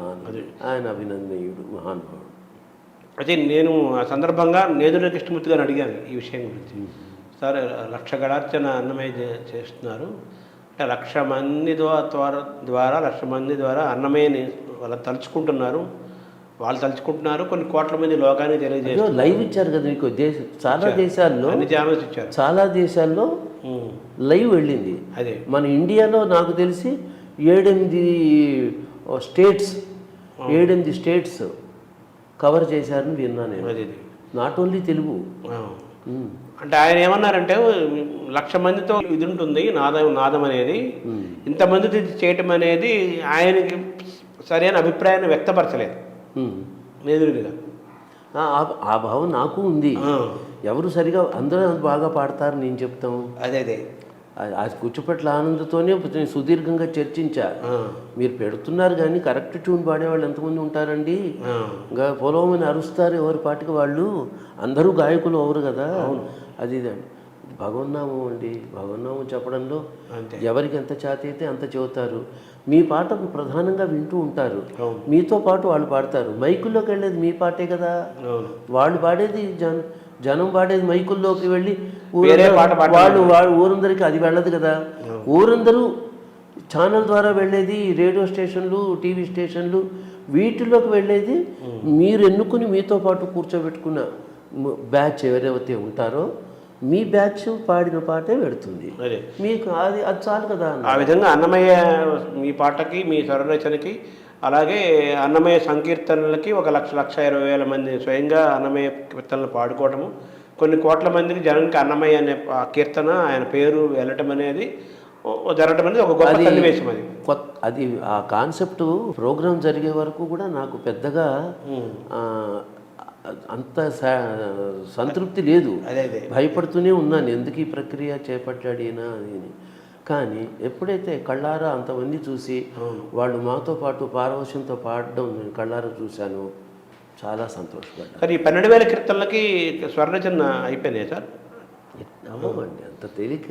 B: ఆయన అభినందనీయుడు, మహానుభావుడు.
C: అయితే నేను ఆ సందర్భంగా నేదుల కృష్ణమూర్తి గారిని అడిగాను ఈ విషయం గురించి. సార్ 1,00,000 గళార్చన అన్నమయ్య చేస్తున్నారు అంటే 1,00,000 మంది ద్వారా 1,00,000 మంది ద్వారా అన్నమయ్యని వాళ్ళు తలుచుకుంటున్నారు, కొన్ని కోట్ల మంది లోకాన్ని తెలియజేస్తారు.
B: లైవ్ ఇచ్చారు కదా మీకు. చాలా దేశాల్లో
C: ఇచ్చారు,
B: చాలా దేశాల్లో లైవ్ వెళ్ళింది.
C: అదే
B: మన ఇండియాలో నాకు తెలిసి 7-8 స్టేట్స్ కవర్ చేశారని విన్నాను నేను. Not only Telugu.
C: అంటే ఆయన ఏమన్నారంటే 1,00,000 మందితో ఇది ఉంటుంది నాదం అనేది, ఇంతమంది చేయటం అనేది ఆయనకి సరైన అభిప్రాయాన్ని వ్యక్తపరచలేదు. నేదురుగా
B: ఆ భావం నాకు ఉంది. ఎవరు సరిగా అందరూ బాగా పాడతారు నేను చెప్తాము.
C: అదే
B: ఆ కూచిపట్ల ఆనందతోనే సుదీర్ఘంగా చర్చించా. మీరు పెడుతున్నారు కానీ కరెక్ట్ ట్యూన్ పాడేవాళ్ళు ఎంతమంది ఉంటారండి? ఇంకా పొలవమని అరుస్తారు ఎవరి పాటికి వాళ్ళు. అందరూ గాయకులు అవరు కదా. అది ఇదండి భగవన్నామం అండి. భగవన్నామం చెప్పడంలో ఎవరికి ఎంత చేత అయితే అంత చెబుతారు. మీ పాటకు ప్రధానంగా వింటూ ఉంటారు, మీతో పాటు వాళ్ళు పాడతారు. మైకుల్లోకి వెళ్ళేది మీ పాటే కదా. వాళ్ళు పాడేది జనం పాడేది మైకుల్లోకి వెళ్ళి వాళ్ళు ఊరందరికీ అది వెళ్ళదు కదా. ఊరందరూ ఛానల్ ద్వారా వెళ్ళేది రేడియో స్టేషన్లు, టీవీ స్టేషన్లు, వీటిలోకి వెళ్ళేది మీరు ఎన్నుకుని మీతో పాటు కూర్చోబెట్టుకున్న బ్యాచ్ ఎవరైతే ఉంటారో మీ బ్యాచ్ పాడిన పాటే పెడుతుంది మీకు. అది చాలు కదా.
C: ఆ విధంగా అన్నమయ్య మీ పాటకి, మీ స్వరరచనకి, అలాగే అన్నమయ్య సంకీర్తనలకి 1,20,000 మంది స్వయంగా అన్నమయ్య కీర్తనలు పాడుకోవటము, కొన్ని కోట్ల మందికి జనానికి అన్నమయ్య అనే కీర్తన ఆయన పేరు వెళ్ళటం అనేది జరగటం అనేది ఒక గొప్ప సన్నివేశం.
B: అది ఆ కాన్సెప్ట్ ప్రోగ్రాం జరిగే వరకు కూడా నాకు పెద్దగా అంత సంతృప్తి లేదు. భయపడుతూనే ఉన్నాను, ఎందుకు ఈ ప్రక్రియ చేపట్టాడినా అని. కానీ ఎప్పుడైతే కళ్ళారా అంతమంది చూసి వాళ్ళు మాతో పాటు పారవశ్యంతో పాడడం నేను కళ్ళారా చూశాను, చాలా సంతోషపడ్డాను.
C: కానీ 12,000 కీర్తనలకి స్వరరచన అయిపోయినాయి సార్?
B: అవ్వండి, అంత తేలిక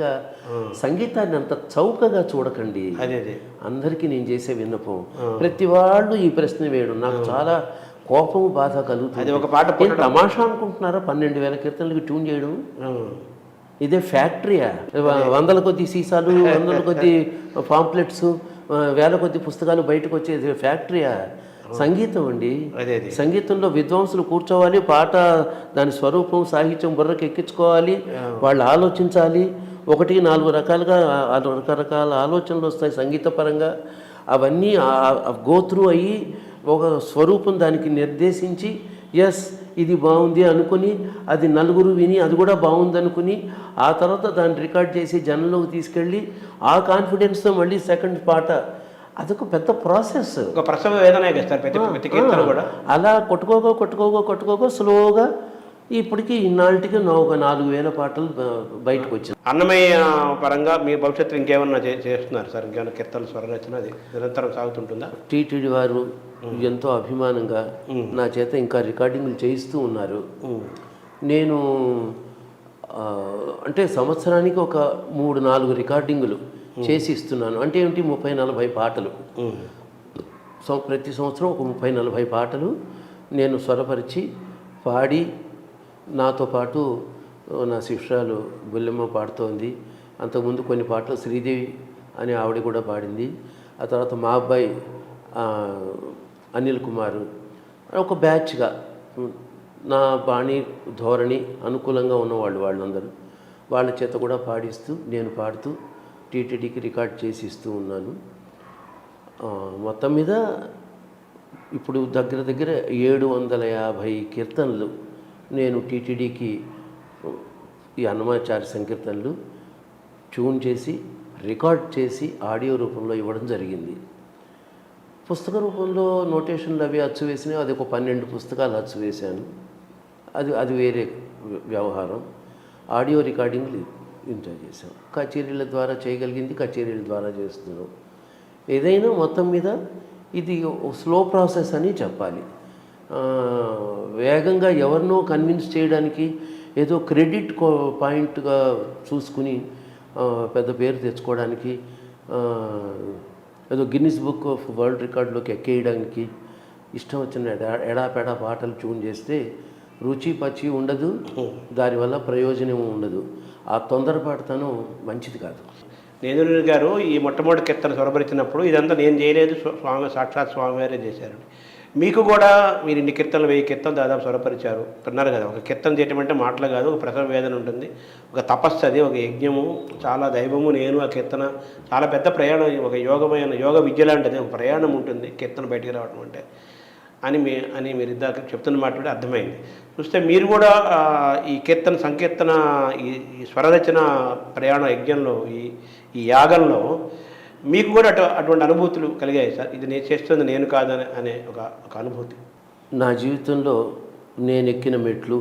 B: సంగీతాన్ని అంత చౌకగా చూడకండి. అందరికీ నేను చేసే విన్నపం. ప్రతి వాళ్ళు ఈ ప్రశ్న వేయడం నాకు చాలా కోపం, బాధ కలుగుతుంది.
C: ఒక పాట
B: తమాషా అనుకుంటున్నారా? 12,000 కీర్తనలకి ట్యూన్ చేయడం ఇదే ఫ్యాక్టరీయా? 100 కొద్ది సీసాలు, 100 కొద్ది పాంప్లెట్స్, 1000 కొద్ది పుస్తకాలు బయటకు వచ్చేది ఫ్యాక్టరీయా? సంగీతం అండి. సంగీతంలో విద్వాంసులు కూర్చోవాలి, పాట దాని స్వరూపం, సాహిత్యం బుర్రకు ఎక్కించుకోవాలి, వాళ్ళు ఆలోచించాలి, నాలుగు రకాలుగా రకరకాల ఆలోచనలు వస్తాయి సంగీతపరంగా. అవన్నీ గోత్రూ అయ్యి ఒక స్వరూపం దానికి నిర్దేశించి ఎస్ ఇది బాగుంది అనుకుని అది నలుగురు విని అది కూడా బాగుంది అనుకుని ఆ తర్వాత దాన్ని రికార్డ్ చేసి జనంలోకి తీసుకెళ్ళి ఆ కాన్ఫిడెన్స్తో మళ్ళీ సెకండ్ పాట అదొక పెద్ద ప్రాసెస్.
C: ఒక ప్రసవ వేదనే కదా సార్ ప్రతి కీర్తన కూడా.
B: అలా కొట్టుకోగా స్లోగా ఇప్పటికీ ఇన్నాళ్ళకి ఒక 4,000 పాటలు బయటకు వచ్చింది.
C: అన్నమయ్య పరంగా మీ భవిష్యత్తు ఇంకేమన్నా చేస్తున్నారు సార్? ఇంకేమైనా కీర్తన స్వరరచన అది నిరంతరం సాగుతుంటుందా?
B: టీటీడీ వారు ఎంతో అభిమానంగా నా చేత ఇంకా రికార్డింగ్లు చేయిస్తూ ఉన్నారు. నేను అంటే సంవత్సరానికి ఒక 3-4 రికార్డింగులు చేసి ఇస్తున్నాను. అంటే ఏమిటి 30-40 పాటలు. ప్రతి సంవత్సరం ఒక 30-40 పాటలు నేను స్వరపరిచి పాడి, నాతో పాటు నా శిష్యురాలు బుల్లెమ్మ పాడుతోంది. అంతకుముందు కొన్ని పాటలు శ్రీదేవి అనే ఆవిడ కూడా పాడింది. ఆ తర్వాత మా అబ్బాయి అనిల్ కుమార్, ఒక బ్యాచ్గా నా బాణి ధోరణి అనుకూలంగా ఉన్నవాళ్ళు వాళ్ళందరూ, వాళ్ళ చేత కూడా పాడిస్తూ నేను పాడుతూ టీటీడీకి రికార్డ్ చేసి ఇస్తూ ఉన్నాను. మొత్తం మీద ఇప్పుడు దగ్గర 750 కీర్తనలు నేను టీటీడీకి ఈ అన్నమాచార్య సంకీర్తనలు ట్యూన్ చేసి రికార్డ్ చేసి ఆడియో రూపంలో ఇవ్వడం జరిగింది. పుస్తక రూపంలో నోటేషన్లు అవి అచ్చు వేసినాయి. అది ఒక 12 పుస్తకాలు అచ్చు వేశాను. అది వేరే వ్యవహారం. ఆడియో రికార్డింగ్లు ఎంజాయ్ చేశాం. కచేరీల ద్వారా చేయగలిగింది కచేరీల ద్వారా చేస్తున్నాం. ఏదైనా మొత్తం మీద ఇది స్లో ప్రాసెస్ అని చెప్పాలి. వేగంగా ఎవరినో కన్విన్స్ చేయడానికి ఏదో క్రెడిట్ పాయింట్గా చూసుకుని పెద్ద పేరు తెచ్చుకోవడానికి, ఏదో గిన్నిస్ బుక్ ఆఫ్ వరల్డ్ రికార్డులోకి ఎక్కేయడానికి ఇష్టం వచ్చిన ఎడాపెడా పాటలు ట్యూన్ చేస్తే రుచి పచ్చి ఉండదు, దానివల్ల ప్రయోజనం ఉండదు. ఆ తొందరపాటుతనం మంచిది కాదు.
C: నేదురుని గారు ఈ మొట్టమొదటి కీర్తన స్వరపరిచినప్పుడు ఇదంతా నేను చేయలేదు, సాక్షాత్ స్వామివారే చేశారు. మీకు కూడా మీరు ఇన్ని కీర్తనలు 1000 కీర్తనలు దాదాపు స్వరపరిచారు అన్నారు కదా. ఒక కీర్తన చేయటం అంటే మాటలు కాదు, ఒక ప్రసవ వేదన ఉంటుంది, ఒక తపస్సు, అది ఒక యజ్ఞము, చాలా దైవము. నేను ఆ కీర్తన చాలా పెద్ద ప్రయాణం, ఒక యోగ విద్య లాంటిది, ఒక ప్రయాణం ఉంటుంది కీర్తన బయటికి రావడం అంటే అని మీరు ఇద్దరు చెప్తున్న మాట కూడా అర్థమైంది. చూస్తే మీరు కూడా ఈ కీర్తన సంకీర్తన ఈ స్వరరచన ప్రయాణ యజ్ఞంలో ఈ యాగంలో మీకు కూడా అటువంటి అనుభూతులు కలిగాయి సార్? ఇది నేను చేస్తుంది నేను కాదని అనే ఒక అనుభూతి.
B: నా జీవితంలో నేను ఎక్కిన మెట్లు,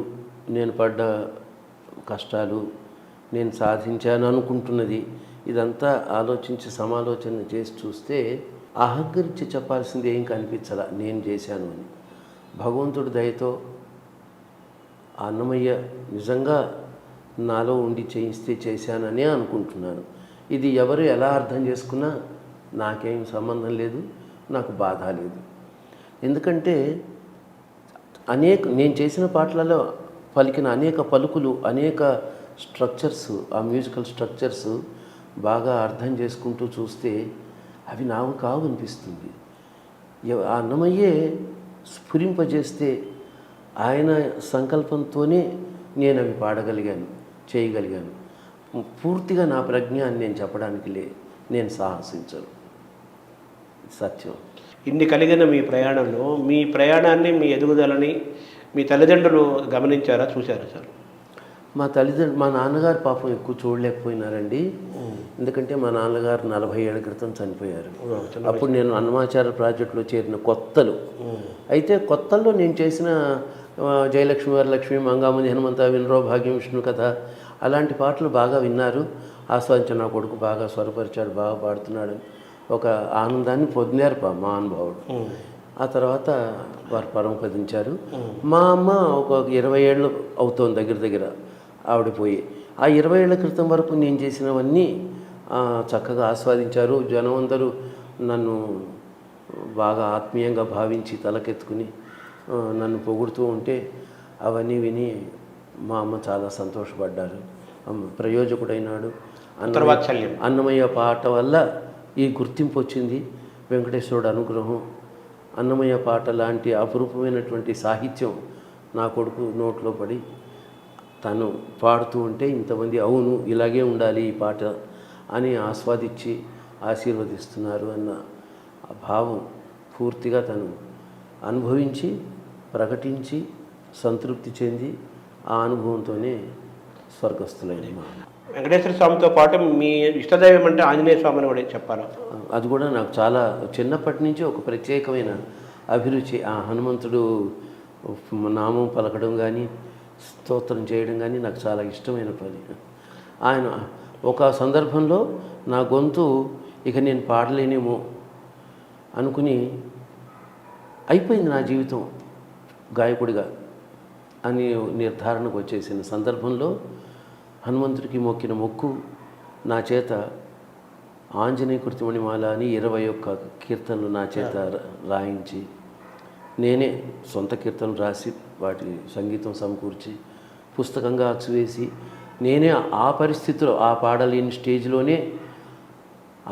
B: నేను పడ్డ కష్టాలు, నేను సాధించాను అనుకుంటున్నది, ఇదంతా ఆలోచించి సమాలోచన చేసి చూస్తే అహంకరించి చెప్పాల్సింది ఏం కనిపించాల నేను చేశాను అని. భగవంతుడి దయతో అన్నమయ్య నిజంగా నాలో ఉండి చేయిస్తే చేశాననే అనుకుంటున్నాను. ఇది ఎవరు ఎలా అర్థం చేసుకున్నా నాకేం సంబంధం లేదు, నాకు బాధ లేదు. ఎందుకంటే నేను చేసిన పాటలలో పలికిన అనేక పలుకులు, అనేక స్ట్రక్చర్స్, ఆ మ్యూజికల్ స్ట్రక్చర్స్ బాగా అర్థం చేసుకుంటూ చూస్తే అవి నాకు కావు అనిపిస్తుంది. ఆ అన్నమయ్యే స్ఫురింపజేస్తే ఆయన సంకల్పంతోనే నేను అవి పాడగలిగాను, చేయగలిగాను. పూర్తిగా నా ప్రజ్ఞ అని నేను చెప్పడానికి నేను సాహసించను, సత్యం.
C: ఇన్ని కలిగిన మీ ప్రయాణంలో మీ ప్రయాణాన్ని, మీ ఎదుగుదలని మీ తల్లిదండ్రులు గమనించారా, చూశారా సార్?
B: మా నాన్నగారు పాపం ఎక్కువ చూడలేకపోయినారండి. ఎందుకంటే మా నాన్నగారు 40 ఏళ్ల క్రితం చనిపోయారు. అప్పుడు నేను అన్నమాచార్య ప్రాజెక్టులో చేరిన కొత్తలు. అయితే కొత్తల్లో నేను చేసిన జయలక్ష్మి వరలక్ష్మి, మంగామణి హనుమంత, వినరో భాగ్యం, విష్ణు కథ, అలాంటి పాటలు బాగా విన్నారు, ఆస్వాదించిన. నా కొడుకు బాగా స్వరపరిచాడు, బాగా పాడుతున్నాడని ఒక ఆనందాన్ని పొందారు మా అనుభవుడు. ఆ తర్వాత వారు పరమపదించారు. మా అమ్మ ఒక 20 ఏళ్ళు అవుతోంది దగ్గర ఆవిడ పోయి. ఆ 20 ఏళ్ల క్రితం వరకు నేను చేసినవన్నీ చక్కగా ఆస్వాదించారు. జనం అందరూ నన్ను బాగా ఆత్మీయంగా భావించి తలకెత్తుకుని నన్ను పొగుడుతూ ఉంటే అవన్నీ విని మా అమ్మ చాలా సంతోషపడ్డారు. ప్రయోజకుడైనాడు అన్నమయ్య పాట వల్ల ఈ గుర్తింపు వచ్చింది, వెంకటేశ్వరుడు అనుగ్రహం. అన్నమయ్య పాట లాంటి అపురూపమైనటువంటి సాహిత్యం నా కొడుకు నోట్లో పడి తను పాడుతూ ఉంటే ఇంతమంది అవును ఇలాగే ఉండాలి ఈ పాట అని ఆస్వాదించి ఆశీర్వదిస్తున్నారు అన్న ఆ భావం పూర్తిగా తను అనుభవించి ప్రకటించి సంతృప్తి చెంది ఆ అనుభవంతోనే స్వర్గస్థులైన మా
C: వెంకటేశ్వర స్వామితో పాటు మీ ఇష్టదైవం అంటే ఆంజనేయ స్వామి అని కూడా చెప్పాలా?
B: అది కూడా నాకు చాలా చిన్నప్పటి నుంచి ఒక ప్రత్యేకమైన అభిరుచి. ఆ హనుమంతుడు నామం పలకడం కానీ స్తోత్రం చేయడం కానీ నాకు చాలా ఇష్టమైన పని. ఆయన ఒక సందర్భంలో నా గొంతు ఇక నేను పాడలేనేమో అనుకుని అయిపోయింది నా జీవితం గాయకుడిగా అని నిర్ధారణకు వచ్చేసిన సందర్భంలో హనుమంతుడికి మొక్కిన మొక్కు నా చేత ఆంజనేయ కృతిమణిమాల అని 21 కీర్తనలు నా చేత రాయించి నేనే సొంత కీర్తనలు రాసి వాటి సంగీతం సమకూర్చి పుస్తకంగా అచ్చువేసి నేనే ఆ పరిస్థితిలో ఆ పాడలేని స్టేజ్లోనే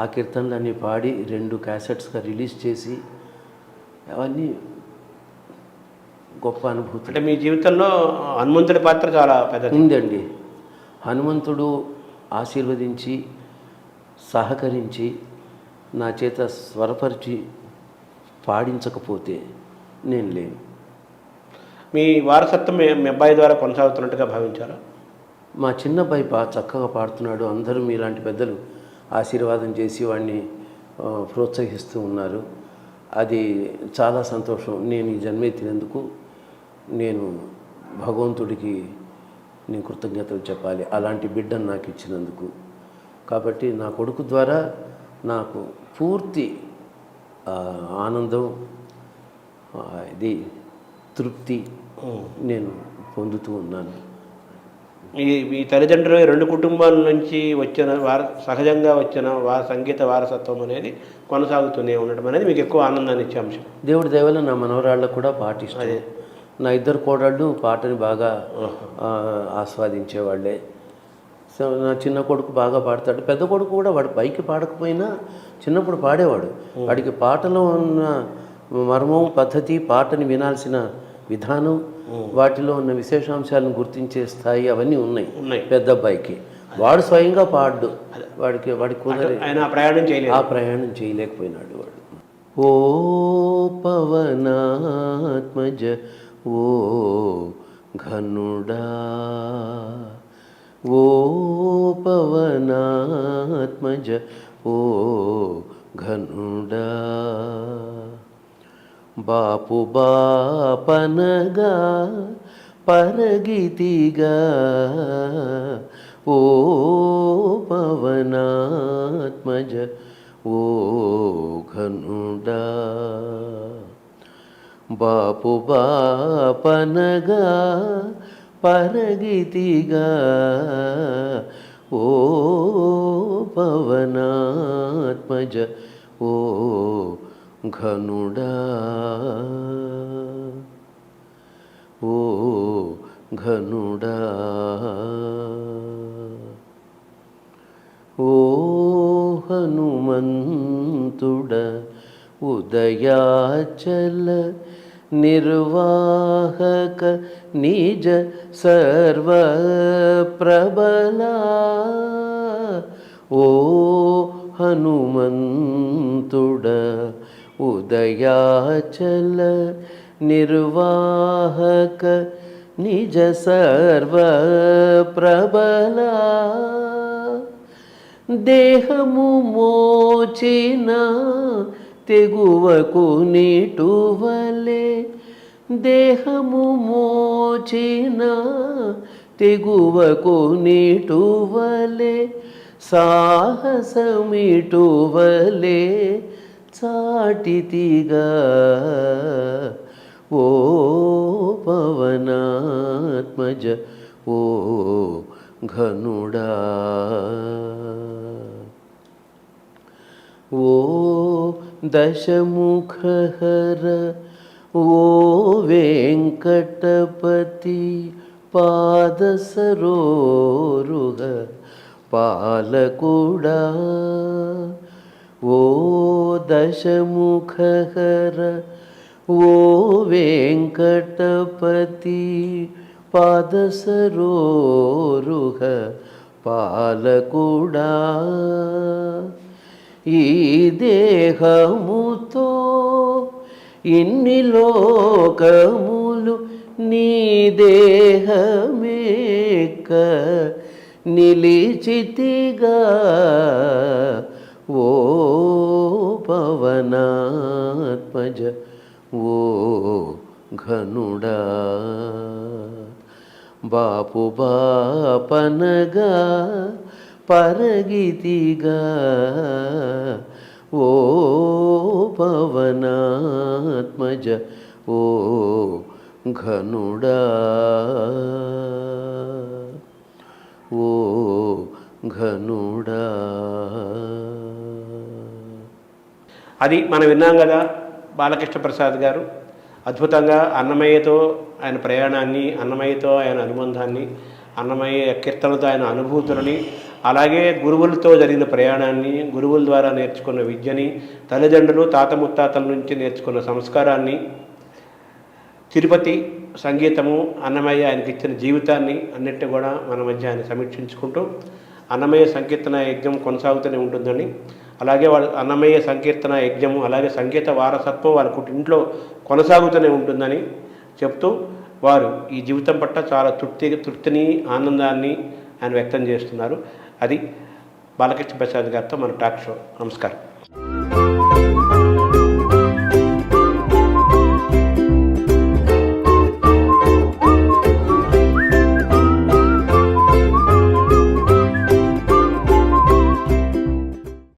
B: ఆ కీర్తనలన్నీ పాడి 2 క్యాసెట్స్గా రిలీజ్ చేసి అవన్నీ గొప్ప అనుభూతి.
C: అంటే మీ జీవితంలో హనుమంతుడి పాత్ర చాలా పెద్దది
B: ఉందండి. హనుమంతుడు ఆశీర్వదించి సహకరించి నా చేత స్వరపరిచి పాడించకపోతే నేను లేను.
C: మీ వారసత్వం మీ అబ్బాయి ద్వారా కొనసాగుతున్నట్టుగా భావించారా?
B: మా చిన్న అబ్బాయి చక్కగా పాడుతున్నాడు. అందరూ మీలాంటి పెద్దలు ఆశీర్వాదం చేసి వాడిని ప్రోత్సహిస్తూ ఉన్నారు. అది చాలా సంతోషం. నేను ఈ జన్మెత్తినందుకు నేను భగవంతుడికి నేను కృతజ్ఞతలు చెప్పాలి అలాంటి బిడ్డను నాకు ఇచ్చినందుకు. కాబట్టి నా కొడుకు ద్వారా నాకు పూర్తి ఆనందం ఇది తృప్తి నేను పొందుతూ ఉన్నాను.
C: మీ తల్లిదండ్రులు 2 కుటుంబాల నుంచి వచ్చిన సహజంగా వచ్చిన సంగీత వారసత్వం అనేది కొనసాగుతూనే ఉండటం అనేది మీకు ఎక్కువ ఆనందాన్ని ఇచ్చే అంశం.
B: దేవుడి దయవల్ల నా మనవరాళ్ళకు కూడా పాట ఇష్టం. నా 2 కోడళ్ళు పాటని బాగా ఆస్వాదించేవాళ్ళే. సో నా చిన్న కొడుకు బాగా పాడతాడు. పెద్ద కొడుకు కూడా వాడు పైకి పాడకపోయినా చిన్నప్పుడు పాడేవాడు. వాడికి పాటలో ఉన్న మర్మం పద్ధతి పాటని వినాల్సిన విధానం వాటిలో ఉన్న విశేషాంశాలను గుర్తించే స్థాయి అవన్నీ ఉన్నాయి పెద్ద అబ్బాయికి. వాడు స్వయంగా పాడు వాడికి కుదరదు. ఆ ప్రయాణం చేయలేకపోయినాడు వాడు. ఓ పవనాత్మజ ఓ ఘనుడా ఓ పవనాత్మజ ఓ ఘనుడా బాపు బాపనగా పరగితిగా ఓ పవనాత్మజ ఓ ఘనుడా బాపు బాపనగా పరగితిగా ఓ పవనాత్మజ ఓ ఘనుడా ఓ ఘనుడా ఓ హనుమంతుడ ఉదయాచల నిర్వాహక నిజ సర్వ ప్రబలా ఓ హనుమంతుడ ఉదయాచల నిర్వాహక నిజ సర్వ ప్రబలా దేహము మోచిన తెగువకు నీటువలే దేహము మోచిన తెగువకు నీటువలే సాహసమిటువలే చాటితిగా ఓ పవనాత్మజ ఓ ఘనుడా ఓ దశముఖహర ఓ వెంకటపతి పాదసరోరుహ పాలకుడా ఓ దశముఖహర ఓ వెంకటపతి పాదసరోరుహ పాలకుడా ఈ దేహముతో ఇన్ని లోకములు నీ దేహమేక నిలిచితిగా ఓ పవనాత్మజ ఓ ఘనుడా బాపు బాపనగా పరగితిగా ఓ పవనాత్మజ ఓ ఘనుడా ఓ ఘనుడా.
C: అది మనం విన్నాం కదా. బాలకృష్ణ ప్రసాద్ గారు అద్భుతంగా అన్నమయ్యతో ఆయన ప్రయాణాన్ని, అన్నమయ్యతో ఆయన అనుబంధాన్ని, అన్నమయ్య కీర్తనలతో ఆయన అనుభూతులని, అలాగే గురువులతో జరిగిన ప్రయాణాన్ని, గురువుల ద్వారా నేర్చుకున్న విద్యని, తల్లిదండ్రులు తాత ముత్తాతల నుంచి నేర్చుకున్న సంస్కారాన్ని, తిరుపతి సంగీతము, అన్నమయ్య ఆయనకి ఇచ్చిన జీవితాన్ని అన్నిటి కూడా మన మధ్య ఆయన సమీక్షించుకుంటూ అన్నమయ్య సంకీర్తన యజ్ఞం కొనసాగుతూనే ఉంటుందని, అలాగే వాళ్ళ అన్నమయ్య సంకీర్తన యజ్ఞము అలాగే సంగీత వారసత్వం వాళ్ళ ఇంట్లో కొనసాగుతూనే ఉంటుందని చెప్తూ వారు ఈ జీవితం పట్ల చాలా తృప్తిని ఆనందాన్ని ఆయన వ్యక్తం చేస్తున్నారు. అది బాలకృష్ణ ప్రసాద్ గారితో మన టాక్ షో. నమస్కారం.